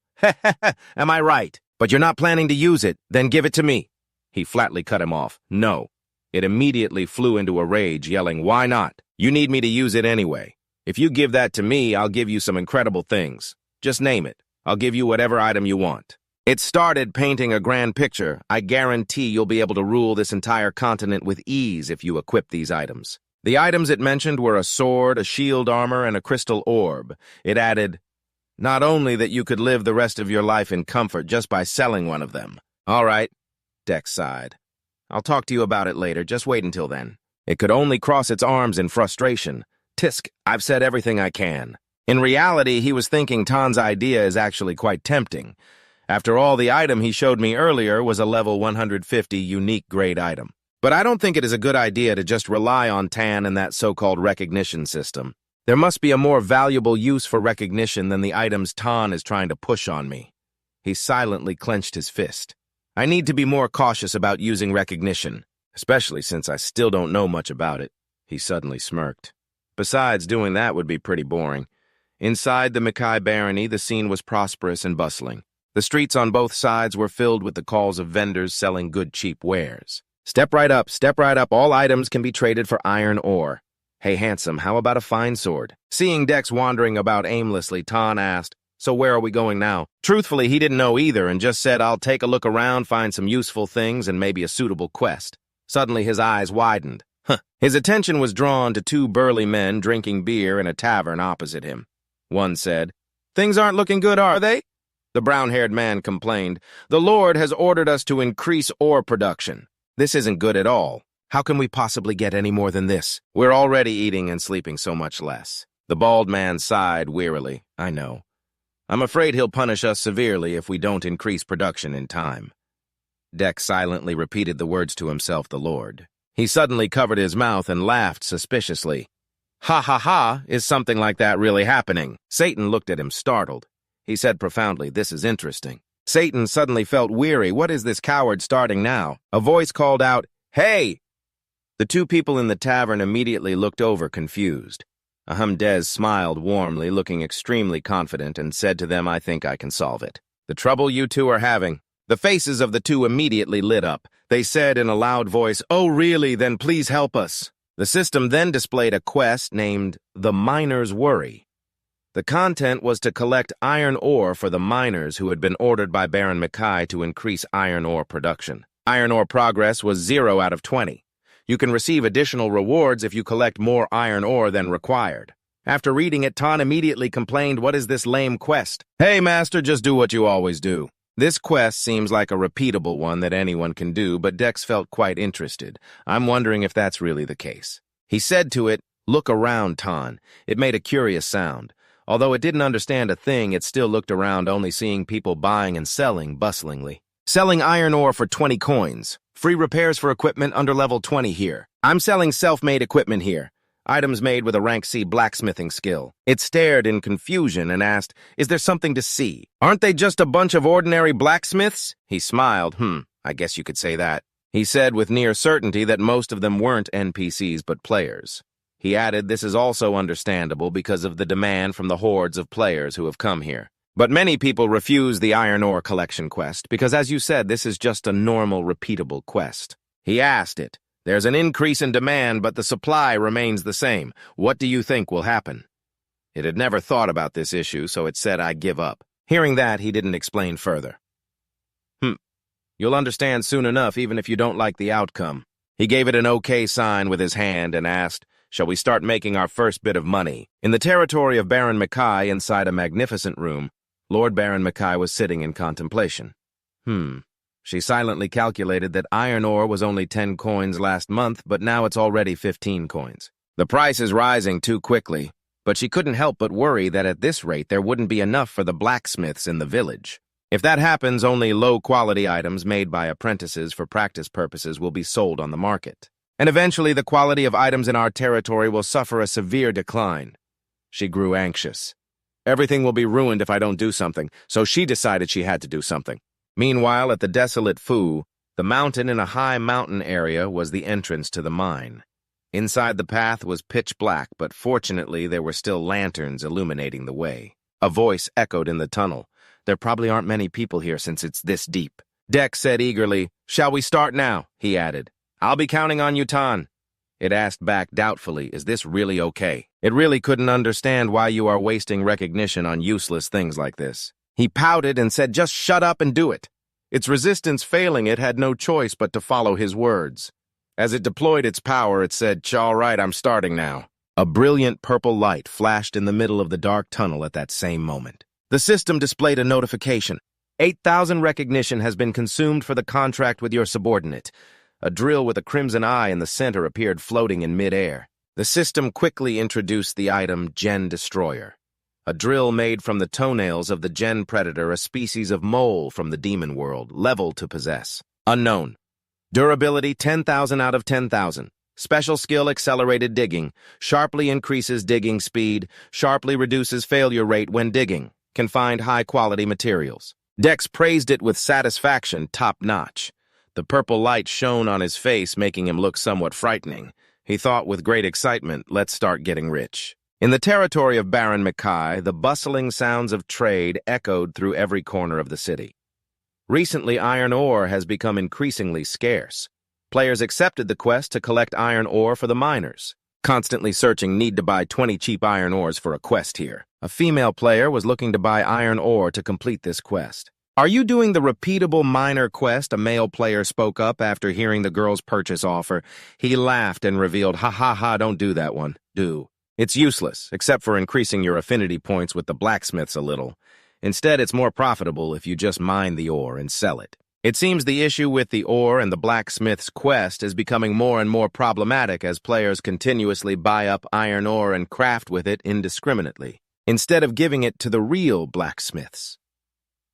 Am I right? But you're not planning to use it. Then give it to me. He flatly cut him off. No. It immediately flew into a rage, yelling, Why not? You need me to use it anyway. If you give that to me, I'll give you some incredible things. Just name it. I'll give you whatever item you want. It started painting a grand picture. I guarantee you'll be able to rule this entire continent with ease if you equip these items. The items it mentioned were a sword, a shield armor, and a crystal orb. It added, Not only that you could live the rest of your life in comfort just by selling one of them. All right, Dex sighed. I'll talk to you about it later, just wait until then. It could only cross its arms in frustration. Tisk, I've said everything I can. In reality, he was thinking Tan's idea is actually quite tempting. After all, the item he showed me earlier was a level 150 unique grade item. But I don't think it is a good idea to just rely on Tan and that so-called recognition system. There must be a more valuable use for recognition than the items Tan is trying to push on me. He silently clenched his fist. I need to be more cautious about using recognition, especially since I still don't know much about it. He suddenly smirked. Besides, doing that would be pretty boring. Inside the Mackay barony, the scene was prosperous and bustling. The streets on both sides were filled with the calls of vendors selling good cheap wares. Step right up, all items can be traded for iron ore. Hey, handsome, how about a fine sword? Seeing Dex wandering about aimlessly, Tan asked, so where are we going now? Truthfully, he didn't know either and just said, I'll take a look around, find some useful things, and maybe a suitable quest. Suddenly, his eyes widened. His attention was drawn to two burly men drinking beer in a tavern opposite him. One said, Things aren't looking good, are they? The brown-haired man complained, The Lord has ordered us to increase ore production. This isn't good at all. How can we possibly get any more than this? We're already eating and sleeping so much less. The bald man sighed wearily. I know. I'm afraid he'll punish us severely if we don't increase production in time. Dex silently repeated the words to himself, the Lord. He suddenly covered his mouth and laughed suspiciously. Ha ha ha, is something like that really happening? Satan looked at him startled. He said profoundly, This is interesting. Satan suddenly felt weary. What is this coward starting now? A voice called out, Hey! The two people in the tavern immediately looked over confused. Ahamdez smiled warmly, looking extremely confident, and said to them, I think I can solve it. The trouble you two are having. The faces of the two immediately lit up. They said in a loud voice, Oh, really? Then please help us. The system then displayed a quest named The Miner's Worry. The content was to collect iron ore for the miners who had been ordered by Baron Mackay to increase iron ore production. Iron ore progress was 0 out of 20. You can receive additional rewards if you collect more iron ore than required. After reading it, Tan immediately complained, What is this lame quest? Hey, master, just do what you always do. This quest seems like a repeatable one that anyone can do, but Dex felt quite interested. I'm wondering if that's really the case. He said to it, Look around, Tan. It made a curious sound. Although it didn't understand a thing, it still looked around, only seeing people buying and selling bustlingly. Selling iron ore for 20 coins. Free repairs for equipment under level 20 here. I'm selling self-made equipment here. Items made with a rank C blacksmithing skill. It stared in confusion and asked, Is there something to see? Aren't they just a bunch of ordinary blacksmiths? He smiled. I guess you could say that. He said with near certainty that most of them weren't NPCs but players. He added, This is also understandable because of the demand from the hordes of players who have come here. But many people refuse the iron ore collection quest because, as you said, this is just a normal, repeatable quest. He asked it, There's an increase in demand, but the supply remains the same. What do you think will happen? It had never thought about this issue, so it said, I give up. Hearing that, he didn't explain further. You'll understand soon enough, even if you don't like the outcome. He gave it an okay sign with his hand and asked, Shall we start making our first bit of money? In the territory of Baron Mackay, inside a magnificent room, Lord Baron Mackay was sitting in contemplation. She silently calculated that iron ore was only 10 coins last month, but now it's already 15 coins. The price is rising too quickly, but she couldn't help but worry that at this rate there wouldn't be enough for the blacksmiths in the village. If that happens, only low-quality items made by apprentices for practice purposes will be sold on the market. And eventually the quality of items in our territory will suffer a severe decline. She grew anxious. Everything will be ruined if I don't do something, so she decided she had to do something. Meanwhile, at the desolate Fu, the mountain in a high mountain area was the entrance to the mine. Inside the path was pitch black, but fortunately there were still lanterns illuminating the way. A voice echoed in the tunnel. There probably aren't many people here since it's this deep. Dex said eagerly, Shall we start now? He added. I'll be counting on you, Tan. It asked back doubtfully, Is this really okay? It really couldn't understand why you are wasting recognition on useless things like this. He pouted and said, Just shut up and do it. Its resistance failing, it had no choice but to follow his words. As it deployed its power, it said, All right, I'm starting now. A brilliant purple light flashed in the middle of the dark tunnel at that same moment. The system displayed a notification. 8,000 recognition has been consumed for the contract with your subordinate. A drill with a crimson eye in the center appeared floating in midair. The system quickly introduced the item Gen Destroyer. A drill made from the toenails of the Gen Predator, a species of mole from the demon world, level to possess. Unknown. Durability 10,000 out of 10,000. Special skill accelerated digging. Sharply increases digging speed. Sharply reduces failure rate when digging. Can find high-quality materials. Dex praised it with satisfaction, top-notch. The purple light shone on his face, making him look somewhat frightening. He thought with great excitement, let's start getting rich. In the territory of Baron Mackay, the bustling sounds of trade echoed through every corner of the city. Recently, iron ore has become increasingly scarce. Players accepted the quest to collect iron ore for the miners. Constantly searching need to buy 20 cheap iron ores for a quest here. A female player was looking to buy iron ore to complete this quest. Are you doing the repeatable miner quest? A male player spoke up after hearing the girl's purchase offer. He laughed and revealed, ha ha ha, don't do that one. Do. It's useless, except for increasing your affinity points with the blacksmiths a little. Instead, it's more profitable if you just mine the ore and sell it. It seems the issue with the ore and the blacksmith's quest is becoming more and more problematic as players continuously buy up iron ore and craft with it indiscriminately, instead of giving it to the real blacksmiths.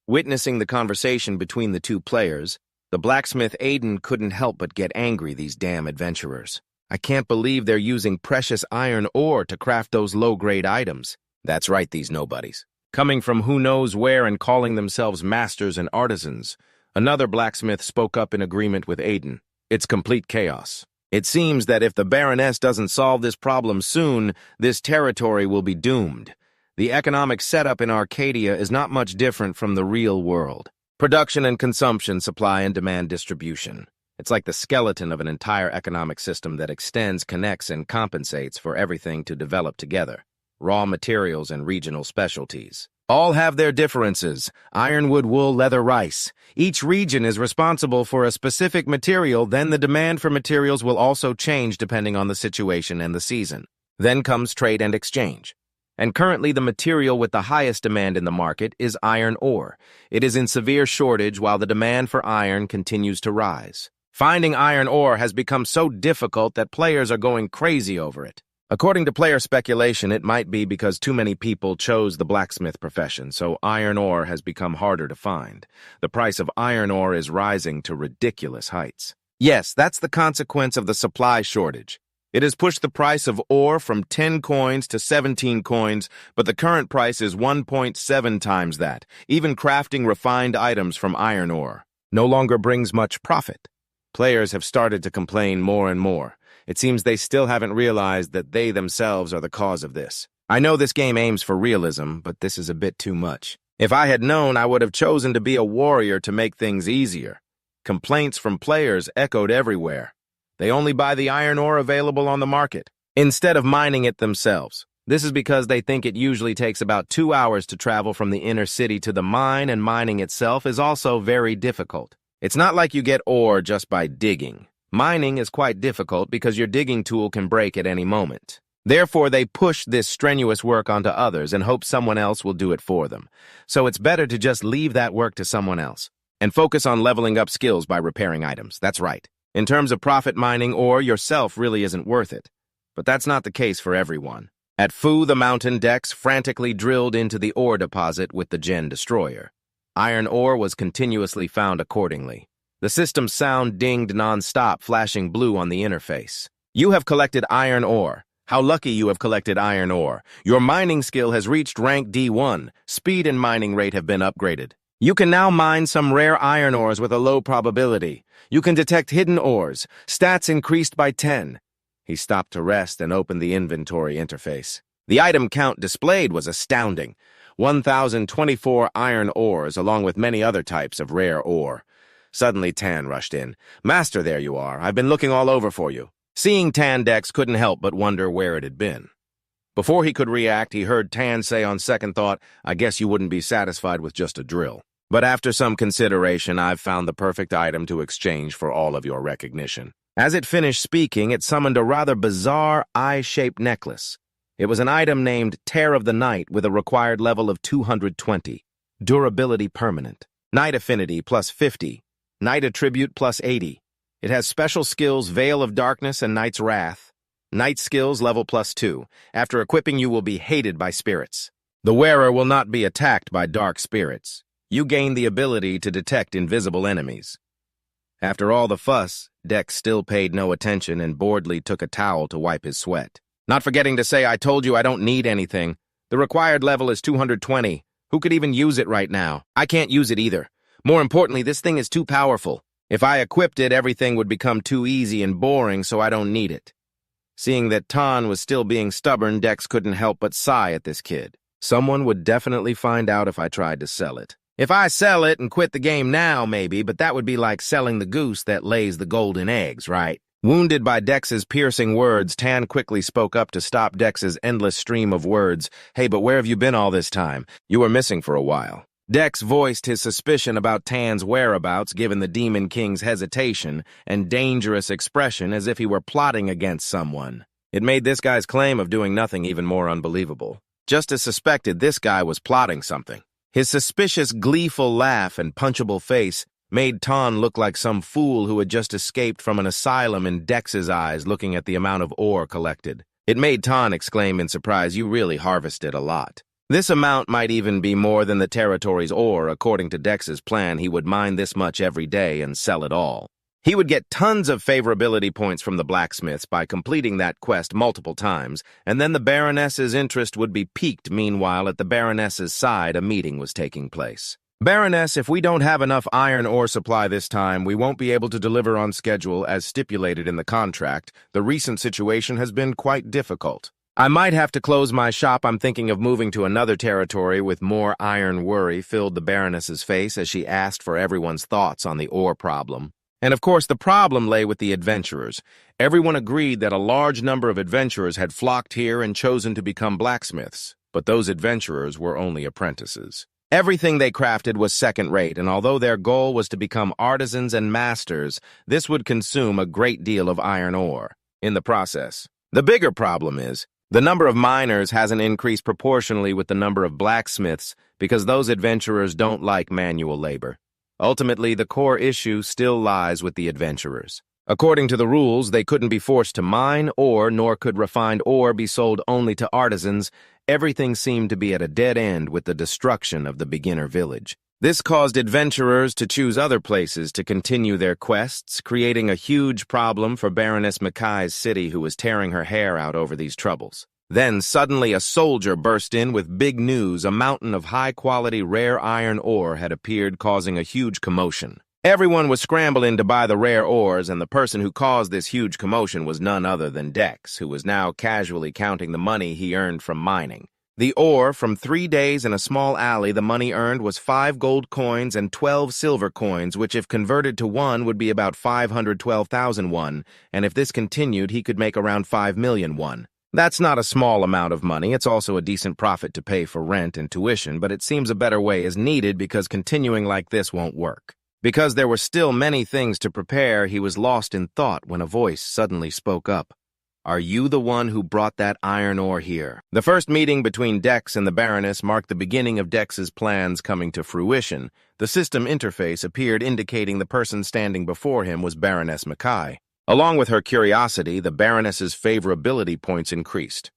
Witnessing the conversation between the two players, the blacksmith Aiden couldn't help but get angry, these damn adventurers. I can't believe they're using precious iron ore to craft those low-grade items. That's right, these nobodies. Coming from who knows where and calling themselves masters and artisans. Another blacksmith spoke up in agreement with Aiden. It's complete chaos. It seems that if the Baroness doesn't solve this problem soon, this territory will be doomed. The economic setup in Arcadia is not much different from the real world. Production and consumption, supply and demand distribution. It's like the skeleton of an entire economic system that extends, connects, and compensates for everything to develop together. Raw materials and regional specialties. All have their differences. Ironwood, wool, leather, rice. Each region is responsible for a specific material, then the demand for materials will also change depending on the situation and the season. Then comes trade and exchange. And currently the material with the highest demand in the market is iron ore. It is in severe shortage while the demand for iron continues to rise. Finding iron ore has become so difficult that players are going crazy over it. According to player speculation, it might be because too many people chose the blacksmith profession, so iron ore has become harder to find. The price of iron ore is rising to ridiculous heights. Yes, that's the consequence of the supply shortage. It has pushed the price of ore from 10 coins to 17 coins, but the current price is 1.7 times that. Even crafting refined items from iron ore no longer brings much profit. Players have started to complain more and more. It seems they still haven't realized that they themselves are the cause of this. I know this game aims for realism, but this is a bit too much. If I had known, I would have chosen to be a warrior to make things easier. Complaints from players echoed everywhere. They only buy the iron ore available on the market, instead of mining it themselves. This is because they think it usually takes about 2 hours to travel from the inner city to the mine, and mining itself is also very difficult. It's not like you get ore just by digging. Mining is quite difficult because your digging tool can break at any moment. Therefore, they push this strenuous work onto others and hope someone else will do it for them. So it's better to just leave that work to someone else and focus on leveling up skills by repairing items. That's right. In terms of profit mining, ore yourself really isn't worth it. But that's not the case for everyone. At Fu, the mountain, Dex frantically drilled into the ore deposit with the Gen Destroyer. Iron ore was continuously found accordingly. The system's sound dinged non-stop, flashing blue on the interface. You have collected iron ore. How lucky you have collected iron ore. Your mining skill has reached rank D1. Speed and mining rate have been upgraded. You can now mine some rare iron ores with a low probability. You can detect hidden ores. Stats increased by 10. He stopped to rest and opened the inventory interface. The item count displayed was astounding. 1,024 iron ores, along with many other types of rare ore. Suddenly, Tan rushed in. Master, there you are. I've been looking all over for you. Seeing Tan, Dex couldn't help but wonder where it had been. Before he could react, he heard Tan say on second thought, I guess you wouldn't be satisfied with just a drill. But after some consideration, I've found the perfect item to exchange for all of your recognition. As it finished speaking, it summoned a rather bizarre eye-shaped necklace. It was an item named Tear of the Night with a required level of 220. Durability permanent. Night affinity plus 50. Night attribute plus 80. It has special skills Veil of Darkness and Night's Wrath. Night skills level plus 2. After equipping, you will be hated by spirits. The wearer will not be attacked by dark spirits. You gain the ability to detect invisible enemies. After all the fuss, Dex still paid no attention and boredly took a towel to wipe his sweat. Not forgetting to say, I told you I don't need anything. The required level is 220. Who could even use it right now? I can't use it either. More importantly, this thing is too powerful. If I equipped it, everything would become too easy and boring, so I don't need it. Seeing that Tan was still being stubborn, Dex couldn't help but sigh at this kid. Someone would definitely find out if I tried to sell it. If I sell it and quit the game now, maybe, but that would be like selling the goose that lays the golden eggs, right? Wounded by Dex's piercing words, Tan quickly spoke up to stop Dex's endless stream of words. Hey, but where have you been all this time? You were missing for a while. Dex voiced his suspicion about Tan's whereabouts given the Demon King's hesitation and dangerous expression as if he were plotting against someone. It made this guy's claim of doing nothing even more unbelievable. Just as suspected, this guy was plotting something. His suspicious, gleeful laugh and punchable face made Tan look like some fool who had just escaped from an asylum in Dex's eyes looking at the amount of ore collected. It made Tan exclaim in surprise, you really harvested a lot. This amount might even be more than the territory's ore. According to Dex's plan, he would mine this much every day and sell it all. He would get tons of favorability points from the blacksmiths by completing that quest multiple times, and then the Baroness's interest would be piqued. Meanwhile, at the Baroness's side, a meeting was taking place. Baroness, if we don't have enough iron ore supply this time, we won't be able to deliver on schedule as stipulated in the contract. The recent situation has been quite difficult. I might have to close my shop. I'm thinking of moving to another territory with more iron. Worry filled the Baroness's face as she asked for everyone's thoughts on the ore problem. And of course, the problem lay with the adventurers. Everyone agreed that a large number of adventurers had flocked here and chosen to become blacksmiths, but those adventurers were only apprentices. Everything they crafted was second-rate, and although their goal was to become artisans and masters, this would consume a great deal of iron ore in the process. The bigger problem is, the number of miners hasn't increased proportionally with the number of blacksmiths because those adventurers don't like manual labor. Ultimately, the core issue still lies with the adventurers. According to the rules, they couldn't be forced to mine ore, nor could refined ore be sold only to artisans. Everything seemed to be at a dead end with the destruction of the beginner village. This caused adventurers to choose other places to continue their quests, creating a huge problem for Baroness Mikai's city, who was tearing her hair out over these troubles. Then suddenly a soldier burst in with big news. A mountain of high-quality rare iron ore had appeared, causing a huge commotion. Everyone was scrambling to buy the rare ores, and the person who caused this huge commotion was none other than Dex, who was now casually counting the money he earned from mining. The ore, from 3 days in a small alley, the money earned was 5 gold coins and 12 silver coins, which if converted to won would be about 512,000 won, and if this continued, he could make around 5 million won. That's not a small amount of money. It's also a decent profit to pay for rent and tuition, but it seems a better way is needed because continuing like this won't work. Because there were still many things to prepare, he was lost in thought when a voice suddenly spoke up. Are you the one who brought that iron ore here? The first meeting between Dex and the Baroness marked the beginning of Dex's plans coming to fruition. The system interface appeared indicating the person standing before him was Baroness Mikai. Along with her curiosity, the Baroness's favorability points increased.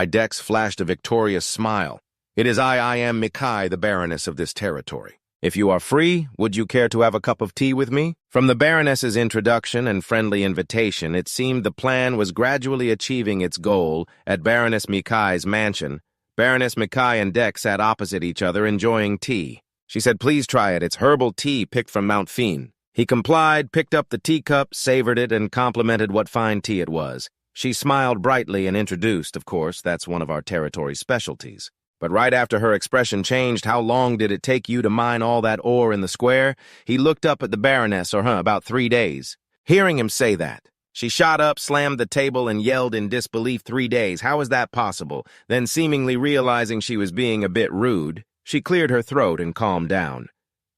Dex flashed a victorious smile. It is I am Mikai, the Baroness of this territory. If you are free, would you care to have a cup of tea with me? From the Baroness's introduction and friendly invitation, it seemed the plan was gradually achieving its goal. At Baroness Mikai's mansion, Baroness Mikai and Dex sat opposite each other enjoying tea. She said, please try it. It's herbal tea picked from Mount Fiend. He complied, picked up the teacup, savored it, and complimented what fine tea it was. She smiled brightly and introduced, of course, that's one of our territory's specialties. But right after her expression changed, how long did it take you to mine all that ore in the square? He looked up at the Baroness, about 3 days. Hearing him say that, she shot up, slammed the table, and yelled in disbelief, 3 days, how is that possible? Then seemingly realizing she was being a bit rude, she cleared her throat and calmed down.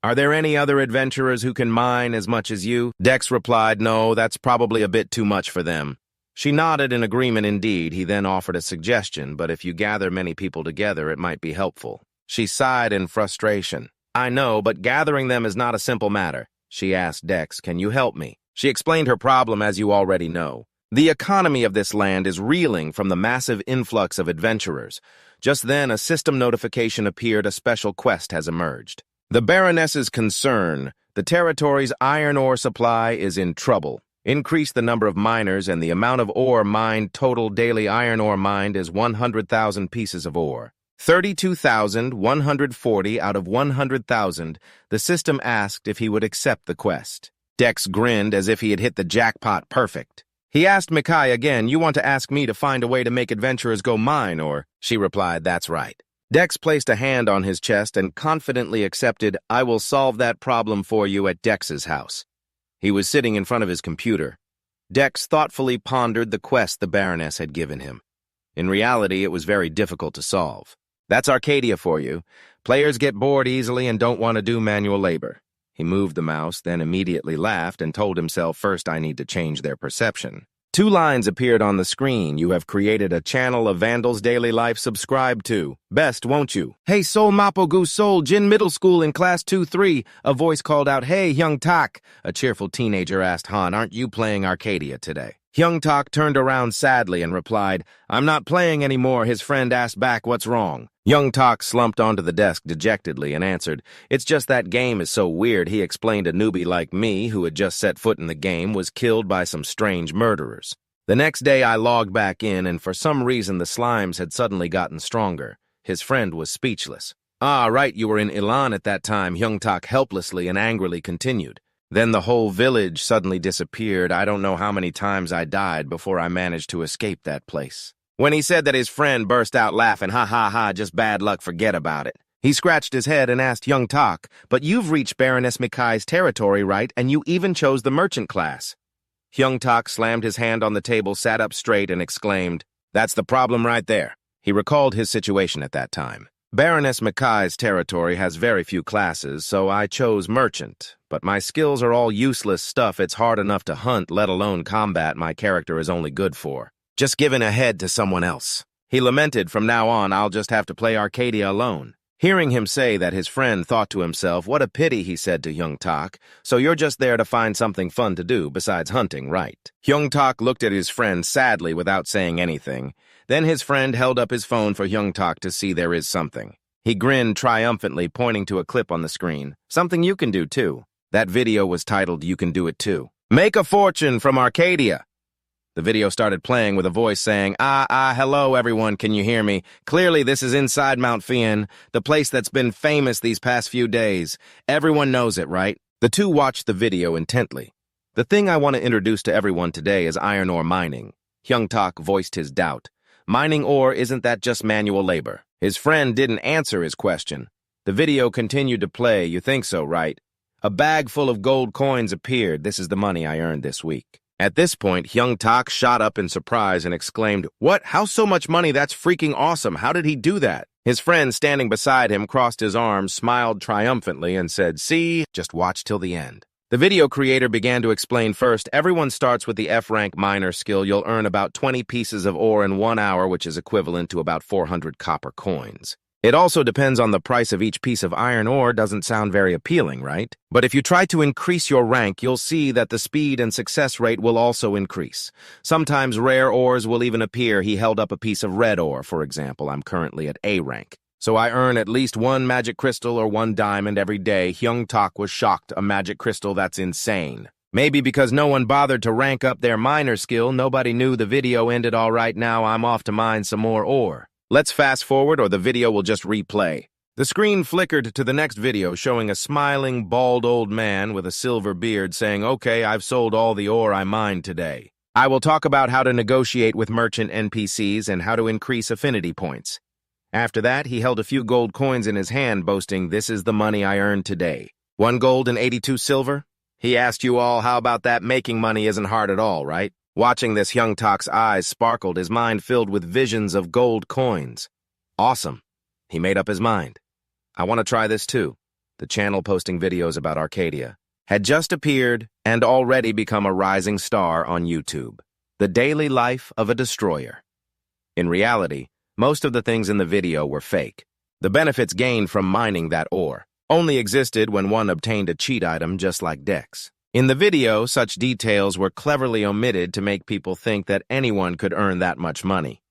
Are there any other adventurers who can mine as much as you? Dex replied, no, that's probably a bit too much for them. She nodded in agreement indeed. He then offered a suggestion, but if you gather many people together, it might be helpful. She sighed in frustration. I know, but gathering them is not a simple matter. She asked Dex, can you help me? She explained her problem as you already know. The economy of this land is reeling from the massive influx of adventurers. Just then, a system notification appeared. A special quest has emerged. The Baroness's concern. The territory's iron ore supply is in trouble. Increase the number of miners and the amount of ore mined. Total daily iron ore mined is 100,000 pieces of ore. 32,140 out of 100,000. The system asked if he would accept the quest. Dex grinned as if he had hit the jackpot perfect. He asked Mikai again, you want to ask me to find a way to make adventurers go mine, or? She replied, that's right. Dex placed a hand on his chest and confidently accepted, I will solve that problem for you at Dex's house. He was sitting in front of his computer. Dex thoughtfully pondered the quest the Baroness had given him. In reality, it was very difficult to solve. That's Arcadia for you. Players get bored easily and don't want to do manual labor. He moved the mouse, then immediately laughed and told himself, first I need to change their perception. 2 lines appeared on the screen. You have created a channel of Vandal's Daily Life. Subscribe to. Best, won't you? Hey, Sol Mapogu Sol, Jin Middle School in Class 2-3. A voice called out, Hey, Hyung Tak. A cheerful teenager asked Han, aren't you playing Arcadia today? Hyung Tak turned around sadly and replied, I'm not playing anymore. His friend asked back, what's wrong? Hyung Tak slumped onto the desk dejectedly and answered, it's just that game is so weird. He explained a newbie like me, who had just set foot in the game, was killed by some strange murderers. The next day I logged back in, and for some reason the slimes had suddenly gotten stronger. His friend was speechless. Ah, right, you were in Ilan at that time, Hyung Tak helplessly and angrily continued. Then the whole village suddenly disappeared. I don't know how many times I died before I managed to escape that place. When he said that, his friend burst out laughing. Ha ha ha, just bad luck, forget about it. He scratched his head and asked Hyung Tak, but you've reached Baroness Mikai's territory, right? And you even chose the merchant class. Hyung Tak slammed his hand on the table, sat up straight, and exclaimed, that's the problem right there. He recalled his situation at that time. Baroness Mikai's territory has very few classes, so I chose merchant. But my skills are all useless stuff. It's hard enough to hunt, let alone combat. My character is only good for just giving a head to someone else. He lamented, from now on, I'll just have to play Arcadia alone. Hearing him say that, his friend thought to himself, what a pity, he said to Hyung Tak. So you're just there to find something fun to do besides hunting, right? Hyung Tak looked at his friend sadly without saying anything. Then his friend held up his phone for Hyung Tak to see there is something. He grinned triumphantly, pointing to a clip on the screen. Something you can do, too. That video was titled, You Can Do It Too. Make a fortune from Arcadia. The video started playing with a voice saying, hello everyone, can you hear me? Clearly this is inside Mount Fian, the place that's been famous these past few days. Everyone knows it, right? The two watched the video intently. The thing I want to introduce to everyone today is iron ore mining. Hyung Tak voiced his doubt. Mining ore, isn't that just manual labor? His friend didn't answer his question. The video continued to play. You think so, right? A bag full of gold coins appeared. This is the money I earned this week. At this point, Hyung Tak shot up in surprise and exclaimed, What? How so much money? That's freaking awesome. How did he do that? His friend standing beside him crossed his arms, smiled triumphantly, and said, See, just watch till the end. The video creator began to explain first, everyone starts with the F-rank miner skill. You'll earn about 20 pieces of ore in 1 hour, which is equivalent to about 400 copper coins. It also depends on the price of each piece of iron ore. Doesn't sound very appealing, right? But if you try to increase your rank, you'll see that the speed and success rate will also increase. Sometimes rare ores will even appear. He held up a piece of red ore, for example. I'm currently at A rank. So I earn at least 1 magic crystal or 1 diamond every day. Hyung Tak was shocked. A magic crystal? That's insane. Maybe because no one bothered to rank up their miner skill, nobody knew the video ended. All right, now I'm off to mine some more ore. Let's fast forward or the video will just replay. The screen flickered to the next video showing a smiling, bald old man with a silver beard saying, Okay, I've sold all the ore I mined today. I will talk about how to negotiate with merchant NPCs and how to increase affinity points. After that, he held a few gold coins in his hand, boasting, This is the money I earned today. 1 gold and 82 silver? He asked you all, how about that? Making money isn't hard at all, right? Watching this, Hyung Tak's eyes sparkled, his mind filled with visions of gold coins. Awesome. He made up his mind. I want to try this too. The channel posting videos about Arcadia had just appeared and already become a rising star on YouTube. The daily life of a destroyer. In reality, most of the things in the video were fake. The benefits gained from mining that ore only existed when one obtained a cheat item just like Dex. In the video, such details were cleverly omitted to make people think that anyone could earn that much money.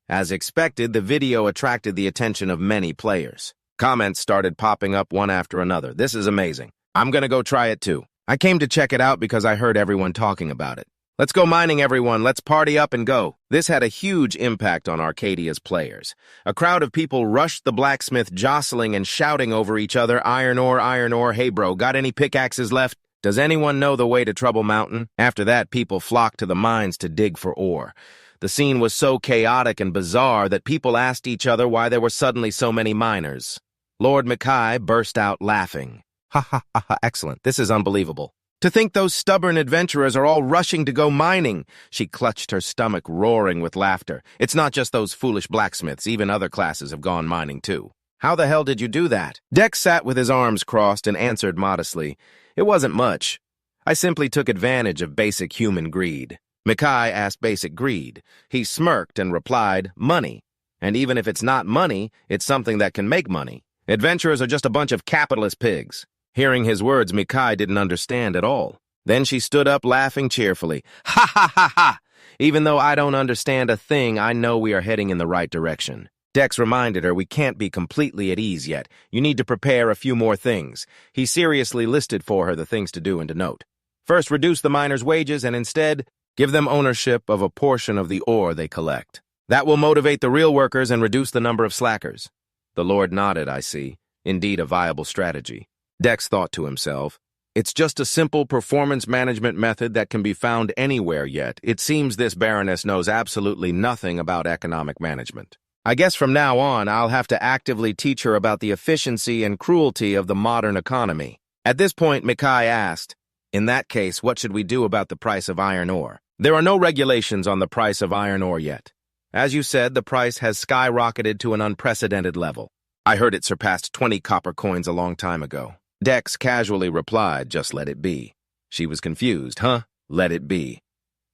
As expected, the video attracted the attention of many players. Comments started popping up one after another. This is amazing. I'm gonna go try it too. I came to check it out because I heard everyone talking about it. Let's go mining, everyone. Let's party up and go. This had a huge impact on Arcadia's players. A crowd of people rushed the blacksmith, jostling and shouting over each other, iron ore, hey bro, got any pickaxes left? Does anyone know the way to Trouble Mountain? After that, people flocked to the mines to dig for ore. The scene was so chaotic and bizarre that people asked each other why there were suddenly so many miners. Lord Mackay burst out laughing. Ha ha ha ha, excellent. This is unbelievable. To think those stubborn adventurers are all rushing to go mining. She clutched her stomach, roaring with laughter. It's not just those foolish blacksmiths. Even other classes have gone mining too. How the hell did you do that? Dex sat with his arms crossed and answered modestly. It wasn't much. I simply took advantage of basic human greed. Mackay asked basic greed. He smirked and replied, money. And even if it's not money, it's something that can make money. Adventurers are just a bunch of capitalist pigs. Hearing his words, Mackay didn't understand at all. Then she stood up, laughing cheerfully. Ha ha ha ha! Even though I don't understand a thing, I know we are heading in the right direction. Dex reminded her we can't be completely at ease yet. You need to prepare a few more things. He seriously listed for her the things to do and to note. First, reduce the miners' wages and instead, give them ownership of a portion of the ore they collect. That will motivate the real workers and reduce the number of slackers. The Lord nodded, I see. Indeed, a viable strategy. Dex thought to himself, it's just a simple performance management method that can be found anywhere yet. It seems this Baroness knows absolutely nothing about economic management. I guess from now on, I'll have to actively teach her about the efficiency and cruelty of the modern economy. At this point, Mackay asked, in that case, what should we do about the price of iron ore? There are no regulations on the price of iron ore yet. As you said, the price has skyrocketed to an unprecedented level. I heard it surpassed 20 copper coins a long time ago. Dex casually replied, just let it be. She was confused. Huh? Let it be.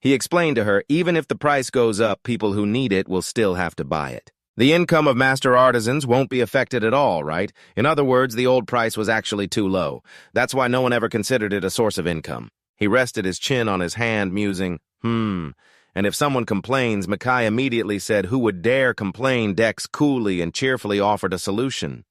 He explained to her, even if the price goes up, people who need it will still have to buy it. The income of master artisans won't be affected at all, right? In other words, the old price was actually too low. That's why no one ever considered it a source of income. He rested his chin on his hand, musing, And if someone complains, Mackay immediately said, who would dare complain? Dex coolly and cheerfully offered a solution.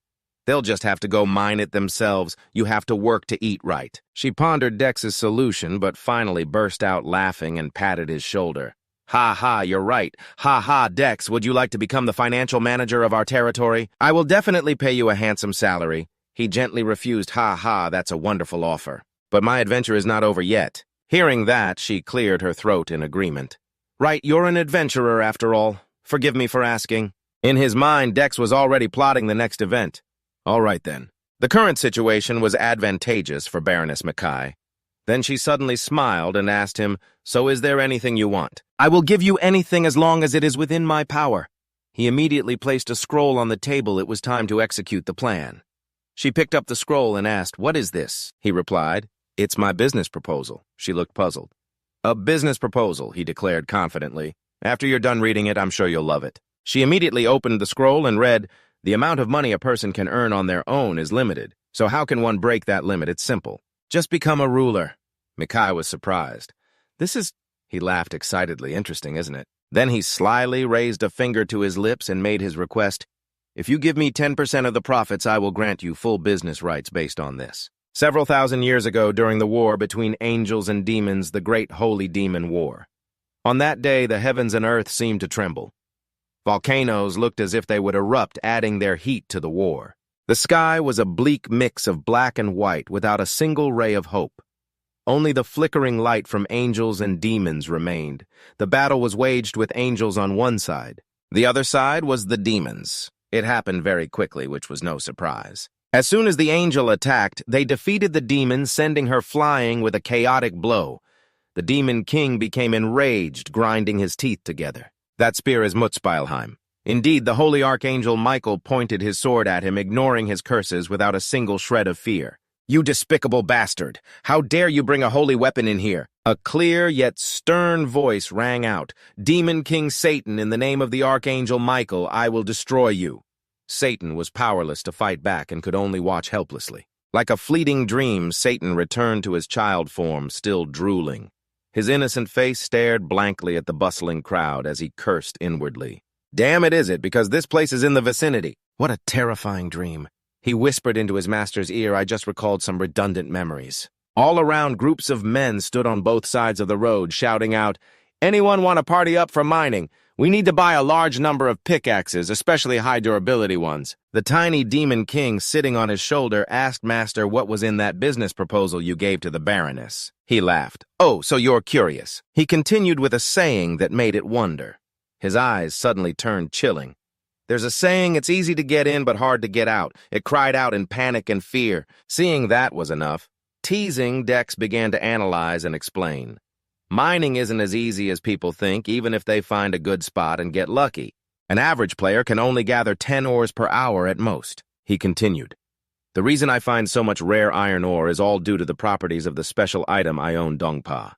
They'll just have to go mine it themselves. You have to work to eat right. She pondered Dex's solution, but finally burst out laughing and patted his shoulder. Ha ha, you're right. Ha ha, Dex, would you like to become the financial manager of our territory? I will definitely pay you a handsome salary. He gently refused. Ha ha, that's a wonderful offer. But my adventure is not over yet. Hearing that, she cleared her throat in agreement. Right, you're an adventurer after all. Forgive me for asking. In his mind, Dex was already plotting the next event. All right, then. The current situation was advantageous for Baroness Mackay. Then she suddenly smiled and asked him, so is there anything you want? I will give you anything as long as it is within my power. He immediately placed a scroll on the table. It was time to execute the plan. She picked up the scroll and asked, what is this? He replied, it's my business proposal. She looked puzzled. A business proposal, he declared confidently. After you're done reading it, I'm sure you'll love it. She immediately opened the scroll and read, the amount of money a person can earn on their own is limited, so how can one break that limit? It's simple. Just become a ruler. Mackay was surprised. He laughed excitedly. Interesting, isn't it? Then he slyly raised a finger to his lips and made his request. If you give me 10% of the profits, I will grant you full business rights based on this. Several thousand years ago, during the war between angels and demons, the Great Holy Demon War. On that day, the heavens and earth seemed to tremble. Volcanoes looked as if they would erupt, adding their heat to the war. The sky was a bleak mix of black and white without a single ray of hope. Only the flickering light from angels and demons remained. The battle was waged with angels on one side. The other side was the demons. It happened very quickly, which was no surprise. As soon as the angel attacked, they defeated the demon, sending her flying with a chaotic blow. The demon king became enraged, grinding his teeth together. That spear is Mutzbeilheim. Indeed, the holy archangel Michael pointed his sword at him, ignoring his curses without a single shred of fear. "You despicable bastard! How dare you bring a holy weapon in here?" A clear yet stern voice rang out. "Demon King Satan, in the name of the Archangel Michael, I will destroy you." Satan was powerless to fight back and could only watch helplessly. Like a fleeting dream, Satan returned to his child form, still drooling. His innocent face stared blankly at the bustling crowd as he cursed inwardly. "Damn it, is it, because this place is in the vicinity." What a terrifying dream. He whispered into his master's ear. I just recalled some redundant memories. All around, groups of men stood on both sides of the road, shouting out, "Anyone want to party up for mining? We need to buy a large number of pickaxes, especially high-durability ones." The tiny Demon King sitting on his shoulder asked Master what was in that business proposal you gave to the Baroness. He laughed. "Oh, so you're curious." He continued with a saying that made it wonder. His eyes suddenly turned chilling. "There's a saying, it's easy to get in but hard to get out." It cried out in panic and fear. Seeing that was enough. Teasing, Dex began to analyze and explain. Mining isn't as easy as people think, even if they find a good spot and get lucky. An average player can only gather 10 ores per hour at most. He continued. "The reason I find so much rare iron ore is all due to the properties of the special item I own, Dongpa."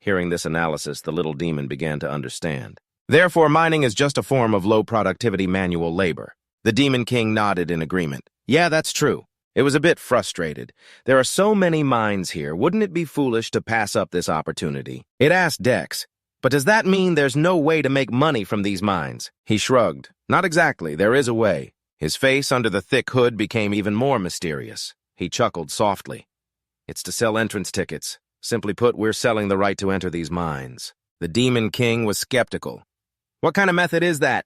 Hearing this analysis, the little demon began to understand. "Therefore, mining is just a form of low-productivity manual labor." The Demon King nodded in agreement. "Yeah, that's true." It was a bit frustrated. "There are so many mines here, wouldn't it be foolish to pass up this opportunity?" It asked Dex, "But does that mean there's no way to make money from these mines?" He shrugged. "Not exactly, there is a way." His face under the thick hood became even more mysterious. He chuckled softly. "It's to sell entrance tickets. Simply put, we're selling the right to enter these mines." The Demon King was skeptical. "What kind of method is that?"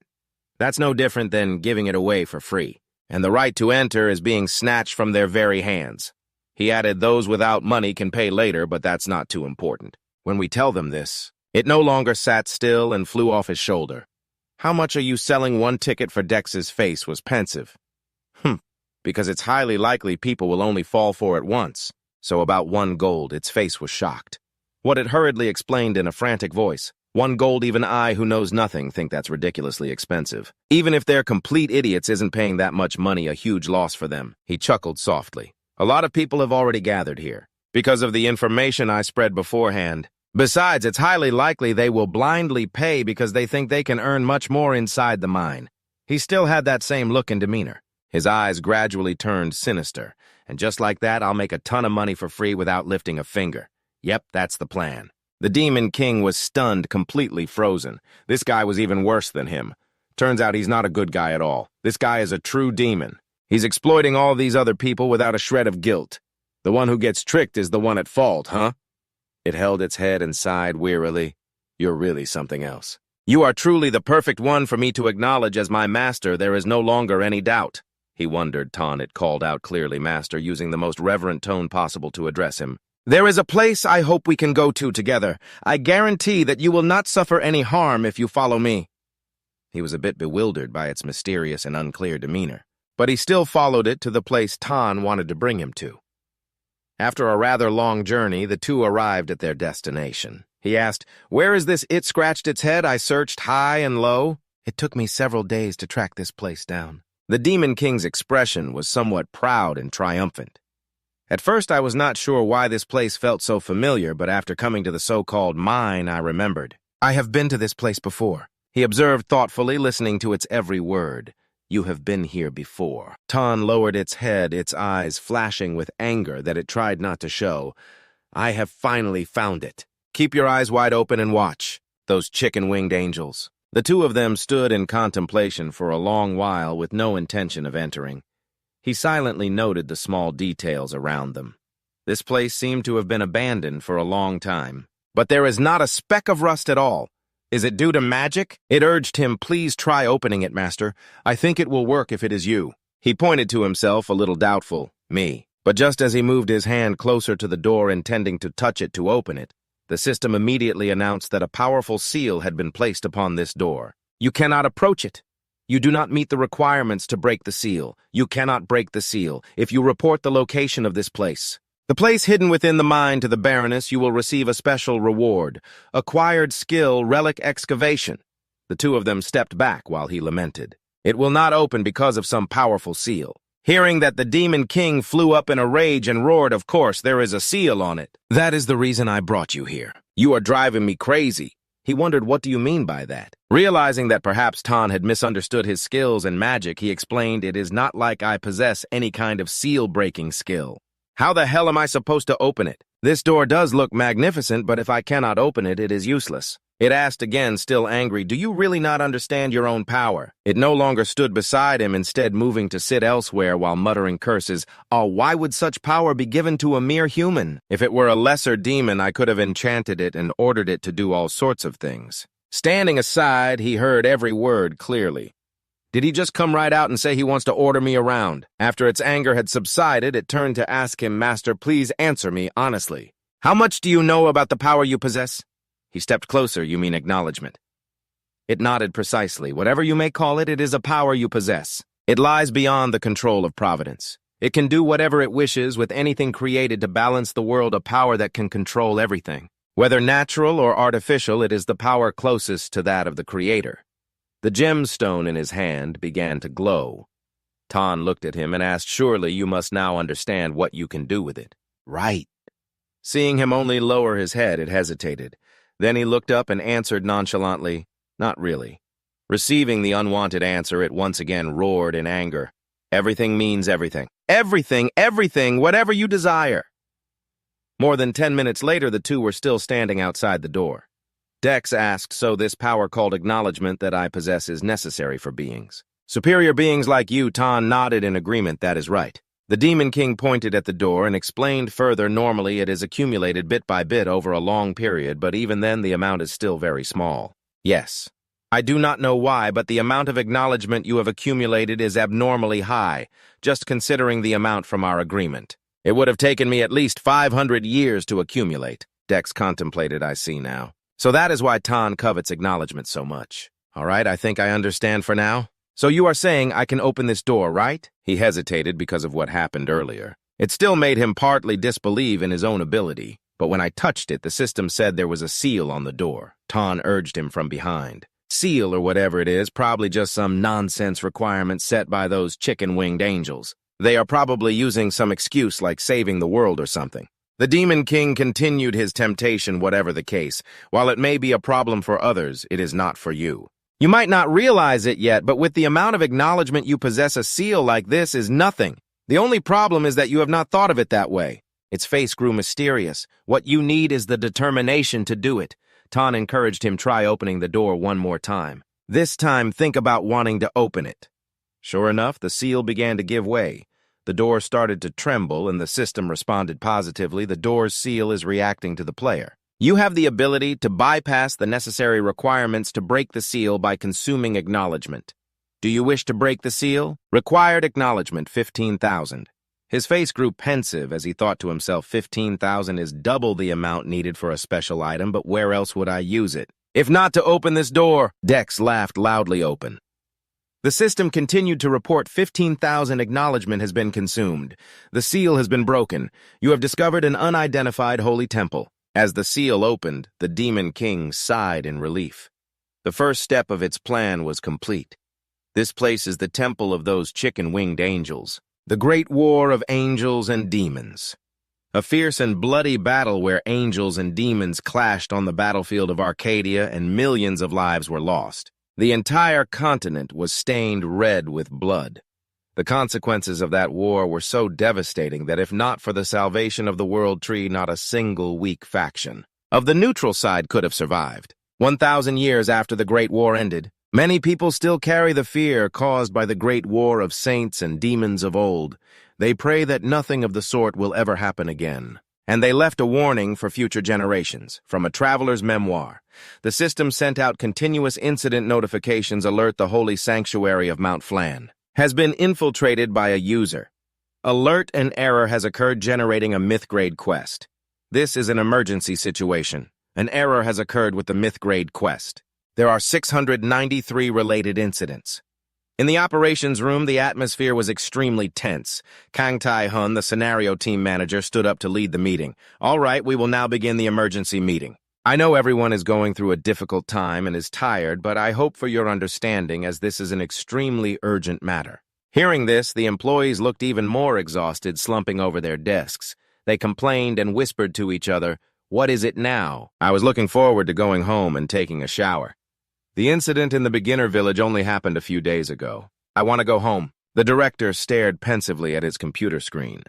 "That's no different than giving it away for free. And the right to enter is being snatched from their very hands." He added, "Those without money can pay later, but that's not too important." When we tell them this, it no longer sat still and flew off his shoulder. "How much are you selling one ticket for?" Dex's face was pensive. Because it's highly likely people will only fall for it once. So about 1 gold." Its face was shocked. What it hurriedly explained in a frantic voice. 1 gold, even I, who knows nothing, think that's ridiculously expensive. Even if they're complete idiots, isn't paying that much money a huge loss for them. He chuckled softly. "A lot of people have already gathered here, because of the information I spread beforehand. Besides, it's highly likely they will blindly pay because they think they can earn much more inside the mine." He still had that same look and demeanor. His eyes gradually turned sinister. "And just like that, I'll make a ton of money for free without lifting a finger. Yep, that's the plan." The Demon King was stunned, completely frozen. This guy was even worse than him. Turns out he's not a good guy at all. This guy is a true demon. He's exploiting all these other people without a shred of guilt. The one who gets tricked is the one at fault, huh? It held its head and sighed wearily. "You're really something else. You are truly the perfect one for me to acknowledge as my master. There is no longer any doubt." He wondered. It called out clearly, "Master," using the most reverent tone possible to address him. "There is a place I hope we can go to together. I guarantee that you will not suffer any harm if you follow me." He was a bit bewildered by its mysterious and unclear demeanor, but he still followed it to the place Tan wanted to bring him to. After a rather long journey, the two arrived at their destination. He asked, "Where is this?" It scratched its head. "I searched high and low. It took me several days to track this place down." The Demon King's expression was somewhat proud and triumphant. "At first I was not sure why this place felt so familiar, but after coming to the so-called mine, I remembered. I have been to this place before." He observed thoughtfully, listening to its every word. "You have been here before." Tan lowered its head, its eyes flashing with anger that it tried not to show. "I have finally found it. Keep your eyes wide open and watch. Those chicken-winged angels." The two of them stood in contemplation for a long while with no intention of entering. He silently noted the small details around them. This place seemed to have been abandoned for a long time. "But there is not a speck of rust at all. Is it due to magic?" It urged him, "Please try opening it, Master. I think it will work if it is you." He pointed to himself, a little doubtful. "Me." But just as he moved his hand closer to the door, intending to touch it to open it, the system immediately announced that a powerful seal had been placed upon this door. "You cannot approach it. You do not meet the requirements to break the seal. You cannot break the seal if you report the location of this place. The place hidden within the mine to the Baroness, you will receive a special reward. Acquired skill, relic excavation." The two of them stepped back while he lamented. "It will not open because of some powerful seal." Hearing that the Demon King flew up in a rage and roared, "Of course, there is a seal on it. That is the reason I brought you here. You are driving me crazy." He wondered, what do you mean by that? Realizing that perhaps Tan had misunderstood his skills in magic, he explained, "It is not like I possess any kind of seal-breaking skill. How the hell am I supposed to open it? This door does look magnificent, but if I cannot open it, it is useless." It asked again, still angry, "Do you really not understand your own power?" It no longer stood beside him, instead moving to sit elsewhere while muttering curses. "Oh, why would such power be given to a mere human? If it were a lesser demon, I could have enchanted it and ordered it to do all sorts of things." Standing aside, he heard every word clearly. Did he just come right out and say he wants to order me around? After its anger had subsided, it turned to ask him, "Master, please answer me honestly. How much do you know about the power you possess?" He stepped closer. "You mean acknowledgement?" It nodded precisely. "Whatever you may call it, it is a power you possess. It lies beyond the control of providence. It can do whatever it wishes with anything created to balance the world, a power that can control everything. Whether natural or artificial, it is the power closest to that of the Creator." The gemstone in his hand began to glow. Tan looked at him and asked, "Surely you must now understand what you can do with it." "Right." Seeing him only lower his head, it hesitated. Then he looked up and answered nonchalantly, "Not really." Receiving the unwanted answer, it once again roared in anger. "Everything means everything. Everything, everything, whatever you desire." More than 10 minutes later, the two were still standing outside the door. Dex asked, "So this power called acknowledgement that I possess is necessary for beings?" "Superior beings like you," Tan nodded in agreement. "That is right." The Demon King pointed at the door and explained further, "Normally it is accumulated bit by bit over a long period, but even then the amount is still very small." "Yes. I do not know why, but the amount of acknowledgement you have accumulated is abnormally high, just considering the amount from our agreement. It would have taken me at least 500 years to accumulate." Dex contemplated. "I see now. So that is why Tan covets acknowledgement so much. All right, I think I understand for now. So you are saying I can open this door, right?" He hesitated because of what happened earlier. It still made him partly disbelieve in his own ability, but when I touched it, the system said there was a seal on the door. Tan urged him from behind. "Seal or whatever it is, probably just some nonsense requirement set by those chicken-winged angels. They are probably using some excuse like saving the world or something." The Demon King continued his temptation, whatever the case. "While it may be a problem for others, it is not for you. You might not realize it yet, but with the amount of acknowledgement you possess, a seal like this is nothing. The only problem is that you have not thought of it that way." Its face grew mysterious. "What you need is the determination to do it." Tan encouraged him, "Try opening the door one more time. This time, think about wanting to open it." Sure enough, the seal began to give way. The door started to tremble, and the system responded positively. "The door's seal is reacting to the player. You have the ability to bypass the necessary requirements to break the seal by consuming acknowledgement. Do you wish to break the seal? Required acknowledgement, 15,000. His face grew pensive as he thought to himself, 15,000 is double the amount needed for a special item, but where else would I use it? If not to open this door, Dex laughed loudly open. The system continued to report 15,000 acknowledgement has been consumed. The seal has been broken. You have discovered an unidentified holy temple. As the seal opened, the Demon King sighed in relief. The first step of its plan was complete. This place is the temple of those chicken-winged angels. The great war of angels and demons. A fierce and bloody battle where angels and demons clashed on the battlefield of Arcadia and millions of lives were lost. The entire continent was stained red with blood. The consequences of that war were so devastating that if not for the salvation of the World Tree, not a single weak faction of the neutral side could have survived. 1,000 years after the Great War ended, many people still carry the fear caused by the great war of saints and demons of old. They pray that nothing of the sort will ever happen again. And they left a warning for future generations from a traveler's memoir. The system sent out continuous incident notifications alert the holy sanctuary of Mount Flan has been infiltrated by a user. Alert, an error has occurred generating a myth-grade quest. This is an emergency situation. An error has occurred with the myth-grade quest. There are 693 related incidents. In the operations room, the atmosphere was extremely tense. Kang Tai-hun, the scenario team manager, stood up to lead the meeting. "All right, we will now begin the emergency meeting. I know everyone is going through a difficult time and is tired, but I hope for your understanding as this is an extremely urgent matter. Hearing this, the employees looked even more exhausted, slumping over their desks. They complained and whispered to each other, "What is it now?" I was looking forward to going home and taking a shower. The incident in the beginner village only happened a few days ago. I want to go home. The director stared pensively at his computer screen.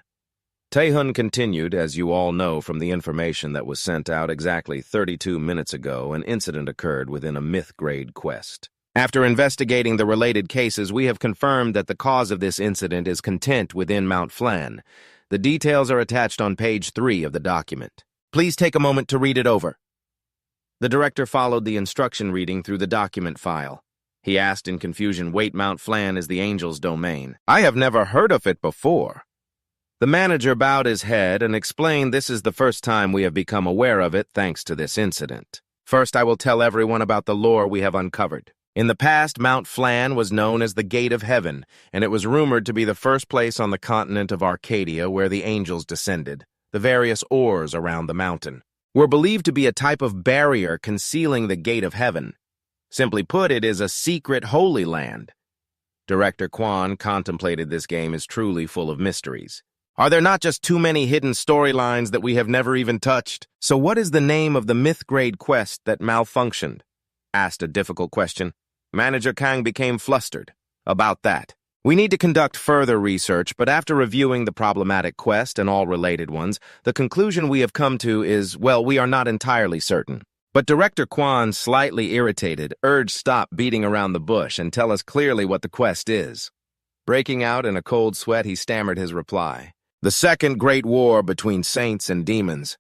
Tae-hun continued, as you all know from the information that was sent out exactly 32 minutes ago, an incident occurred within a myth-grade quest. After investigating the related cases, we have confirmed that the cause of this incident is content within Mount Flan. The details are attached on page 3 of the document. Please take a moment to read it over. The director followed the instruction reading through the document file. He asked in confusion, "Wait, Mount Flan is the Angel's domain. I have never heard of it before." The manager bowed his head and explained this is the first time we have become aware of it thanks to this incident. First, I will tell everyone about the lore we have uncovered. In the past, Mount Flan was known as the Gate of Heaven, and it was rumored to be the first place on the continent of Arcadia where the angels descended. The various ores around the mountain were believed to be a type of barrier concealing the Gate of Heaven. Simply put, it is a secret holy land. Director Kwan contemplated this game as truly full of mysteries. Are there not just too many hidden storylines that we have never even touched? So what is the name of the myth-grade quest that malfunctioned? Asked a difficult question. Manager Kang became flustered. About that. We need to conduct further research, but after reviewing the problematic quest and all related ones, the conclusion we have come to is, well, we are not entirely certain. But Director Kwan, slightly irritated, urged stop beating around the bush and tell us clearly what the quest is. Breaking out in a cold sweat, he stammered his reply. The second great war between saints and demons.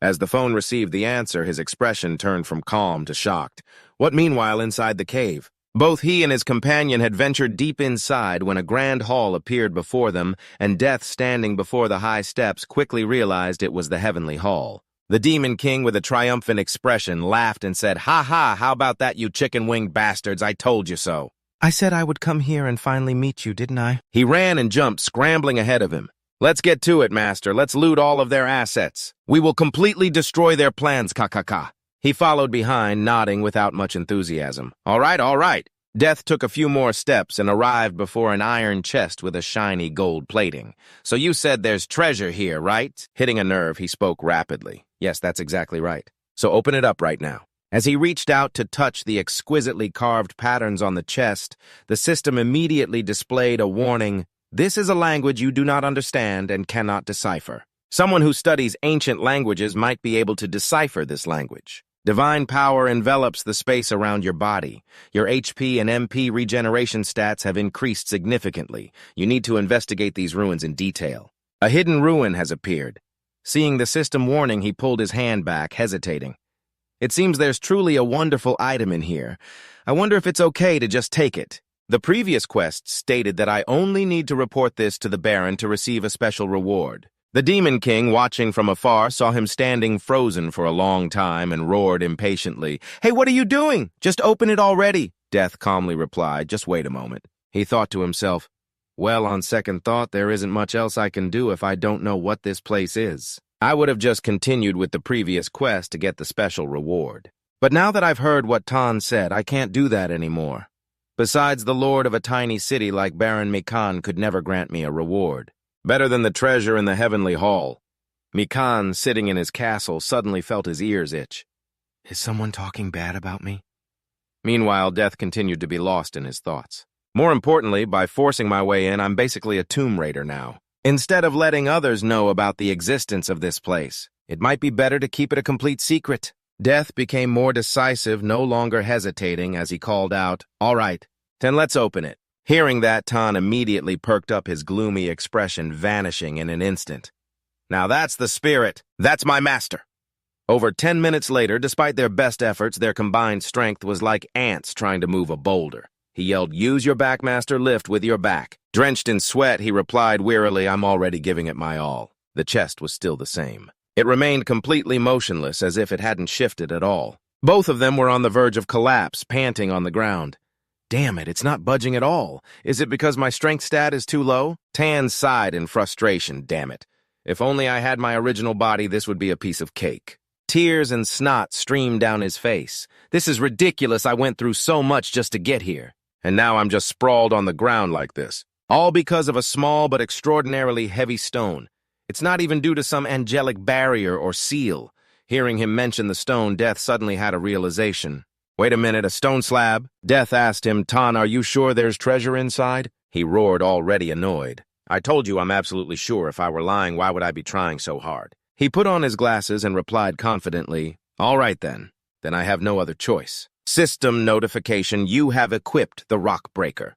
As the phone received the answer, his expression turned from calm to shocked. What meanwhile inside the cave? Both he and his companion had ventured deep inside when a grand hall appeared before them, and Death, standing before the high steps, quickly realized it was the heavenly hall. The Demon King, with a triumphant expression, laughed and said, "Ha ha, how about that, you chicken-winged bastards? I told you so." "I said I would come here and finally meet you, didn't I?" He ran and jumped, scrambling ahead of him. "Let's get to it, Master. Let's loot all of their assets. We will completely destroy their plans, ka-ka-ka." He followed behind, nodding without much enthusiasm. All right, all right." Death took a few more steps and arrived before an iron chest with a shiny gold plating. "So you said there's treasure here, right?" Hitting a nerve, he spoke rapidly. "Yes, that's exactly right. So open it up right now." As he reached out to touch the exquisitely carved patterns on the chest, the system immediately displayed a warning. "This is a language you do not understand and cannot decipher." Someone who studies ancient languages might be able to decipher this language. Divine power envelops the space around your body. Your HP and MP regeneration stats have increased significantly. You need to investigate these ruins in detail. A hidden ruin has appeared. Seeing the system warning, he pulled his hand back, hesitating. "It seems there's truly a wonderful item in here. I wonder if it's okay to just take it. The previous quest stated that I only need to report this to the Baron to receive a special reward." The Demon King, watching from afar, saw him standing frozen for a long time and roared impatiently, "Hey, what are you doing? Just open it already." Death calmly replied, "Just wait a moment." He thought to himself, "Well, on second thought, there isn't much else I can do if I don't know what this place is. I would have just continued with the previous quest to get the special reward. But now that I've heard what Tan said, I can't do that anymore. Besides, the lord of a tiny city like Baron Mikan could never grant me a reward. Better than the treasure in the heavenly hall." Mikan, sitting in his castle, suddenly felt his ears itch. Is someone talking bad about me? Meanwhile, Death continued to be lost in his thoughts. More importantly, by forcing my way in, I'm basically a tomb raider now. Instead of letting others know about the existence of this place, it might be better to keep it a complete secret. Death became more decisive, no longer hesitating, as he called out, "All right, then let's open it." Hearing that, Tan immediately perked up, his gloomy expression vanishing in an instant. "Now that's the spirit. That's my master." Over 10 minutes later, despite their best efforts, their combined strength was like ants trying to move a boulder. He yelled, "Use your back, master, lift with your back." Drenched in sweat, he replied wearily, "I'm already giving it my all." The chest was still the same. It remained completely motionless, as if it hadn't shifted at all. Both of them were on the verge of collapse, panting on the ground. "Damn it, it's not budging at all. Is it because my strength stat is too low?" Tan sighed in frustration. "Damn it. If only I had my original body, this would be a piece of cake." Tears and snot streamed down his face. "This is ridiculous. I went through so much just to get here. And now I'm just sprawled on the ground like this. All because of a small but extraordinarily heavy stone. It's not even due to some angelic barrier or seal. Hearing him mention the stone, Death suddenly had a realization. Wait a minute, a stone slab? Death asked him, Tan, are you sure there's treasure inside? He roared, already annoyed. I told you I'm absolutely sure. If I were lying, why would I be trying so hard? He put on his glasses and replied confidently, all right then. Then I have no other choice. System notification, you have equipped the rock breaker.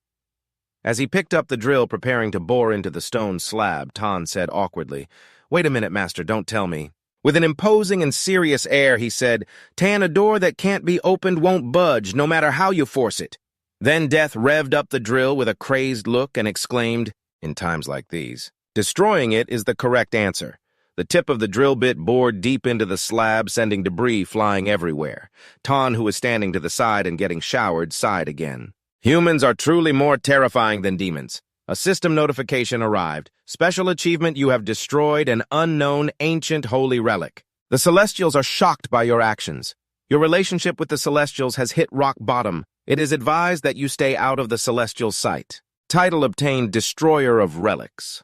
As he picked up the drill preparing to bore into the stone slab, Tan said awkwardly, wait a minute, Master, don't tell me. With an imposing and serious air, he said, Tan, a door that can't be opened won't budge, no matter how you force it. Then Death revved up the drill with a crazed look and exclaimed, in times like these, destroying it is the correct answer. The tip of the drill bit bored deep into the slab, sending debris flying everywhere. Tan, who was standing to the side and getting showered, sighed again. Humans are truly more terrifying than demons. A system notification arrived. Special achievement, you have destroyed an unknown ancient holy relic. The Celestials are shocked by your actions. Your relationship with the Celestials has hit rock bottom. It is advised that you stay out of the Celestial sight. Title obtained Destroyer of Relics.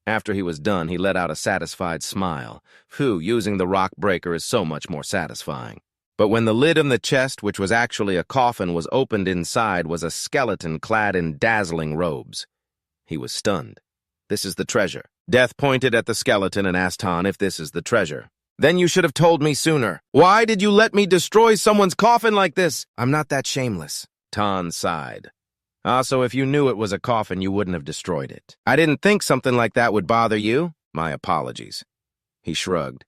After he was done, he let out a satisfied smile. Phew, using the rock breaker is so much more satisfying. But when the lid on the chest, which was actually a coffin, was opened, inside was a skeleton clad in dazzling robes. He was stunned. This is the treasure. Death pointed at the skeleton and asked Han if this is the treasure. Then you should have told me sooner. Why did you let me destroy someone's coffin like this? I'm not that shameless. Tan sighed. So if you knew it was a coffin, you wouldn't have destroyed it. I didn't think something like that would bother you. My apologies. He shrugged.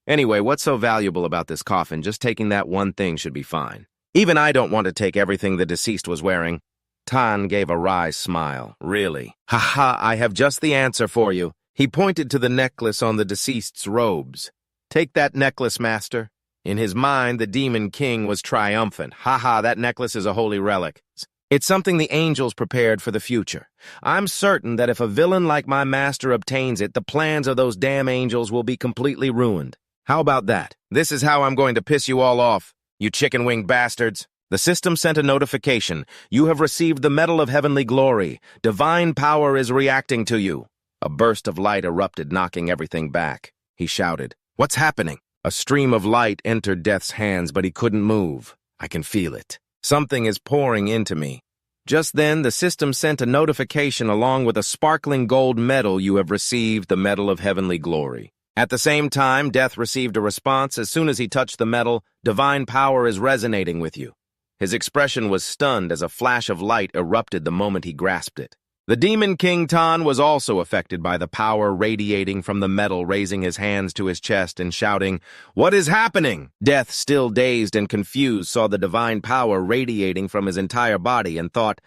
Anyway, what's so valuable about this coffin? Just taking that one thing should be fine. Even I don't want to take everything the deceased was wearing. Tan gave a wry smile. Really? Ha, I have just the answer for you. He pointed to the necklace on the deceased's robes. Take that necklace, Master. In his mind, the Demon King was triumphant. That necklace is a holy relic. It's something the angels prepared for the future. I'm certain that if a villain like my master obtains it, the plans of those damn angels will be completely ruined. How about that? This is how I'm going to piss you all off, you chicken-winged bastards. The system sent a notification. You have received the Medal of Heavenly Glory. Divine power is reacting to you. A burst of light erupted, knocking everything back. He shouted, What's happening? A stream of light entered Death's hands, but he couldn't move. I can feel it. Something is pouring into me. Just then, the system sent a notification along with a sparkling gold medal. You have received the Medal of Heavenly Glory. At the same time, Death received a response. As soon as he touched the medal, divine power is resonating with you. His expression was stunned as a flash of light erupted the moment he grasped it. The Demon King Tan was also affected by the power radiating from the medal, raising his hands to his chest and shouting, What is happening? Death, still dazed and confused, saw the divine power radiating from his entire body and thought,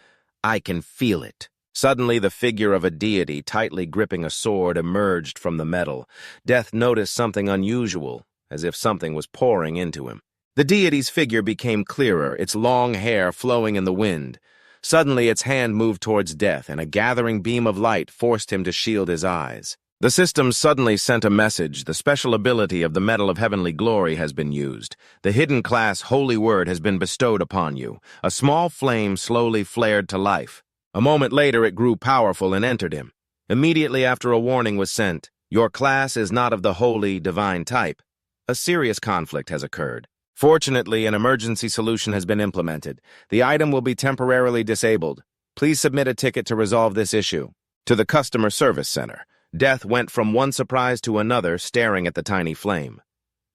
I can feel it. Suddenly, the figure of a deity, tightly gripping a sword, emerged from the medal. Death noticed something unusual, as if something was pouring into him. The deity's figure became clearer, its long hair flowing in the wind. Suddenly, its hand moved towards Death, and a gathering beam of light forced him to shield his eyes. The system suddenly sent a message. The special ability of the Medal of Heavenly Glory has been used. The hidden class Holy Word has been bestowed upon you. A small flame slowly flared to life. A moment later, it grew powerful and entered him. Immediately after, a warning was sent. Your class is not of the holy, divine type. A serious conflict has occurred. Fortunately, an emergency solution has been implemented. The item will be temporarily disabled. Please submit a ticket to resolve this issue. To the customer service center, Death went from one surprise to another, staring at the tiny flame.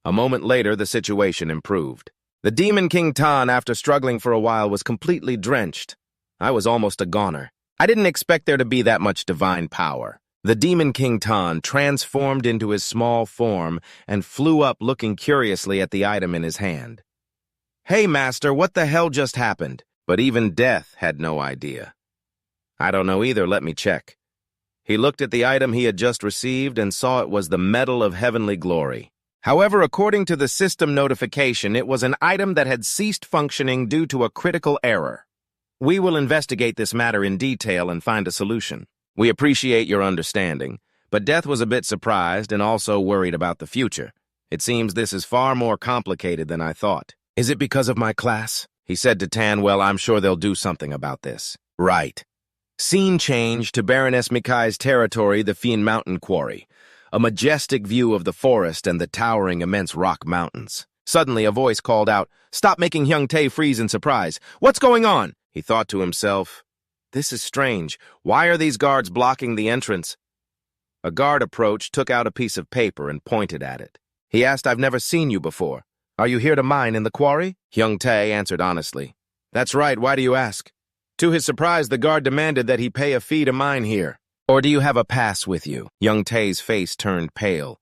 A moment later, the situation improved. The Demon King Tan, after struggling for a while, was completely drenched. I was almost a goner. I didn't expect there to be that much divine power. The Demon King Tan transformed into his small form and flew up, looking curiously at the item in his hand. Hey, Master, what the hell just happened? But even Death had no idea. I don't know either, let me check. He looked at the item he had just received and saw it was the Medal of Heavenly Glory. However, according to the system notification, it was an item that had ceased functioning due to a critical error. We will investigate this matter in detail and find a solution. We appreciate your understanding, but Death was a bit surprised and also worried about the future. It seems this is far more complicated than I thought. Is it because of my class? He said to Tan, well, I'm sure they'll do something about this. Right. Scene change to Baroness Mikai's territory, the Fian Mountain Quarry. A majestic view of the forest and the towering immense rock mountains. Suddenly, a voice called out, "Stop making Hyung Tae freeze in surprise. What's going on?" He thought to himself, "This is strange. Why are these guards blocking the entrance?" A guard approached, took out a piece of paper, and pointed at it. He asked, "I've never seen you before. Are you here to mine in the quarry?" Hyung Tae answered honestly, "That's right. Why do you ask?" To his surprise, the guard demanded that he pay a fee to mine here. "Or do you have a pass with you?" Hyung Tae's face turned pale.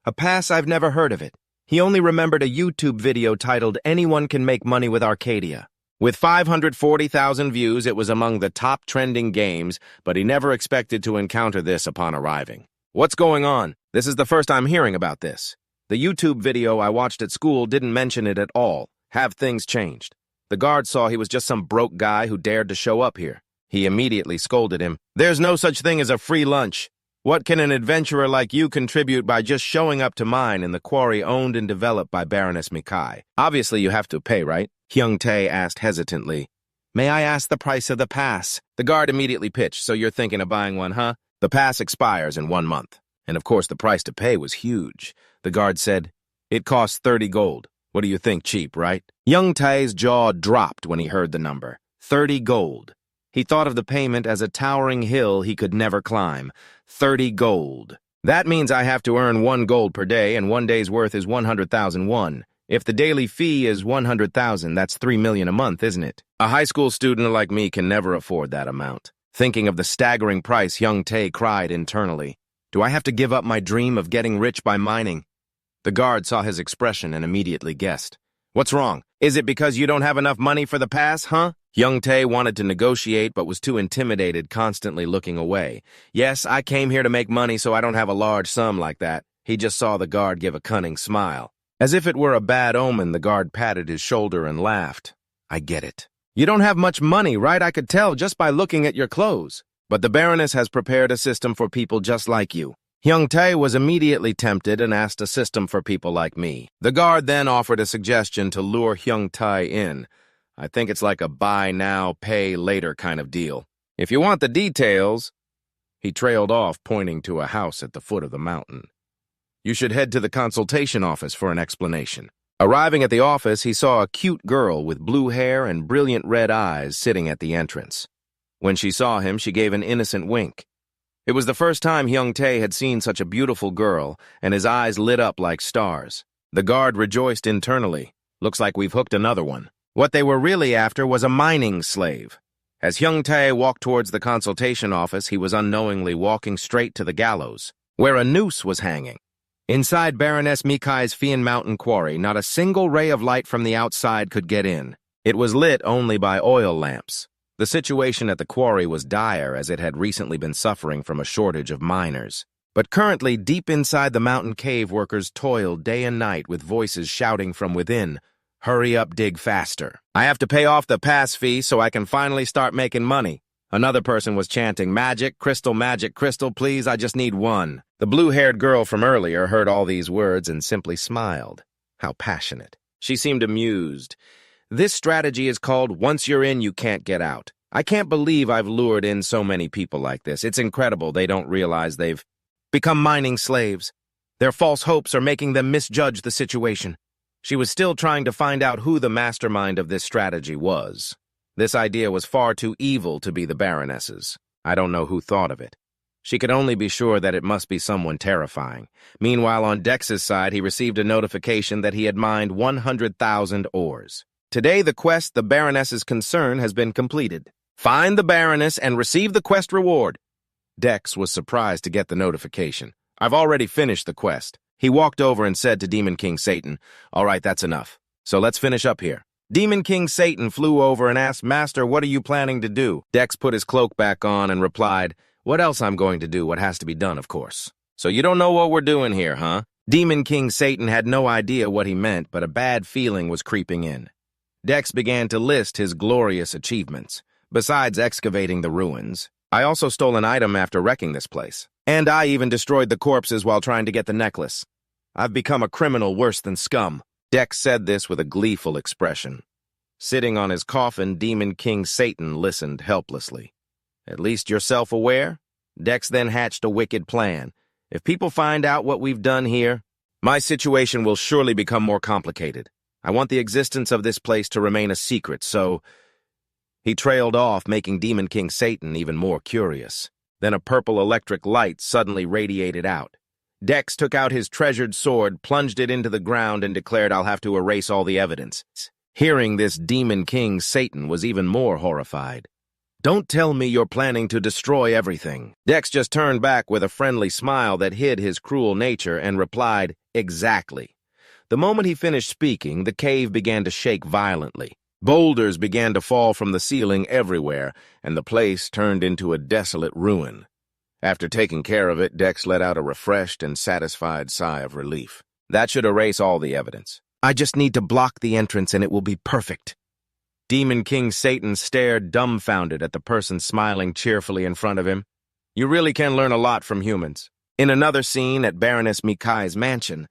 "A pass? I've never heard of it." He only remembered a YouTube video titled "Anyone Can Make Money with Arcadia." With 540,000 views, it was among the top trending games, but he never expected to encounter this upon arriving. "What's going on? This is the first I'm hearing about this. The YouTube video I watched at school didn't mention it at all. Have things changed?" The guard saw he was just some broke guy who dared to show up here. He immediately scolded him. "There's no such thing as a free lunch. What can an adventurer like you contribute by just showing up to mine in the quarry owned and developed by Baroness Mikai? Obviously you have to pay, right?" Hyung Tae asked hesitantly. "May I ask the price of the pass?" The guard immediately pitched. "So you're thinking of buying one, huh?" "The pass expires in 1 month." And of course the price to pay was huge. The guard said, "It costs 30 gold. What do you think, cheap, right?" Hyung Tae's jaw dropped when he heard the number. 30 gold. He thought of the payment as a towering hill he could never climb. 30 gold. That means I have to earn 1 gold per day, and 1 day's worth is 100,000 won. If the daily fee is 100,000, that's 3 million a month, isn't it? A high school student like me can never afford that amount. Thinking of the staggering price, Hyung Tae cried internally. Do I have to give up my dream of getting rich by mining? The guard saw his expression and immediately guessed. "What's wrong? Is it because you don't have enough money for the pass, huh?" Hyung Tae wanted to negotiate but was too intimidated, constantly looking away. "Yes, I came here to make money, so I don't have a large sum like that." He just saw the guard give a cunning smile. As if it were a bad omen, the guard patted his shoulder and laughed. "I get it. You don't have much money, right? I could tell just by looking at your clothes. But the Baroness has prepared a system for people just like you." Hyung Tae was immediately tempted and asked a system for people like me. The guard then offered a suggestion to lure Hyung Tae in. "I think it's like a buy now, pay later kind of deal. If you want the details..." He trailed off, pointing to a house at the foot of the mountain. "You should head to the consultation office for an explanation." Arriving at the office, he saw a cute girl with blue hair and brilliant red eyes sitting at the entrance. When she saw him, she gave an innocent wink. It was the first time Hyung Tae had seen such a beautiful girl, and his eyes lit up like stars. The guard rejoiced internally. "Looks like we've hooked another one." What they were really after was a mining slave. As Hyung Tae walked towards the consultation office, he was unknowingly walking straight to the gallows, where a noose was hanging. Inside Baroness Mikai's Fian Mountain Quarry, not a single ray of light from the outside could get in. It was lit only by oil lamps. The situation at the quarry was dire, as it had recently been suffering from a shortage of miners. But currently, deep inside the mountain cave, workers toiled day and night with voices shouting from within, "Hurry up, dig faster. I have to pay off the pass fee so I can finally start making money." Another person was chanting, magic, crystal, please, I just need one." The blue-haired girl from earlier heard all these words and simply smiled. How passionate. She seemed amused. "This strategy is called once you're in, you can't get out. I can't believe I've lured in so many people like this. It's incredible they don't realize they've become mining slaves. Their false hopes are making them misjudge the situation." She was still trying to find out who the mastermind of this strategy was. This idea was far too evil to be the Baroness's. I don't know who thought of it. She could only be sure that it must be someone terrifying. Meanwhile, on Dex's side, he received a notification that he had mined 100,000 ores. Today, the quest, the Baroness's concern, has been completed. Find the Baroness and receive the quest reward. Dex was surprised to get the notification. "I've already finished the quest." He walked over and said to Demon King Satan, "All right, that's enough. So let's finish up here." Demon King Satan flew over and asked, "Master, what are you planning to do?" Dex put his cloak back on and replied, "What else I'm going to do? What has to be done, of course." "So you don't know what we're doing here, huh?" Demon King Satan had no idea what he meant, but a bad feeling was creeping in. Dex began to list his glorious achievements. Besides excavating the ruins, I also stole an item after wrecking this place. And I even destroyed the corpses while trying to get the necklace. I've become a criminal worse than scum. Dex said this with a gleeful expression. Sitting on his coffin, Demon King Satan listened helplessly. At least you're self-aware? Dex then hatched a wicked plan. If people find out what we've done here, my situation will surely become more complicated. I want the existence of this place to remain a secret, so... He trailed off, making Demon King Satan even more curious. Then a purple electric light suddenly radiated out. Dex took out his treasured sword, plunged it into the ground, and declared, "I'll have to erase all the evidence." Hearing this, Demon King Satan was even more horrified. "Don't tell me you're planning to destroy everything." Dex just turned back with a friendly smile that hid his cruel nature and replied, "Exactly." The moment he finished speaking, the cave began to shake violently. Boulders began to fall from the ceiling everywhere, and the place turned into a desolate ruin. After taking care of it, Dex let out a refreshed and satisfied sigh of relief. That should erase all the evidence. I just need to block the entrance and it will be perfect. Demon King Satan stared dumbfounded at the person smiling cheerfully in front of him. You really can learn a lot from humans. In another scene at Baroness Mikai's mansion,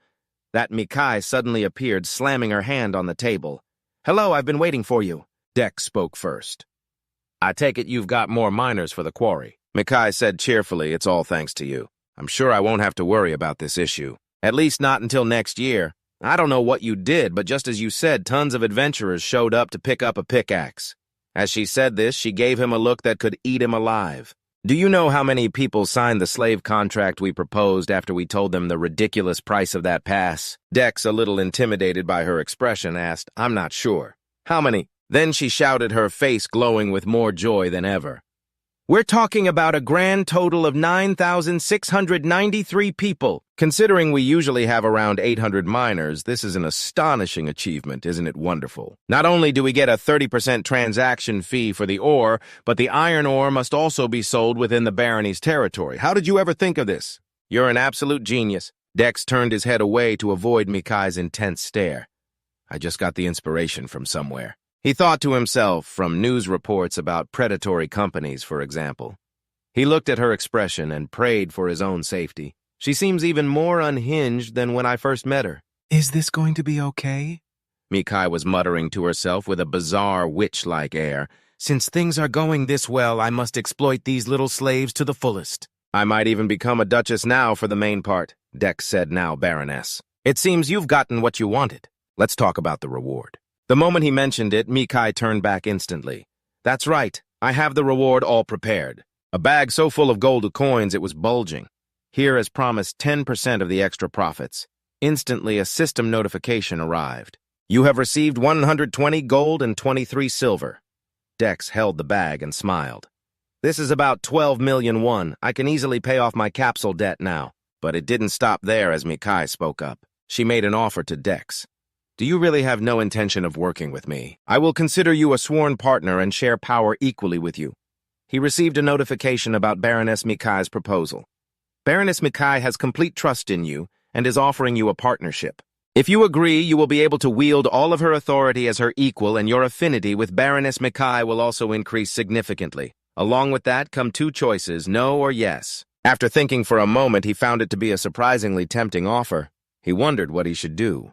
that Mikai suddenly appeared, slamming her hand on the table. "Hello, I've been waiting for you." Dex spoke first. "I take it you've got more miners for the quarry." Mikai said cheerfully, "It's all thanks to you. I'm sure I won't have to worry about this issue. At least not until next year. I don't know what you did, but just as you said, tons of adventurers showed up to pick up a pickaxe." As she said this, she gave him a look that could eat him alive. "Do you know how many people signed the slave contract we proposed after we told them the ridiculous price of that pass?" Dex, a little intimidated by her expression, asked, "I'm not sure." "How many?" Then she shouted, her face glowing with more joy than ever. "We're talking about a grand total of 9,693 people. Considering we usually have around 800 miners, this is an astonishing achievement, isn't it wonderful? Not only do we get a 30% transaction fee for the ore, but the iron ore must also be sold within the barony's territory. How did you ever think of this? You're an absolute genius." Dex turned his head away to avoid Mikai's intense stare. "I just got the inspiration from somewhere." He thought to himself, from news reports about predatory companies, for example. He looked at her expression and prayed for his own safety. She seems even more unhinged than when I first met her. "Is this going to be okay?" Mikai was muttering to herself with a bizarre witch-like air. "Since things are going this well, I must exploit these little slaves to the fullest." "I might even become a duchess now for the main part," Dex said, now Baroness. "It seems you've gotten what you wanted. Let's talk about the reward." The moment he mentioned it, Mikai turned back instantly. "That's right. I have the reward all prepared. A bag so full of gold coins it was bulging. Here, as promised, 10% of the extra profits." Instantly, a system notification arrived. "You have received 120 gold and 23 silver." Dex held the bag and smiled. "This is about 12 million won. I can easily pay off my capsule debt now." But it didn't stop there as Mikai spoke up. She made an offer to Dex. "Do you really have no intention of working with me? I will consider you a sworn partner and share power equally with you." He received a notification about Baroness Mikai's proposal. "Baroness Mikai has complete trust in you and is offering you a partnership. If you agree, you will be able to wield all of her authority as her equal, and your affinity with Baroness Mikai will also increase significantly. Along with that come two choices, no or yes." After thinking for a moment, he found it to be a surprisingly tempting offer. He wondered what he should do.